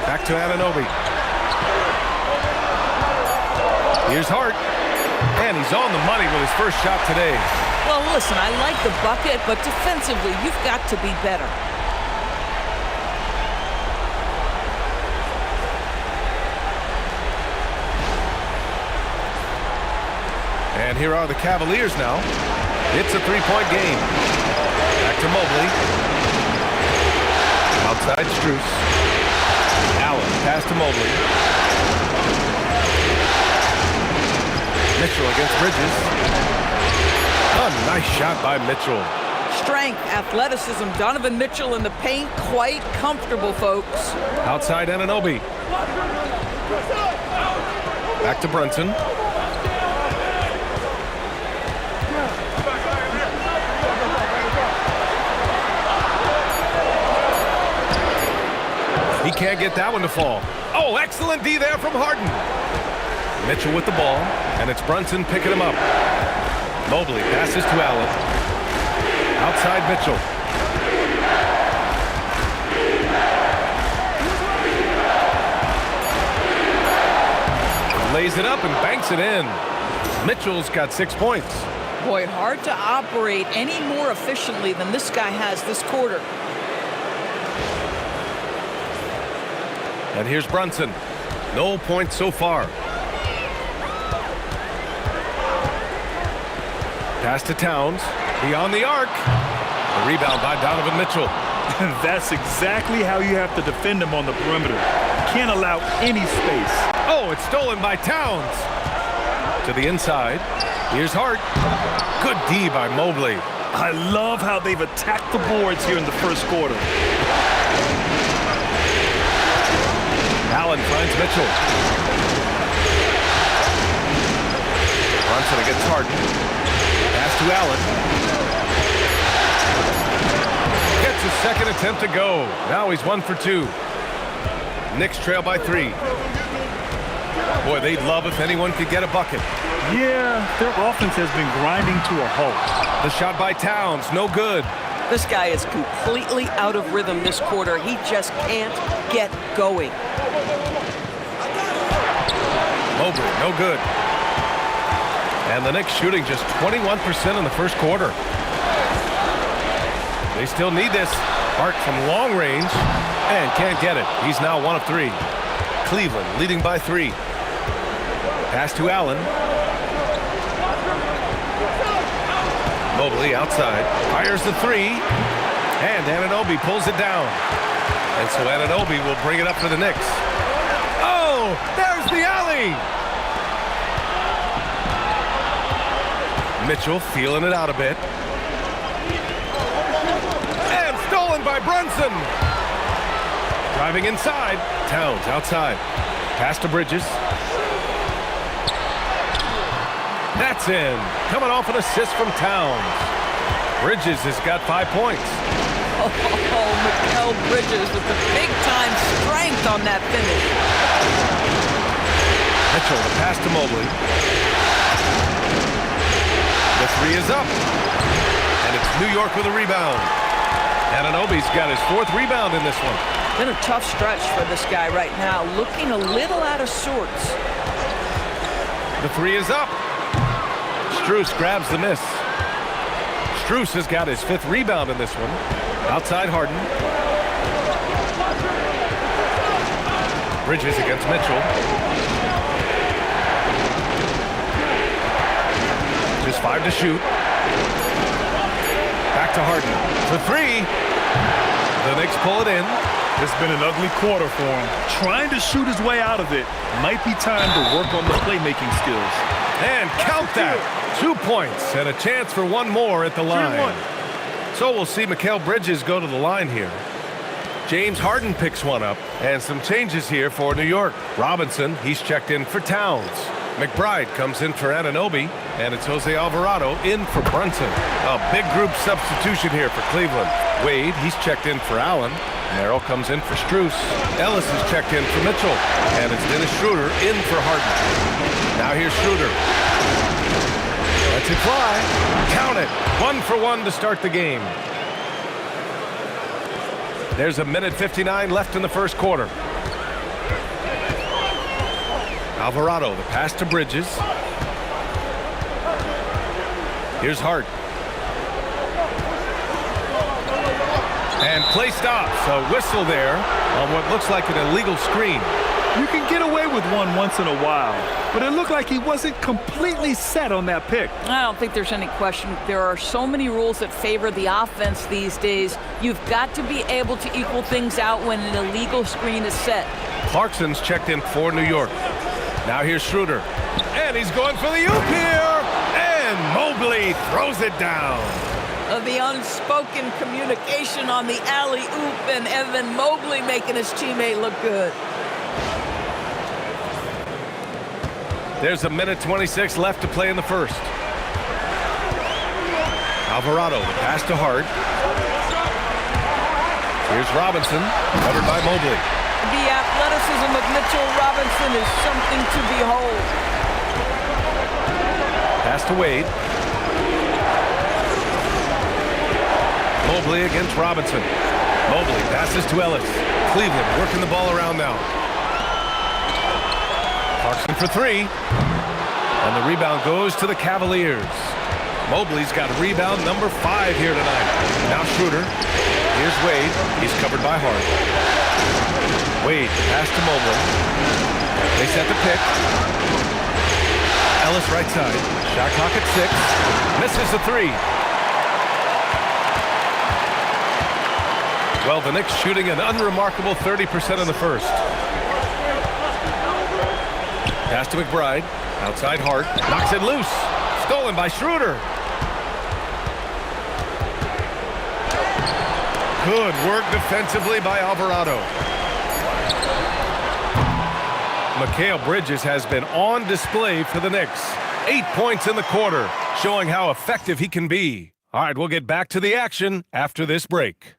Back to Anunoby. Here's Hart. And he's on the money with his first shot today. Well, listen, I like the bucket, but defensively, you've got to be better. And here are the Cavaliers now. It's a three-point game. Back to Mobley. Outside Strus. Allen, pass to Mobley. Mitchell against Bridges. A nice shot by Mitchell. Strength, athleticism, Donovan Mitchell in the paint, quite comfortable, folks. Outside Anunoby. Back to Brunson. He can't get that one to fall. Oh, excellent D there from Harden. Mitchell with the ball, and it's Brunson picking him up. Mobley passes to Allen. Outside Mitchell. Lays it up and banks it in. Mitchell's got 6 points. Boy, hard to operate any more efficiently than this guy has this quarter. And here's Brunson. No points so far. Pass to Towns. Beyond the arc. The rebound by Donovan Mitchell. That's exactly how you have to defend him on the perimeter. Can't allow any space. Oh, it's stolen by Towns. To the inside. Here's Hart. Good D by Mobley. I love how they've attacked the boards here in the first quarter. Allen finds Mitchell. Brunson against Harden. Pass to Allen. Gets his second attempt to go. Now he's 1 for 2. Knicks trail by 3. Boy, they'd love if anyone could get a bucket. Yeah, their offense has been grinding to a halt. The shot by Towns, no good. This guy is completely out of rhythm this quarter. He just can't get going. Mobley, no good. And the Knicks shooting just 21% in the first quarter. They still need this. Hart from long range and can't get it. He's now 1 of 3. Cleveland leading by 3. Pass to Allen. Mobley outside. Fires the 3. And Anunoby pulls it down. And so Anunoby will bring it up for the Knicks. Oh, there's the alley. Mitchell feeling it out a bit. And stolen by Brunson. Driving inside. Towns outside. Pass to Bridges. That's in. Coming off an assist from Towns. Bridges has got 5 points. Oh, Mikal Bridges with the big-time strength on that finish. Mitchell, the pass to Mobley. The 3 is up. And it's New York with a rebound. Anunoby's got his 4th rebound in this one. Been a tough stretch for this guy right now. Looking a little out of sorts. The 3 is up. Strus grabs the miss. Strus has got his 5th rebound in this one. Outside Harden. Bridges against Mitchell. Just 5 to shoot. Back to Harden. For 3. The Knicks pull it in. It's been an ugly quarter for him. Trying to shoot his way out of it. Might be time to work on the playmaking skills. And count that. 2 points and a chance for 1 more at the line. So we'll see Mikal Bridges go to the line here. James Harden picks one up. And some changes here for New York. Robinson, he's checked in for Towns. McBride comes in for Anunoby. And it's Jose Alvarado in for Brunson. A big group substitution here for Cleveland. Wade, he's checked in for Allen. Merrill comes in for Strus. Ellis is checked in for Mitchell. And it's Dennis Schroeder in for Harden. Now here's Schroeder. Lets it fly. Count it. 1 for 1 to start the game. There's 1:59 left in the first quarter. Alvarado, the pass to Bridges. Here's Hart. And play stops. A whistle there on what looks like an illegal screen. You can get away with one once in a while, but it looked like he wasn't completely set on that pick. I don't think there's any question. There are so many rules that favor the offense these days. You've got to be able to equal things out when an illegal screen is set. Clarkson's checked in for New York. Now here's Schroeder. And he's going for the oop here. And Mobley throws it down. The unspoken communication on the alley-oop, and Evan Mobley making his teammate look good. There's 1:26 left to play in the first. Alvarado, the pass to Hart. Here's Robinson, covered by Mobley. The athleticism of Mitchell Robinson is something to behold. Pass to Wade. Mobley against Robinson. Mobley passes to Ellis. Cleveland working the ball around now. Clarkson for three. And the rebound goes to the Cavaliers. Mobley's got rebound number 5 here tonight. Now Schroeder. Here's Wade. He's covered by Hart. Wade pass to Mobley. They set the pick. Ellis right side. Shot clock at 6. Misses the 3. Well, the Knicks shooting an unremarkable 30% in the first. Pass to McBride. Outside Hart. Knocks it loose. Stolen by Schroeder. Good work defensively by Alvarado. Mikal Bridges has been on display for the Knicks. 8 points in the quarter, showing how effective he can be. All right, we'll get back to the action after this break.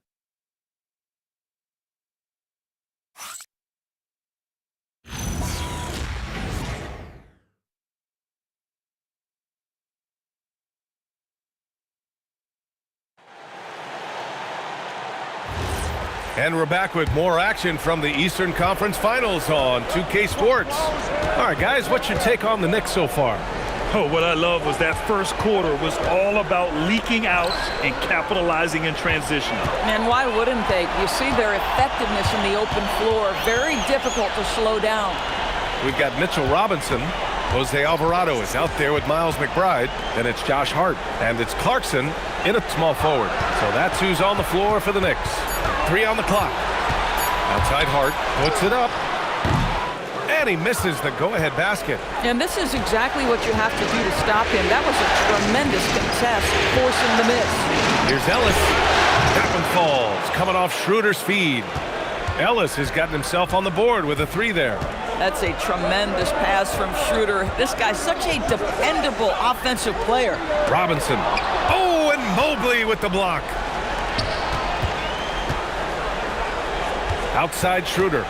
And we're back with more action from the Eastern Conference Finals on 2K Sports. All right, guys, what's your take on the Knicks so far? Oh, what I love was that first quarter was all about leaking out and capitalizing in transition. And why wouldn't they? You see their effectiveness in the open floor. Very difficult to slow down. We've got Mitchell Robinson. Jose Alvarado is out there with Miles McBride. Then it's Josh Hart. And it's Clarkson in a small forward. So that's who's on the floor for the Knicks. 3 on the clock. Outside Hart puts it up. And he misses the go-ahead basket. And this is exactly what you have to do to stop him. That was a tremendous contest, forcing the miss. Here's Ellis. That one falls, coming off Schroeder's feed. Ellis has gotten himself on the board with a 3 there. That's a tremendous pass from Schroeder. This guy's such a dependable offensive player. Robinson. Oh, and Mobley with the block. Outside Schroeder.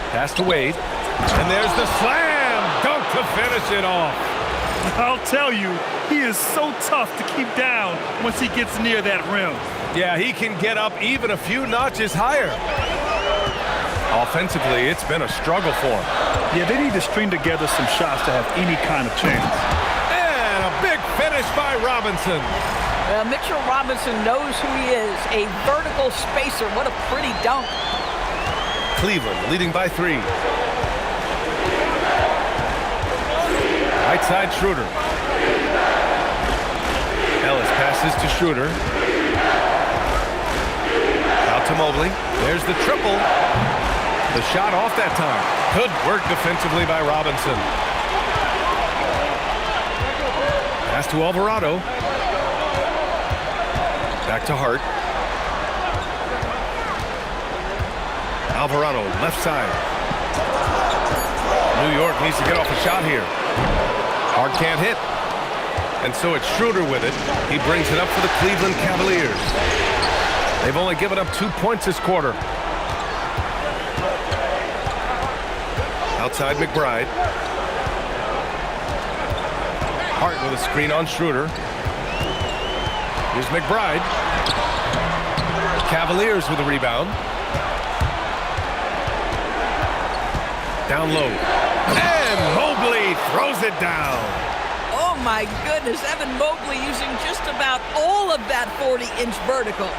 Pass to Wade. And there's the slam dunk to finish it off. I'll tell you, he is so tough to keep down once he gets near that rim. Yeah, he can get up even a few notches higher. Offensively, it's been a struggle for him. Yeah, they need to string together some shots to have any kind of chance. And a big finish by Robinson. Mitchell Robinson knows who he is, a vertical spacer. What a pretty dunk. Cleveland leading by 3. Right side Schroeder. Ellis passes to Schroeder. Out to Mobley. There's the triple. The shot off that time. Good work defensively by Robinson. Pass to Alvarado. Back to Hart. Alvarado, left side. New York needs to get off a shot here. Hart can't hit. And so it's Schroeder with it. He brings it up for the Cleveland Cavaliers. They've only given up 2 points this quarter. Outside McBride. Hart with a screen on Schroeder. Here's McBride. Cavaliers with a rebound. Down low. And Mobley throws it down. Oh my goodness, Evan Mobley using just about all of that 40-inch vertical.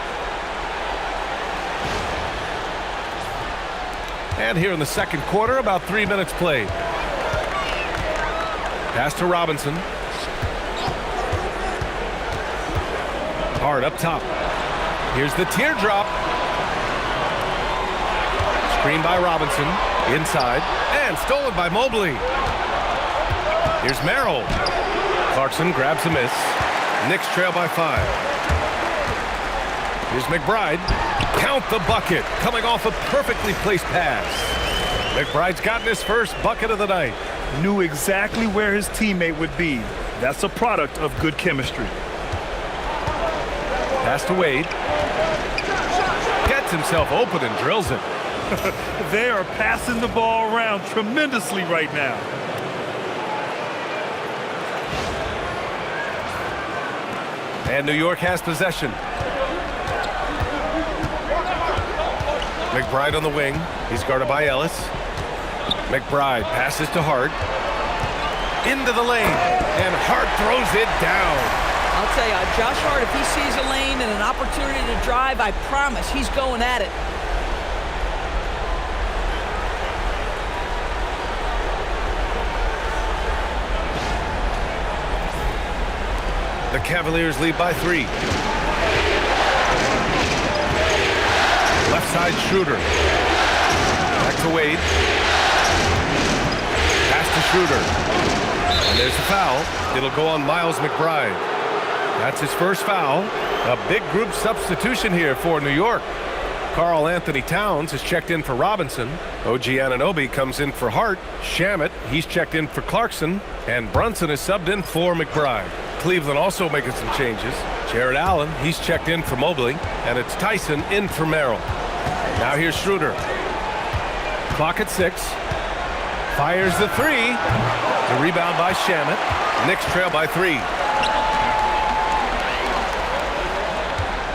And here in the second quarter, about 3 minutes played. Pass to Robinson. Hard up top. Here's the teardrop. Screen by Robinson. Inside. And stolen by Mobley. Here's Merrill. Clarkson grabs a miss. Knicks trail by 5. Here's McBride. Count the bucket. Coming off a perfectly placed pass. McBride's gotten his first bucket of the night. Knew exactly where his teammate would be. That's a product of good chemistry. Pass to Wade. Gets himself open and drills it. They are passing the ball around tremendously right now. And New York has possession. McBride on the wing. He's guarded by Ellis. McBride passes to Hart. Into the lane. And Hart throws it down. I'll tell you, Josh Hart, if he sees a lane and an opportunity to drive, I promise he's going at it. The Cavaliers lead by 3. Left side Schroeder. Back to Wade. Pass to Schroeder. And there's the foul. It'll go on Miles McBride. That's his first foul. A big group substitution here for New York. Karl Anthony Towns is checked in for Robinson. OG Anunoby comes in for Hart. Shamet, he's checked in for Clarkson. And Brunson is subbed in for McBride. Cleveland also making some changes. Jared Allen, he's checked in for Mobley. And it's Tyson in for Merrill. Now here's Schroeder. Clock at 6. Fires the 3. The rebound by Shamet. Knicks trail by 3.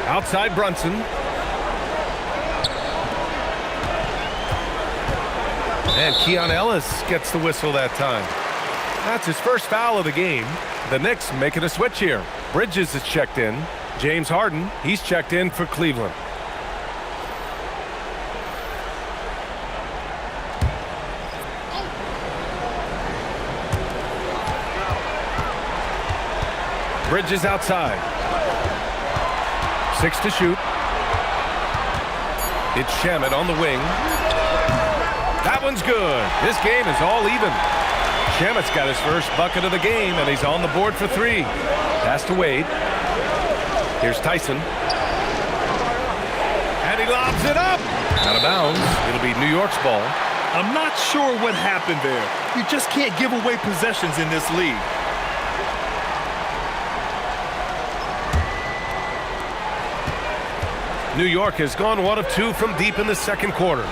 Outside Brunson. And Keon Ellis gets the whistle that time. That's his first foul of the game. The Knicks making a switch here. Bridges is checked in. James Harden, he's checked in for Cleveland. Bridges outside. 6 to shoot. It's Shamet on the wing. That one's good. This game is all even. Shamet's got his first bucket of the game, and he's on the board for 3. Pass to Wade. Here's Tyson. And he lobs it up. Out of bounds. It'll be New York's ball. I'm not sure what happened there. You just can't give away possessions in this league. New York has gone 1 of 2 from deep in the second quarter.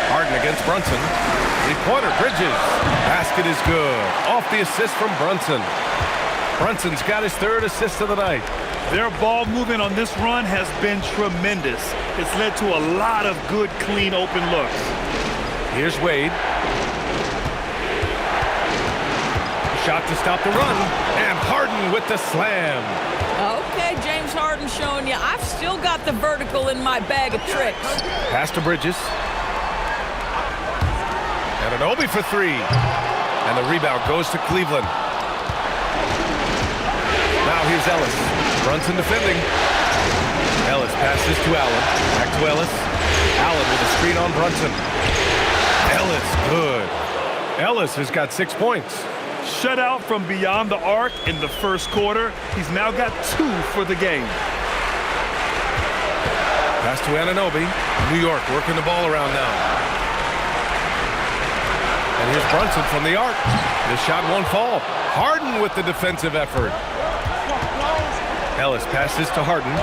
Harden against Brunson. 3-pointer, Bridges. Basket is good. Off the assist from Brunson. Brunson's got his 3rd assist of the night. Their ball movement on this run has been tremendous. It's led to a lot of good, clean, open looks. Here's Wade. Shot to stop the run. And Harden with the slam. Okay, James Harden showing you I've still got the vertical in my bag of tricks. Pass to Bridges. And an Obi for 3. And the rebound goes to Cleveland. Now here's Ellis. Brunson defending. Ellis passes to Allen. Back to Ellis. Allen with a screen on Brunson. Ellis, good. Ellis has got 6 points. Shutout from beyond the arc in the first quarter. He's now got 2 for the game. Pass to Anunoby. New York working the ball around now. And here's Brunson from the arc. This shot won't fall. Harden with the defensive effort. Ellis passes to Harden.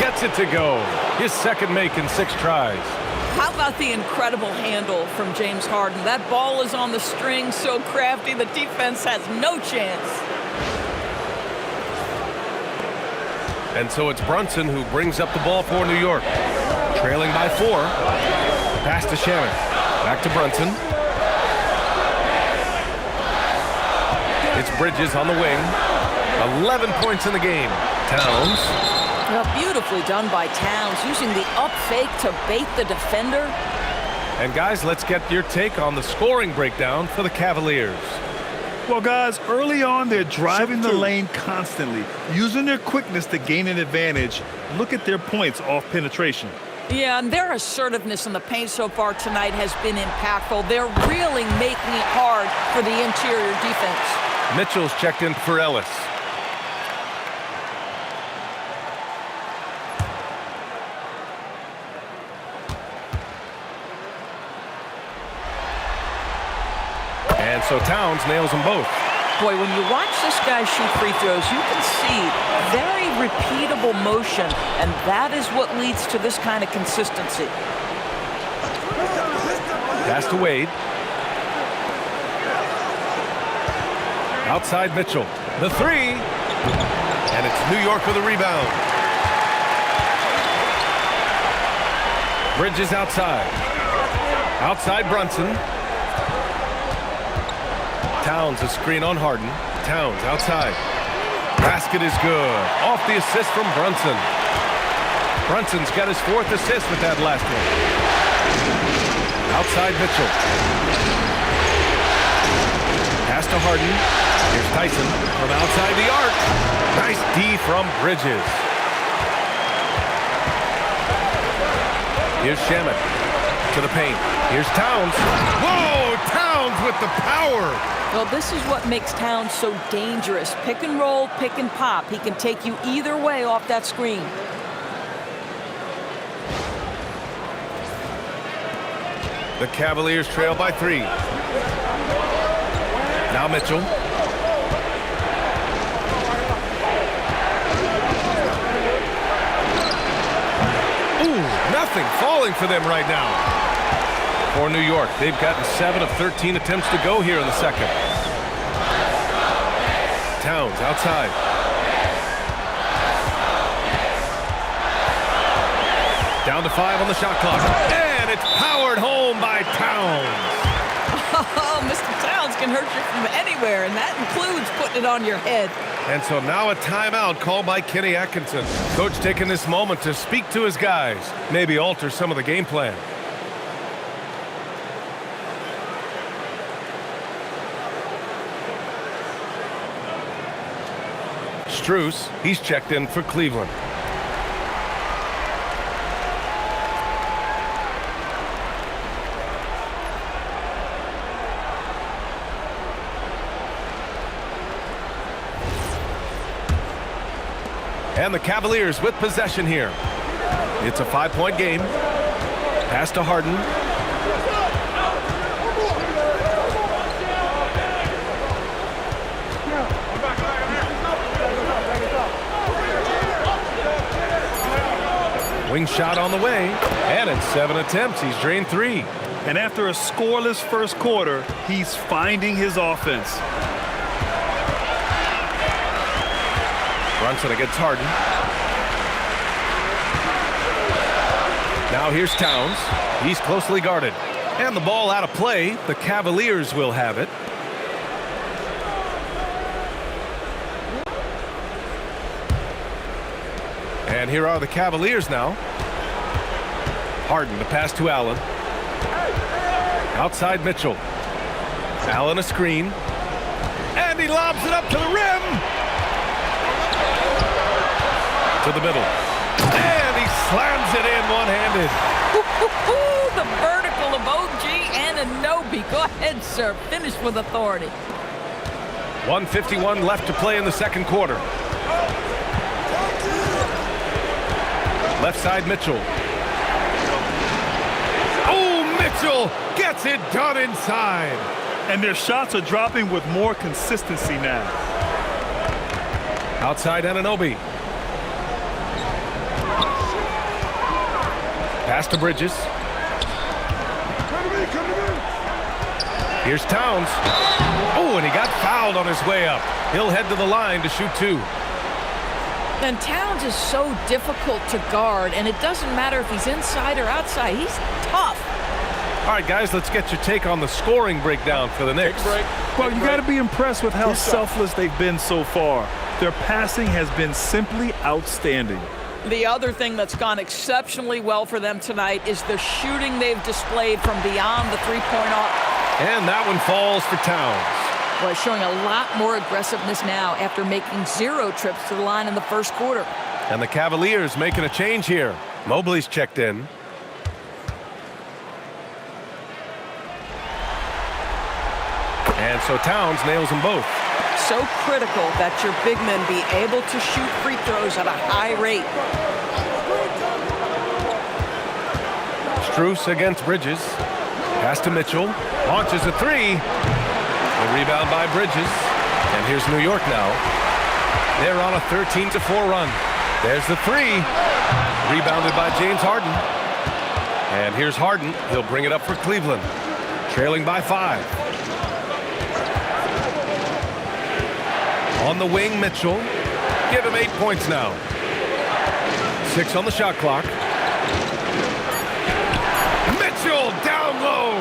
Gets it to go. His second make in 6 tries. How about the incredible handle from James Harden? That ball is on the string, so crafty, the defense has no chance. And so it's Brunson who brings up the ball for New York. Trailing by 4. Pass to Shamet. Back to Brunson. It's Bridges on the wing. 11 points in the game. Towns. Well, beautifully done by Towns, using the up fake to bait the defender. And guys, let's get your take on the scoring breakdown for the Cavaliers. Well, guys, early on, they're driving the lane constantly, using their quickness to gain an advantage. Look at their points off penetration. Yeah, and their assertiveness in the paint so far tonight has been impactful. They're really making it hard for the interior defense. Mitchell's checked in for Ellis. And so Towns nails them both. Boy, when you watch this guy shoot free throws, you can see very repeatable motion, and that is what leads to this kind of consistency. Pass to Wade. Outside Mitchell. The three. And it's New York with a rebound. Bridges outside. Outside Brunson. Towns a screen on Harden. Towns outside. Basket is good. Off the assist from Brunson. Brunson's got his 4th assist with that last one. Outside Mitchell. Pass to Harden. Here's Tyson from outside the arc. Nice D from Bridges. Here's Shamet to the paint. Here's Towns. Whoa! Towns with the power. Well, this is what makes Towns so dangerous. Pick and roll, pick and pop. He can take you either way off that screen. The Cavaliers trail by 3. Now Mitchell. Ooh, nothing falling for them right now. For New York, they've gotten 7 of 13 attempts to go here in the second. Towns outside. Down to 5 on the shot clock. And it's powered home by Towns. Oh, Mr. Towns can hurt you from anywhere, and that includes putting it on your head. And so now a timeout called by Kenny Atkinson. Coach taking this moment to speak to his guys, maybe alter some of the game plan. Strus, he's checked in for Cleveland. And the Cavaliers with possession here. It's a 5-point game. Pass to Harden. Wing shot on the way. And in 7 attempts, he's drained 3. And after a scoreless first quarter, he's finding his offense. Brunson against Harden. Now here's Towns. He's closely guarded. And the ball out of play. The Cavaliers will have it. And here are the Cavaliers now. Harden, the pass to Allen. Outside Mitchell. Allen a screen. And he lobs it up to the rim. To the middle. And he slams it in one-handed. The vertical of OG Anunoby. Go ahead, sir. Finish with authority. 1:51 left to play in the second quarter. Left side Mitchell. Oh, Mitchell gets it done inside. And their shots are dropping with more consistency now. Outside Anunoby. Pass to Bridges. Here's Towns. Oh, and he got fouled on his way up. He'll head to the line to shoot 2. And Towns is so difficult to guard, and it doesn't matter if he's inside or outside. He's tough. All right, guys, let's get your take on the scoring breakdown for the Knicks. Well, you got to be impressed with how selfless they've been so far. Their passing has been simply outstanding. The other thing that's gone exceptionally well for them tonight is the shooting they've displayed from beyond the three-point arc. And that one falls for Towns. Well, showing a lot more aggressiveness now after making 0 trips to the line in the first quarter. And the Cavaliers making a change here. Mobley's checked in. And so Towns nails them both. So critical that your big men be able to shoot free throws at a high rate. Strus against Bridges. Pass to Mitchell. Launches a 3. The rebound by Bridges. And here's New York now. They're on a 13-4 run. There's the three. Rebounded by James Harden. And here's Harden. He'll bring it up for Cleveland. Trailing by 5. On the wing, Mitchell. Give him 8 points now. 6 on the shot clock. Mitchell down low.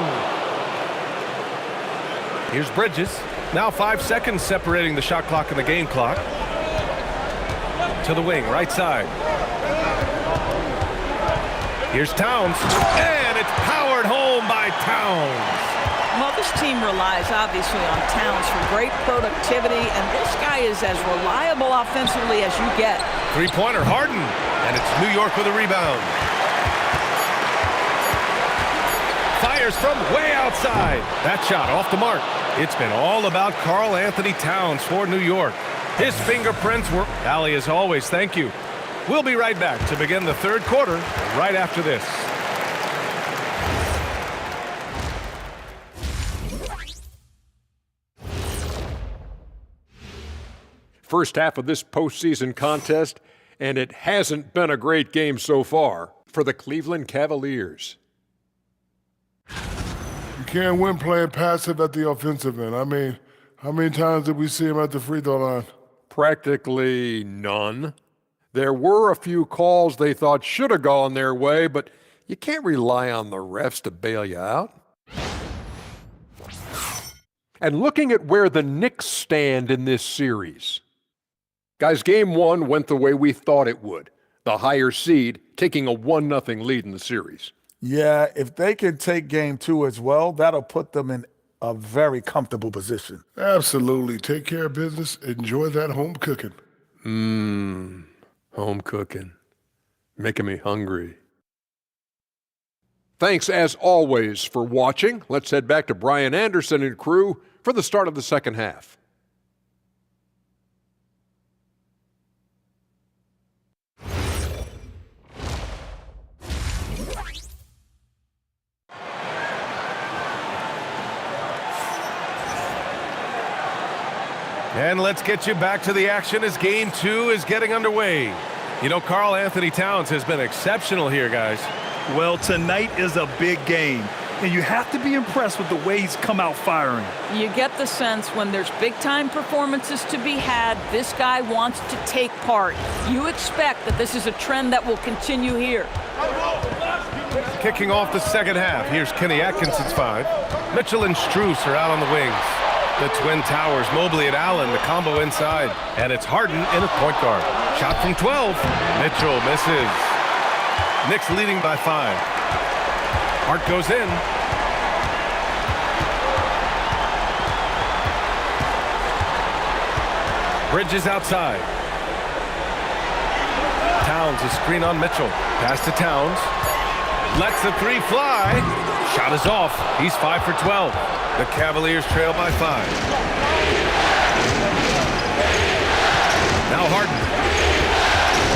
Here's Bridges. Now 5 seconds separating the shot clock and the game clock. To the wing, right side. Here's Towns. And it's powered home by Towns. Well, this team relies obviously on Towns for great productivity, and this guy is as reliable offensively as you get. Three-pointer, Harden, and it's New York with a rebound. Fires from way outside. That shot off the mark. It's been all about Karl Anthony Towns for New York. His fingerprints were... Allie, as always, thank you. We'll be right back to begin the third quarter right after this. First half of this postseason contest, and it hasn't been a great game so far for the Cleveland Cavaliers. You can't win playing passive at the offensive end. I mean, how many times did we see him at the free throw line? Practically none. There were a few calls they thought should have gone their way, but you can't rely on the refs to bail you out. And looking at where the Knicks stand in this series. Guys, game one went the way we thought it would. The higher seed taking a 1-0 lead in the series. Yeah, if they can take game two as well, that'll put them in a very comfortable position. Absolutely. Take care of business. Enjoy that home cooking. Home cooking. Making me hungry. Thanks, as always, for watching. Let's head back to Brian Anderson and crew for the start of the second half. And let's get you back to the action as game two is getting underway. You know, Karl Anthony Towns has been exceptional here, guys. Well, tonight is a big game, and you have to be impressed with the way he's come out firing. You get the sense when there's big-time performances to be had, this guy wants to take part. You expect that this is a trend that will continue here. Kicking off the second half, here's Kenny Atkinson's 5. Mitchell and Strus are out on the wings. The Twin Towers, Mobley and Allen, the combo inside. And it's Harden in at point guard. Shot from 12. Mitchell misses. Knicks leading by 5. Hart goes in. Bridges outside. Towns, a screen on Mitchell. Pass to Towns. Lets the three fly. Shot is off. He's 5 for 12. The Cavaliers trail by 5. Now Harden.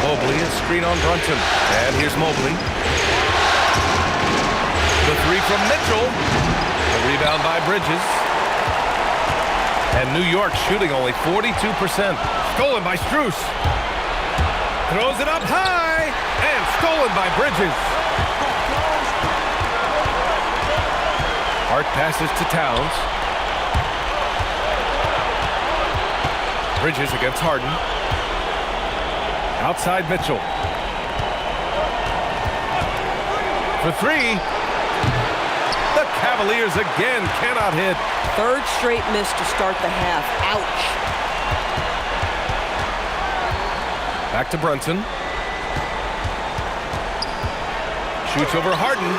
Mobley, a screen on Brunson. And here's Mobley. The three from Mitchell. The rebound by Bridges. And New York shooting only 42%. Stolen by Strus. Throws it up high. And stolen by Bridges. Hart passes to Towns. Bridges against Harden. Outside Mitchell. For 3. The Cavaliers again cannot hit. Third straight miss to start the half. Ouch. Back to Brunson. Shoots over Harden.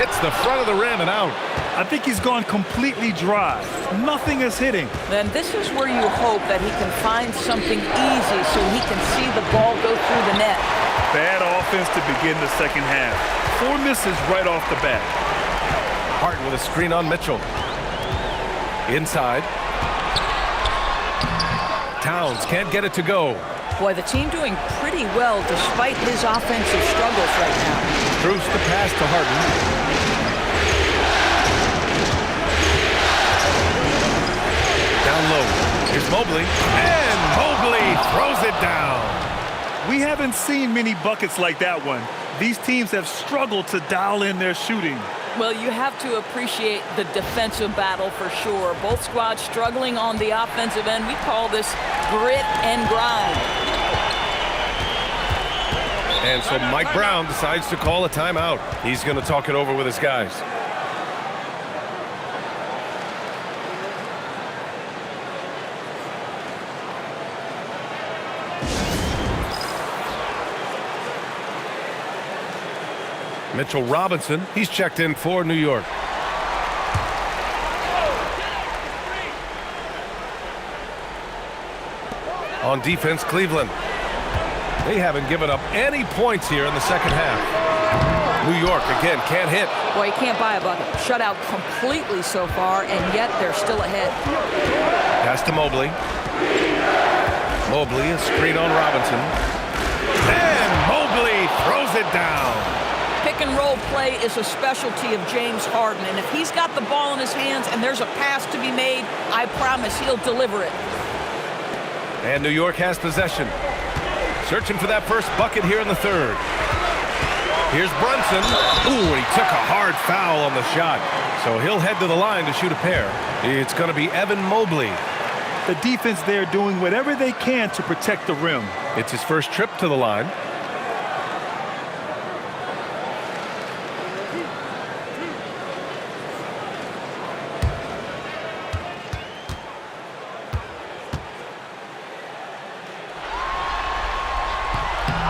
Hits the front of the rim and out. I think he's gone completely dry. Nothing is hitting. Then this is where you hope that he can find something easy so he can see the ball go through the net. Bad offense to begin the second half. 4 misses right off the bat. Hart with a screen on Mitchell. Inside. Towns can't get it to go. Boy, the team doing pretty well despite his offensive struggles right now. Strus the pass to Harden. Down low. Here's Mobley, and Mobley throws it down. We haven't seen many buckets like that one. These teams have struggled to dial in their shooting. Well, you have to appreciate the defensive battle for sure. Both squads struggling on the offensive end. We call this grit and grind. And so Mike Brown decides to call a timeout. He's going to talk it over with his guys. Mitchell Robinson, he's checked in for New York. On defense, Cleveland. They haven't given up any points here in the second half. New York, again, can't hit. Boy, you can't buy a bucket. Shut out completely so far, and yet they're still ahead. Pass to Mobley. Mobley, a screen on Robinson. And Mobley throws it down. Pick and roll play is a specialty of James Harden, and if he's got the ball in his hands and there's a pass to be made, I promise he'll deliver it. And New York has possession. Searching for that first bucket here in the third. Here's Brunson. Ooh, he took a hard foul on the shot. So he'll head to the line to shoot a pair. It's going to be Evan Mobley. The defense there doing whatever they can to protect the rim. It's his first trip to the line.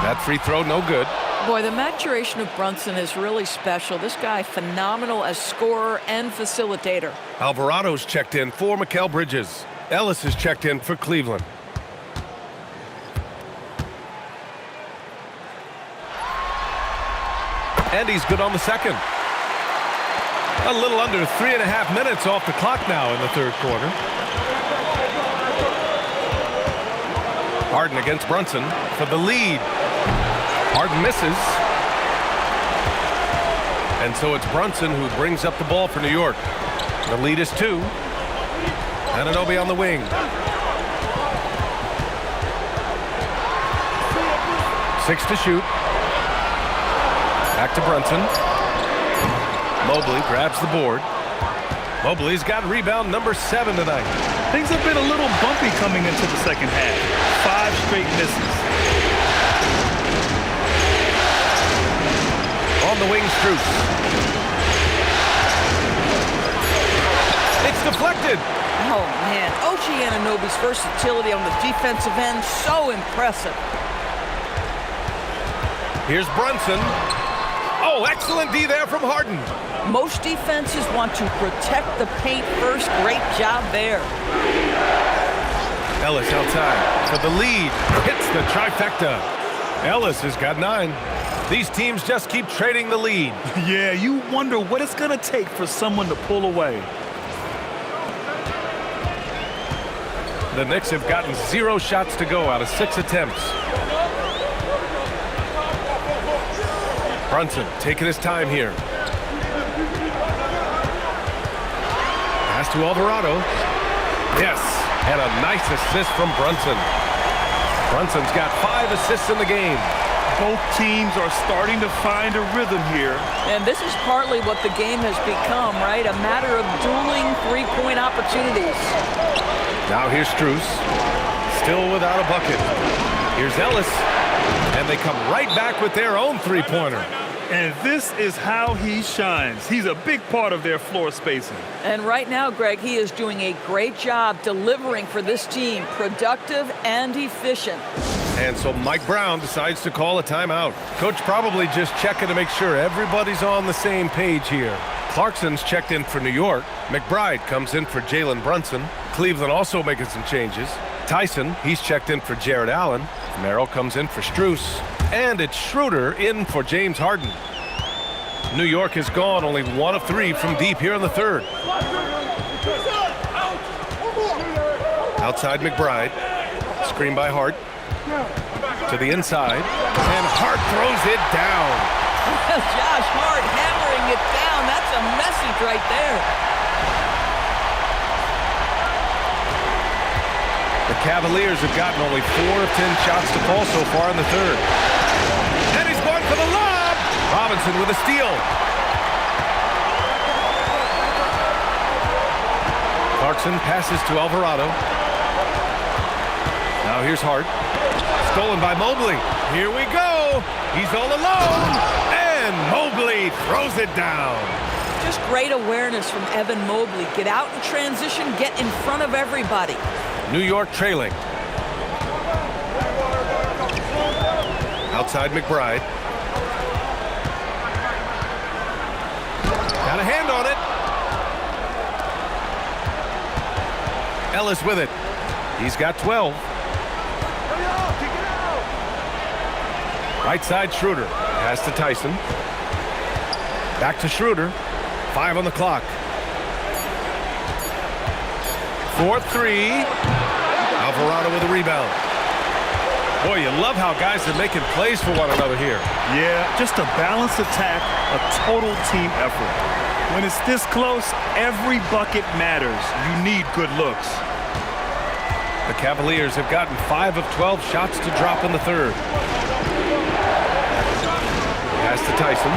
That free throw, no good. Boy, the maturation of Brunson is really special. This guy, phenomenal as scorer and facilitator. Alvarado's checked in for Mikal Bridges. Ellis is checked in for Cleveland. And he's good on the second. A little under 3.5 minutes off the clock now in the third quarter. Harden against Brunson for the lead. Harden misses. And so it's Brunson who brings up the ball for New York. The lead is 2. Anunoby on the wing. Six to shoot. Back to Brunson. Mobley grabs the board. Mobley's got rebound number 7 tonight. Things have been a little bumpy coming into the second half. 5 straight misses. On the wing, Strus. It's deflected. Oh, man. Ochai Anunoby's versatility on the defensive end, so impressive. Here's Brunson. Oh, excellent D there from Harden. Most defenses want to protect the paint first. Great job there. Ellis outside for the lead. Hits the trifecta. Ellis has got 9. These teams just keep trading the lead. Yeah, you wonder what it's going to take for someone to pull away. The Knicks have gotten 0 shots to go out of 6 attempts. Brunson taking his time here. Pass to Alvarado. Yes, and a nice assist from Brunson. Brunson's got 5 assists in the game. Both teams are starting to find a rhythm here. And this is partly what the game has become, right? A matter of dueling three-point opportunities. Now here's Strus. Still without a bucket. Here's Ellis. And they come right back with their own three-pointer. And this is how he shines. He's a big part of their floor spacing. And right now, Greg, he is doing a great job delivering for this team. Productive and efficient. And so Mike Brown decides to call a timeout. Coach probably just checking to make sure everybody's on the same page here. Clarkson's checked in for New York. McBride comes in for Jalen Brunson. Cleveland also making some changes. Tyson, he's checked in for Jared Allen. Merrill comes in for Strus. And it's Schroeder in for James Harden. New York has gone only 1 of 3 from deep here in the third. Outside McBride. Screen by Hart. To the inside. And Hart throws it down. Josh Hart hammering it down. That's a message right there. Cavaliers have gotten only 4 of 10 shots to fall so far in the third. And he's going for the lob. Robinson with a steal. Clarkson passes to Alvarado. Now here's Hart. Stolen by Mobley. Here we go. He's all alone. And Mobley throws it down. Just great awareness from Evan Mobley. Get out in transition, get in front of everybody. New York trailing. Outside McBride. Got a hand on it. Ellis with it. He's got 12. Right side Schroeder. Pass to Tyson. Back to Schroeder. 5 on the clock. 4-3. Alvarado with a rebound. Boy, you love how guys are making plays for one another here. Yeah, just a balanced attack, a total team effort. When it's this close, every bucket matters. You need good looks. The Cavaliers have gotten 5 of 12 shots to drop in the third. Pass to Tyson.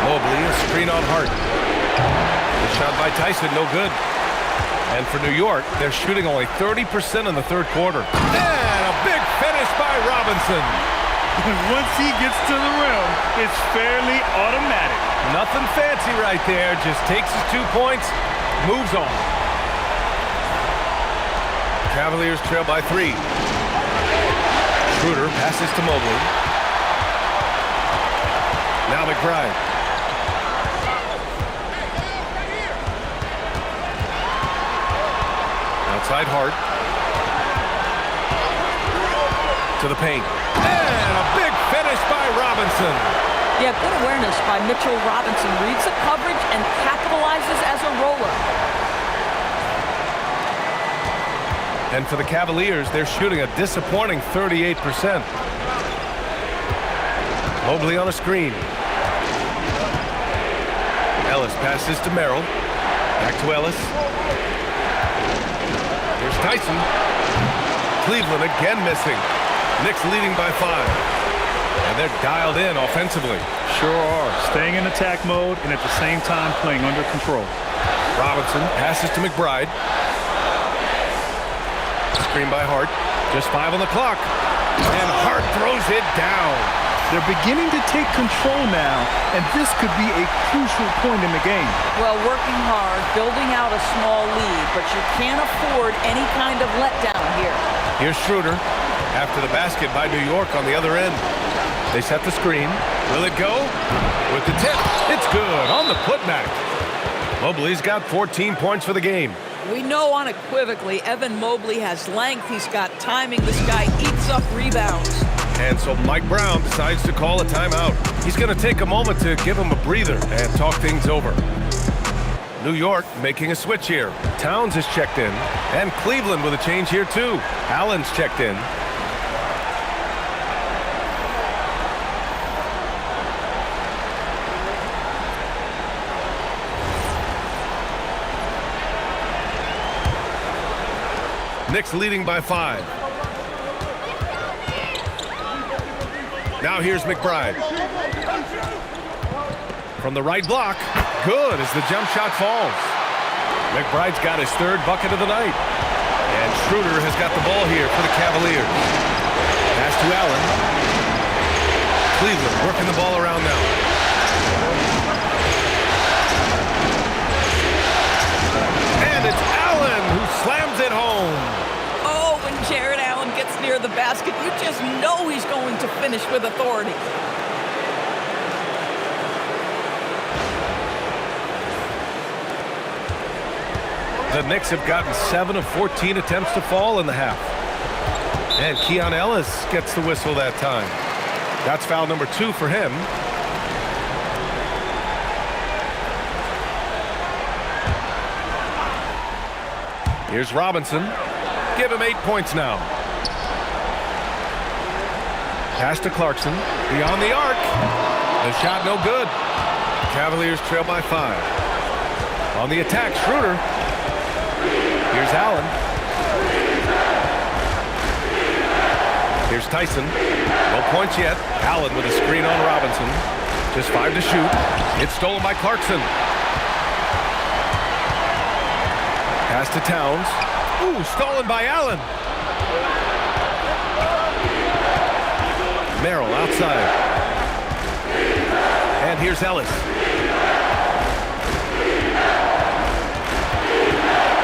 Mobley, a screen on Hart. The shot by Tyson, no good. And for New York, they're shooting only 30% in the third quarter. And a big finish by Robinson. Once he gets to the rim, it's fairly automatic. Nothing fancy right there. Just takes his 2 points, moves on. Cavaliers trail by 3. Schroeder passes to Mobley. Now McBride. Outside Hart. To the paint. And a big finish by Robinson. Yeah, good awareness by Mitchell Robinson. Reads the coverage and capitalizes as a roller. And for the Cavaliers, they're shooting a disappointing 38%. Mobley on a screen. Ellis passes to Merrill. Back to Ellis. Here's Tyson. Cleveland again missing. Knicks leading by 5. And they're dialed in offensively. Sure are. Staying in attack mode and at the same time playing under control. Robinson passes to McBride. Screen by Hart. Just 5 on the clock. And Hart throws it down. They're beginning to take control now, and this could be a crucial point in the game. Well, working hard, building out a small lead, but you can't afford any kind of letdown here. Here's Schroeder after the basket by New York on the other end. They set the screen. Will it go? With the tip. It's good on the putback. Mobley's got 14 points for the game. We know unequivocally Evan Mobley has length. He's got timing. This guy eats up rebounds. And so Mike Brown decides to call a timeout. He's going to take a moment to give him a breather and talk things over. New York making a switch here. Towns is checked in. And Cleveland with a change here too. Allen's checked in. Knicks leading by 5. Now here's McBride. From the right block. Good as the jump shot falls. McBride's got his 3rd bucket of the night. And Schroeder has got the ball here for the Cavaliers. Pass to Allen. Cleveland working the ball around now. And it's Allen who slams it home. Oh, when Jared Allen gets near the basket, you just know he's going to finish with authority. The Knicks have gotten 7 of 14 attempts to fall in the half. And Keon Ellis gets the whistle that time. That's foul number 2 for him. Here's Robinson. Give him 8 points now. Pass to Clarkson. Beyond the arc. The shot no good. Cavaliers trail by 5. On the attack, Schroeder. Here's Allen. Here's Tyson. No points yet. Allen with a screen on Robinson. Just 5 to shoot. It's stolen by Clarkson. Pass to Towns. Ooh, stolen by Allen. Merrill outside. And here's Ellis.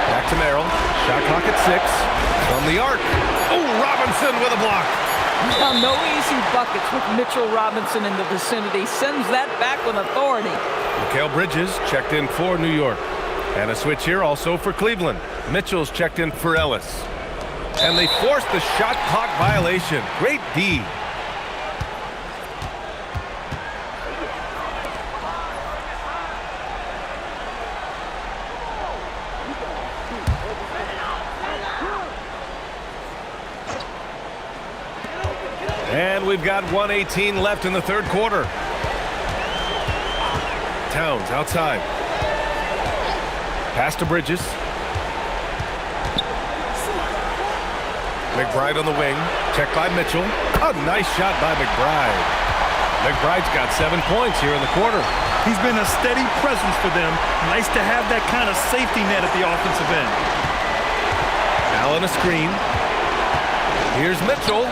Back to Merrill. Shot clock at 6. From the arc. Oh, Robinson with a block. Now, no easy buckets with Mitchell Robinson in the vicinity. Sends that back with authority. Mikal Bridges checked in for New York. And a switch here also for Cleveland. Mitchell's checked in for Ellis. And they forced the shot clock violation. Great D. And we've got 1:18 left in the third quarter. Towns outside. Pass to Bridges. McBride on the wing. Checked by Mitchell. A nice shot by McBride. McBride's got 7 points here in the quarter. He's been a steady presence for them. Nice to have that kind of safety net at the offensive end. Allen a screen. Here's Mitchell.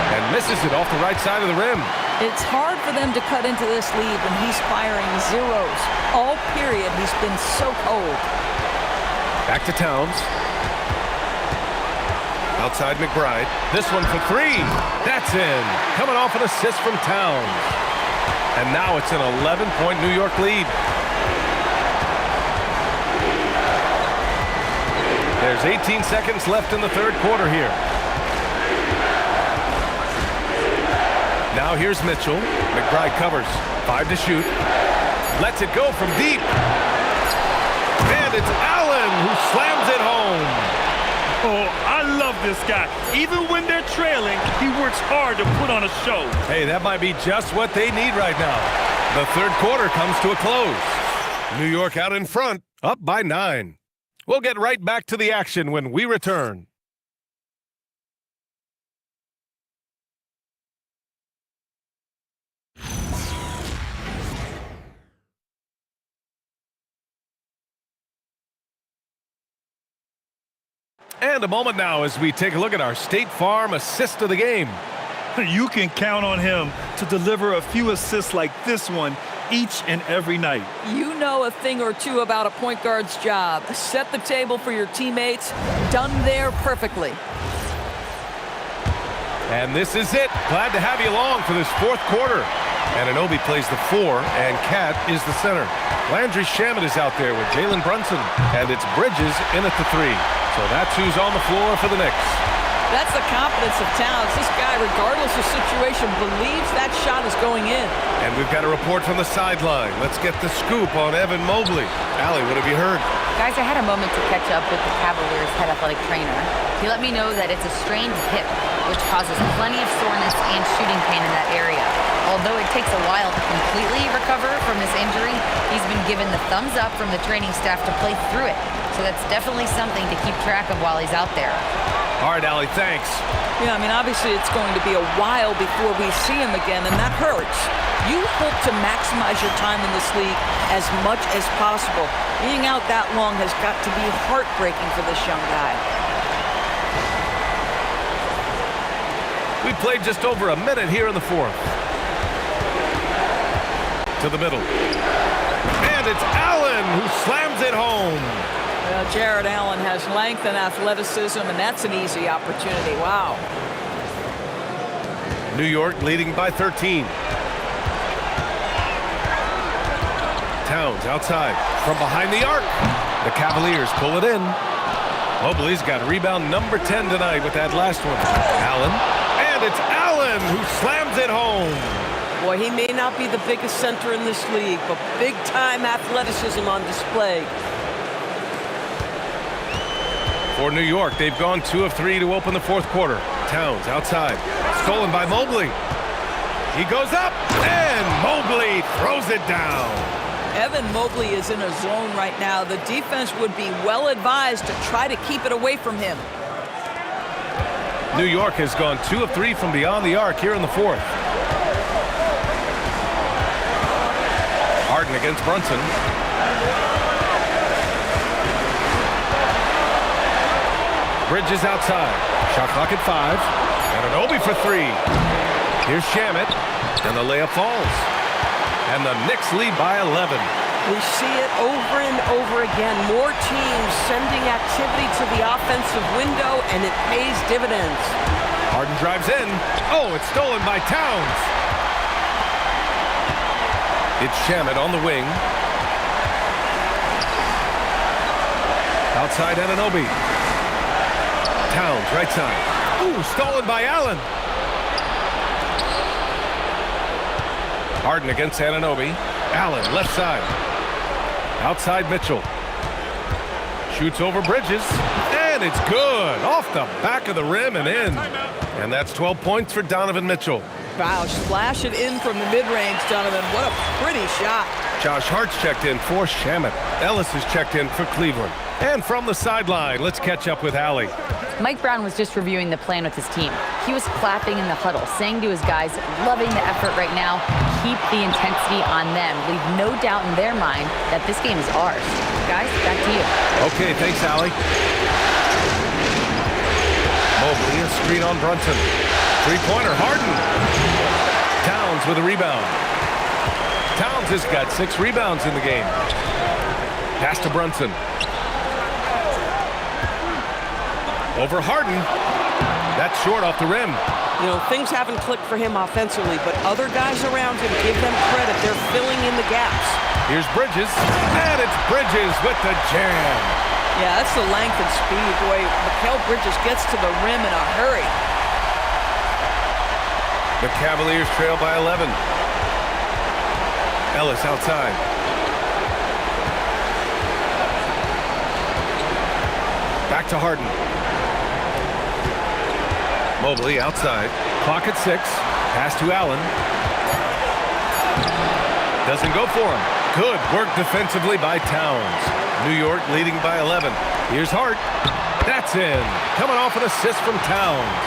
And misses it off the right side of the rim. It's hard for them to cut into this lead when he's firing zeros. All period, he's been so cold. Back to Towns. Outside McBride. This one for 3. That's in. Coming off an assist from Towns. And now it's an 11-point New York lead. There's 18 seconds left in the third quarter here. Now here's Mitchell. McBride covers. 5 to shoot. Lets it go from deep. And it's Allen who slams it home. Oh, I love this guy. Even when they're trailing, he works hard to put on a show. Hey, that might be just what they need right now. The third quarter comes to a close. New York out in front, up by 9. We'll get right back to the action when we return. And a moment now as we take a look at our State Farm assist of the game. You can count on him to deliver a few assists like this one each and every night. You know a thing or two about a point guard's job. Set the table for your teammates. Done there perfectly. And this is it. Glad to have you along for this fourth quarter. Anunoby plays the 4, and Cat is the center. Landry Shamet is out there with Jalen Brunson, and it's Bridges in at the 3. So that's who's on the floor for the Knicks. That's the confidence of Towns. This guy, regardless of situation, believes that shot is going in. And we've got a report from the sideline. Let's get the scoop on Evan Mobley. Allie, what have you heard? Guys, I had a moment to catch up with the Cavaliers head athletic trainer. He let me know that it's a strained hip, which causes plenty of soreness and shooting pain in that area. Although it takes a while to completely recover from this injury, he's been given the thumbs up from the training staff to play through it. So that's definitely something to keep track of while he's out there. All right, Allie, thanks. Yeah, I mean, obviously it's going to be a while before we see him again, and that hurts. You hope to maximize your time in this league as much as possible. Being out that long has got to be heartbreaking for this young guy. We played just over a minute here in the fourth. To the middle. And it's Allen who slams it home. Well, Jared Allen has length and athleticism, and that's an easy opportunity. Wow. New York leading by 13. Towns outside from behind the arc. The Cavaliers pull it in. Mobley's got rebound number 10 tonight with that last one. Allen. And it's Allen who slams it home. Boy, he may not be the biggest center in this league, but big-time athleticism on display. For New York, they've gone 2 of 3 to open the fourth quarter. Towns outside. Stolen by Mobley. He goes up, and Mobley throws it down. Evan Mobley is in a zone right now. The defense would be well advised to try to keep it away from him. New York has gone 2 of 3 from beyond the arc here in the fourth. Harden against Brunson. Bridges outside. Shot clock at 5. And an Obi for 3. Here's Shamet. And the layup falls. And the Knicks lead by 11. We see it over and over again. More teams sending activity to the offensive window, and it pays dividends. Harden drives in. Oh, it's stolen by Towns. It's Shamet on the wing. Outside Anunoby. Towns right side. Ooh, stolen by Allen. Harden against Anunoby. Allen left side. Outside Mitchell. Shoots over Bridges. And it's good. Off the back of the rim and in. And that's 12 points for Donovan Mitchell. Wow, splash it in from the mid-range, Donovan. What a pretty shot. Josh Hart's checked in for Shamet. Ellis is checked in for Cleveland. And from the sideline, let's catch up with Allie. Mike Brown was just reviewing the plan with his team. He was clapping in the huddle, saying to his guys, loving the effort right now, keep the intensity on them. Leave no doubt in their mind that this game is ours. Guys, back to you. Okay, thanks, Allie. Mobley, a screen on Brunson. Three-pointer, Harden. Towns with a rebound. Towns has got 6 rebounds in the game. Pass to Brunson. Over Harden. That's short off the rim. You know, things haven't clicked for him offensively, but other guys around him, give them credit. They're filling in the gaps. Here's Bridges. And it's Bridges with the jam. Yeah, that's the length and speed. Boy, Mikal Bridges gets to the rim in a hurry. The Cavaliers trail by 11. Ellis outside. Back to Harden. Mobley outside. Clock at 6. Pass to Allen. Doesn't go for him. Good work defensively by Towns. New York leading by 11. Here's Hart. That's in. Coming off an assist from Towns.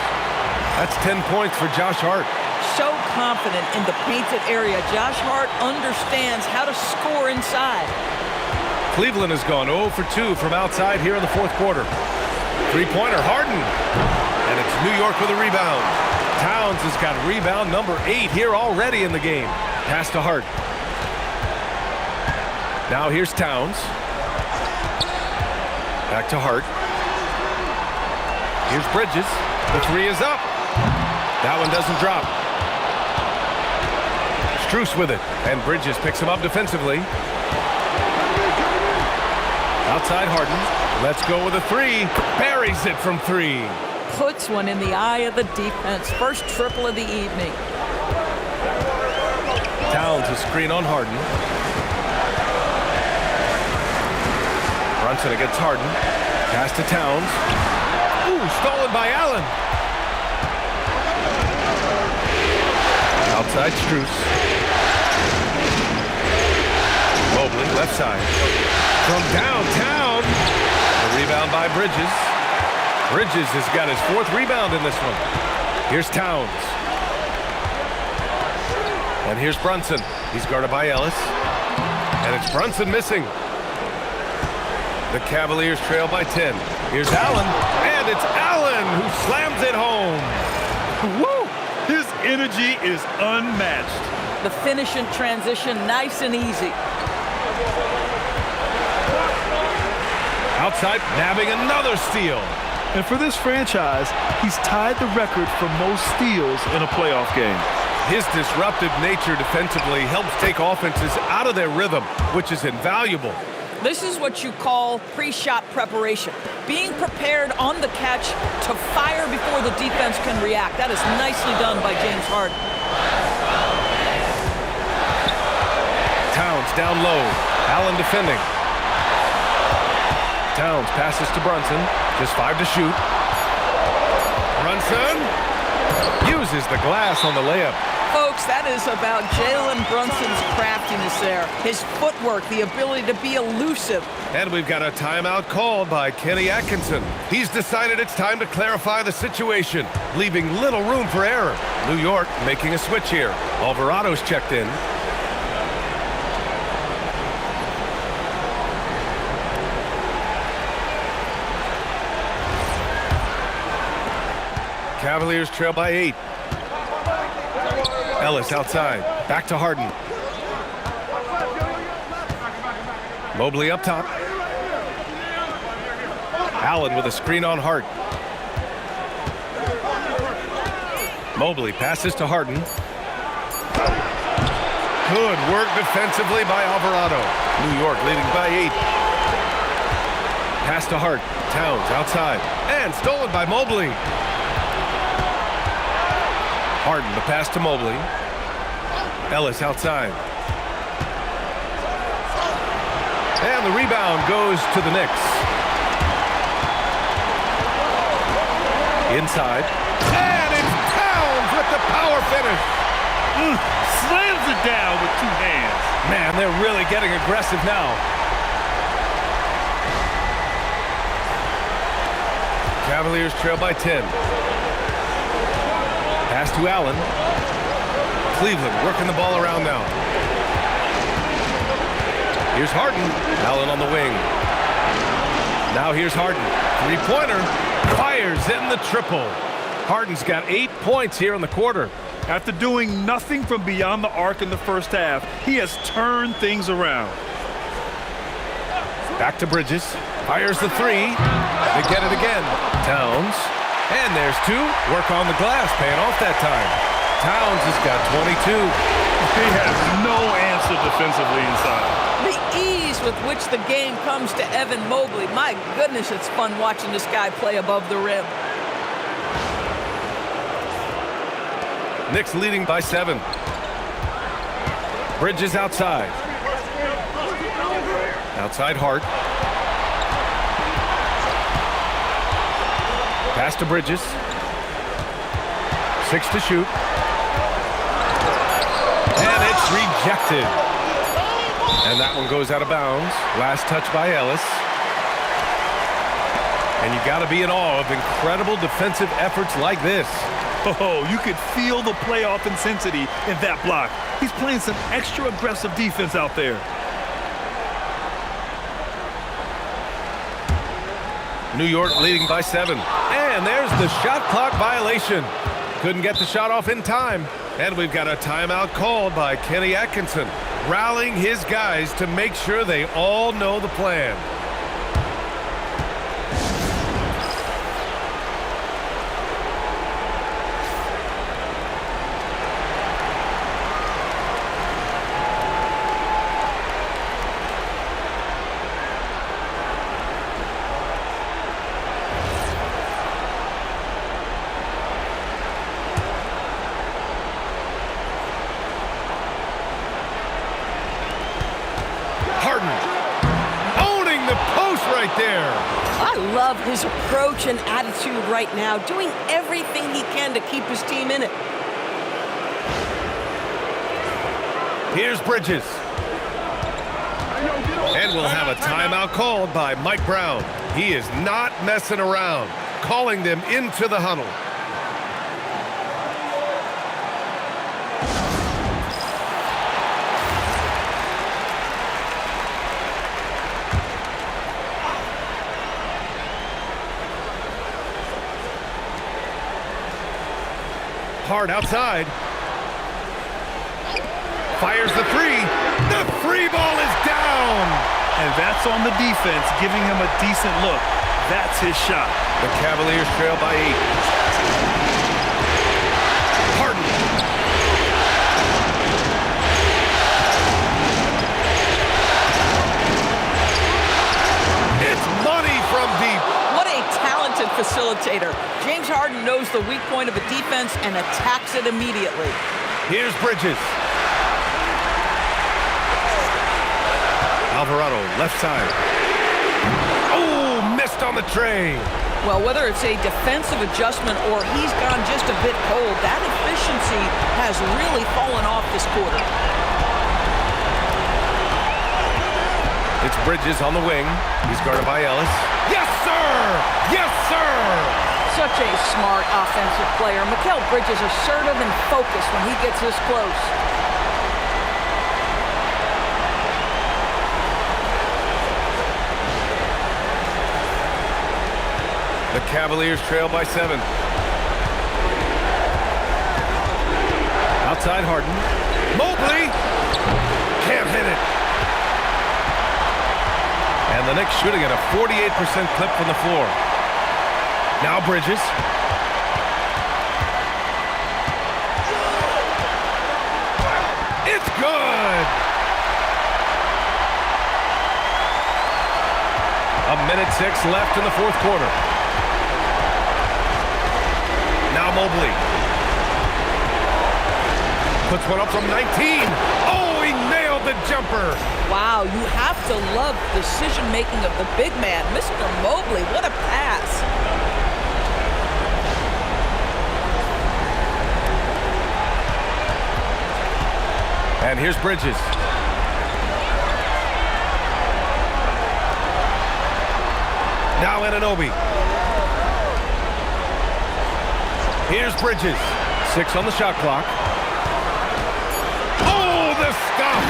That's 10 points for Josh Hart. So confident in the painted area. Josh Hart understands how to score inside. Cleveland has gone 0 for 2 from outside here in the fourth quarter. Three-pointer, Harden. And it's New York with a rebound. Towns has got rebound number 8 here already in the game. Pass to Hart. Now here's Towns. Back to Hart. Here's Bridges. The 3 is up. That one doesn't drop. Strus with it. And Bridges picks him up defensively. Outside Harden. Let's go with a 3. Buries it from 3. Puts one in the eye of the defense. First triple of the evening. Towns a screen on Harden. Brunson against Harden. Pass to Towns. Ooh, stolen by Allen. Outside Strus. Mobley, left side. From downtown. The rebound by Bridges. Bridges has got his 4th rebound in this one. Here's Towns. And here's Brunson. He's guarded by Ellis. And it's Brunson missing. The Cavaliers trail by 10. Here's Allen. And it's Allen who slams it home. Woo! His energy is unmatched. The finish in transition, nice and easy. Outside, nabbing another steal. And for this franchise, he's tied the record for most steals in a playoff game. His disruptive nature defensively helps take offenses out of their rhythm, which is invaluable. This is what you call pre-shot preparation. Being prepared on the catch to fire before the defense can react. That is nicely done by James Harden. Towns down low. Allen defending. Towns passes to Brunson. Just 5 to shoot. Brunson uses the glass on the layup. Folks, folks. That is about Jalen Brunson's craftiness there. His footwork, the ability to be elusive. And we've got a timeout called by Kenny Atkinson. He's decided it's time to clarify the situation, leaving little room for error. New York making a switch here. Alvarado's checked in. Cavaliers trail by 8. Ellis outside. Back to Harden. Mobley up top. Allen with a screen on Hart. Mobley passes to Harden. Good work defensively by Alvarado. New York leading by 8. Pass to Hart. Towns outside. And stolen by Mobley. Harden, the pass to Mobley. Ellis outside. And the rebound goes to the Knicks. Inside. And it's Towns with the power finish. Slams it down with 2 hands. Man, they're really getting aggressive now. Cavaliers trail by 10. Pass to Allen. Cleveland working the ball around now. Here's Harden. Allen on the wing. Now here's Harden. 3-pointer. Fires in the triple. Harden's got 8 points here in the quarter. After doing nothing from beyond the arc in the first half, he has turned things around. Back to Bridges. Fires the 3. They get it again. Towns. And there's 2. Work on the glass, paying off that time. Towns has got 22. He has no answer defensively inside. The ease with which the game comes to Evan Mobley. My goodness, it's fun watching this guy play above the rim. Knicks leading by 7. Bridges outside. Outside Hart. Pass to Bridges. 6 to shoot. And it's rejected. And that one goes out of bounds. Last touch by Ellis. And you got to be in awe of incredible defensive efforts like this. Oh, you could feel the playoff intensity in that block. He's playing some extra aggressive defense out there. New York leading by 7. And there's the shot clock violation. Couldn't get the shot off in time. And we've got a timeout called by Kenny Atkinson, rallying his guys to make sure they all know the plan. I love his approach and attitude right now, doing everything he can to keep his team in it. Here's Bridges. And we'll have a timeout called by Mike Brown. He is not messing around, calling them into the huddle. Hard outside. Fires the 3. The free ball is down. And that's on the defense, giving him a decent look. That's his shot. The Cavaliers trail by 8. Harden. It's money from deep. What a talented facilitator. James Harden knows the weak point of a defense and attacks it immediately. Here's Bridges. Alvarado, left side. Oh, missed on the tray. Well, whether it's a defensive adjustment or he's gone just a bit cold, that efficiency efficiency has really fallen off this quarter. It's Bridges on the wing. He's guarded by Ellis. Yes, sir! Yes, sir! Such a smart offensive player. Mikal Bridges assertive and focused when he gets this close. The Cavaliers trail by 7. Outside Harden. Mobley! Can't hit it. And the Knicks shooting at a 48% clip from the floor. Now Bridges. It's good! A minute 6 left in the fourth quarter. Now Mobley. Puts one up from 19. Oh, he nailed the jumper. Wow, you have to love decision-making of the big man. Mr. Mobley, what a pass. And here's Bridges. Now Anunoby. Here's Bridges. 6 on the shot clock. Oh, the stop!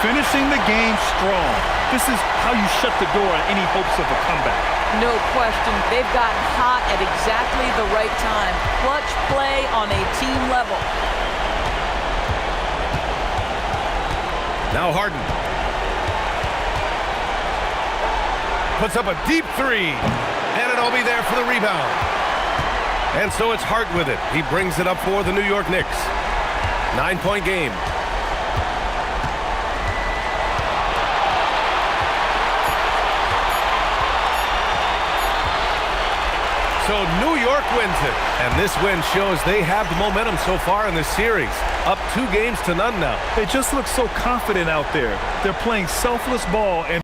Finishing the game strong. This is how you shut the door on any hopes of a comeback. No question. They've gotten hot at exactly the right time. Clutch play on a team level. Now Harden. Puts up a deep 3. Anunoby there for the rebound. And so it's Hart with it. He brings it up for the New York Knicks. 9-point game. So New York wins it. And this win shows they have the momentum so far in this series. Up 2 games to none now. They just look so confident out there. They're playing selfless ball and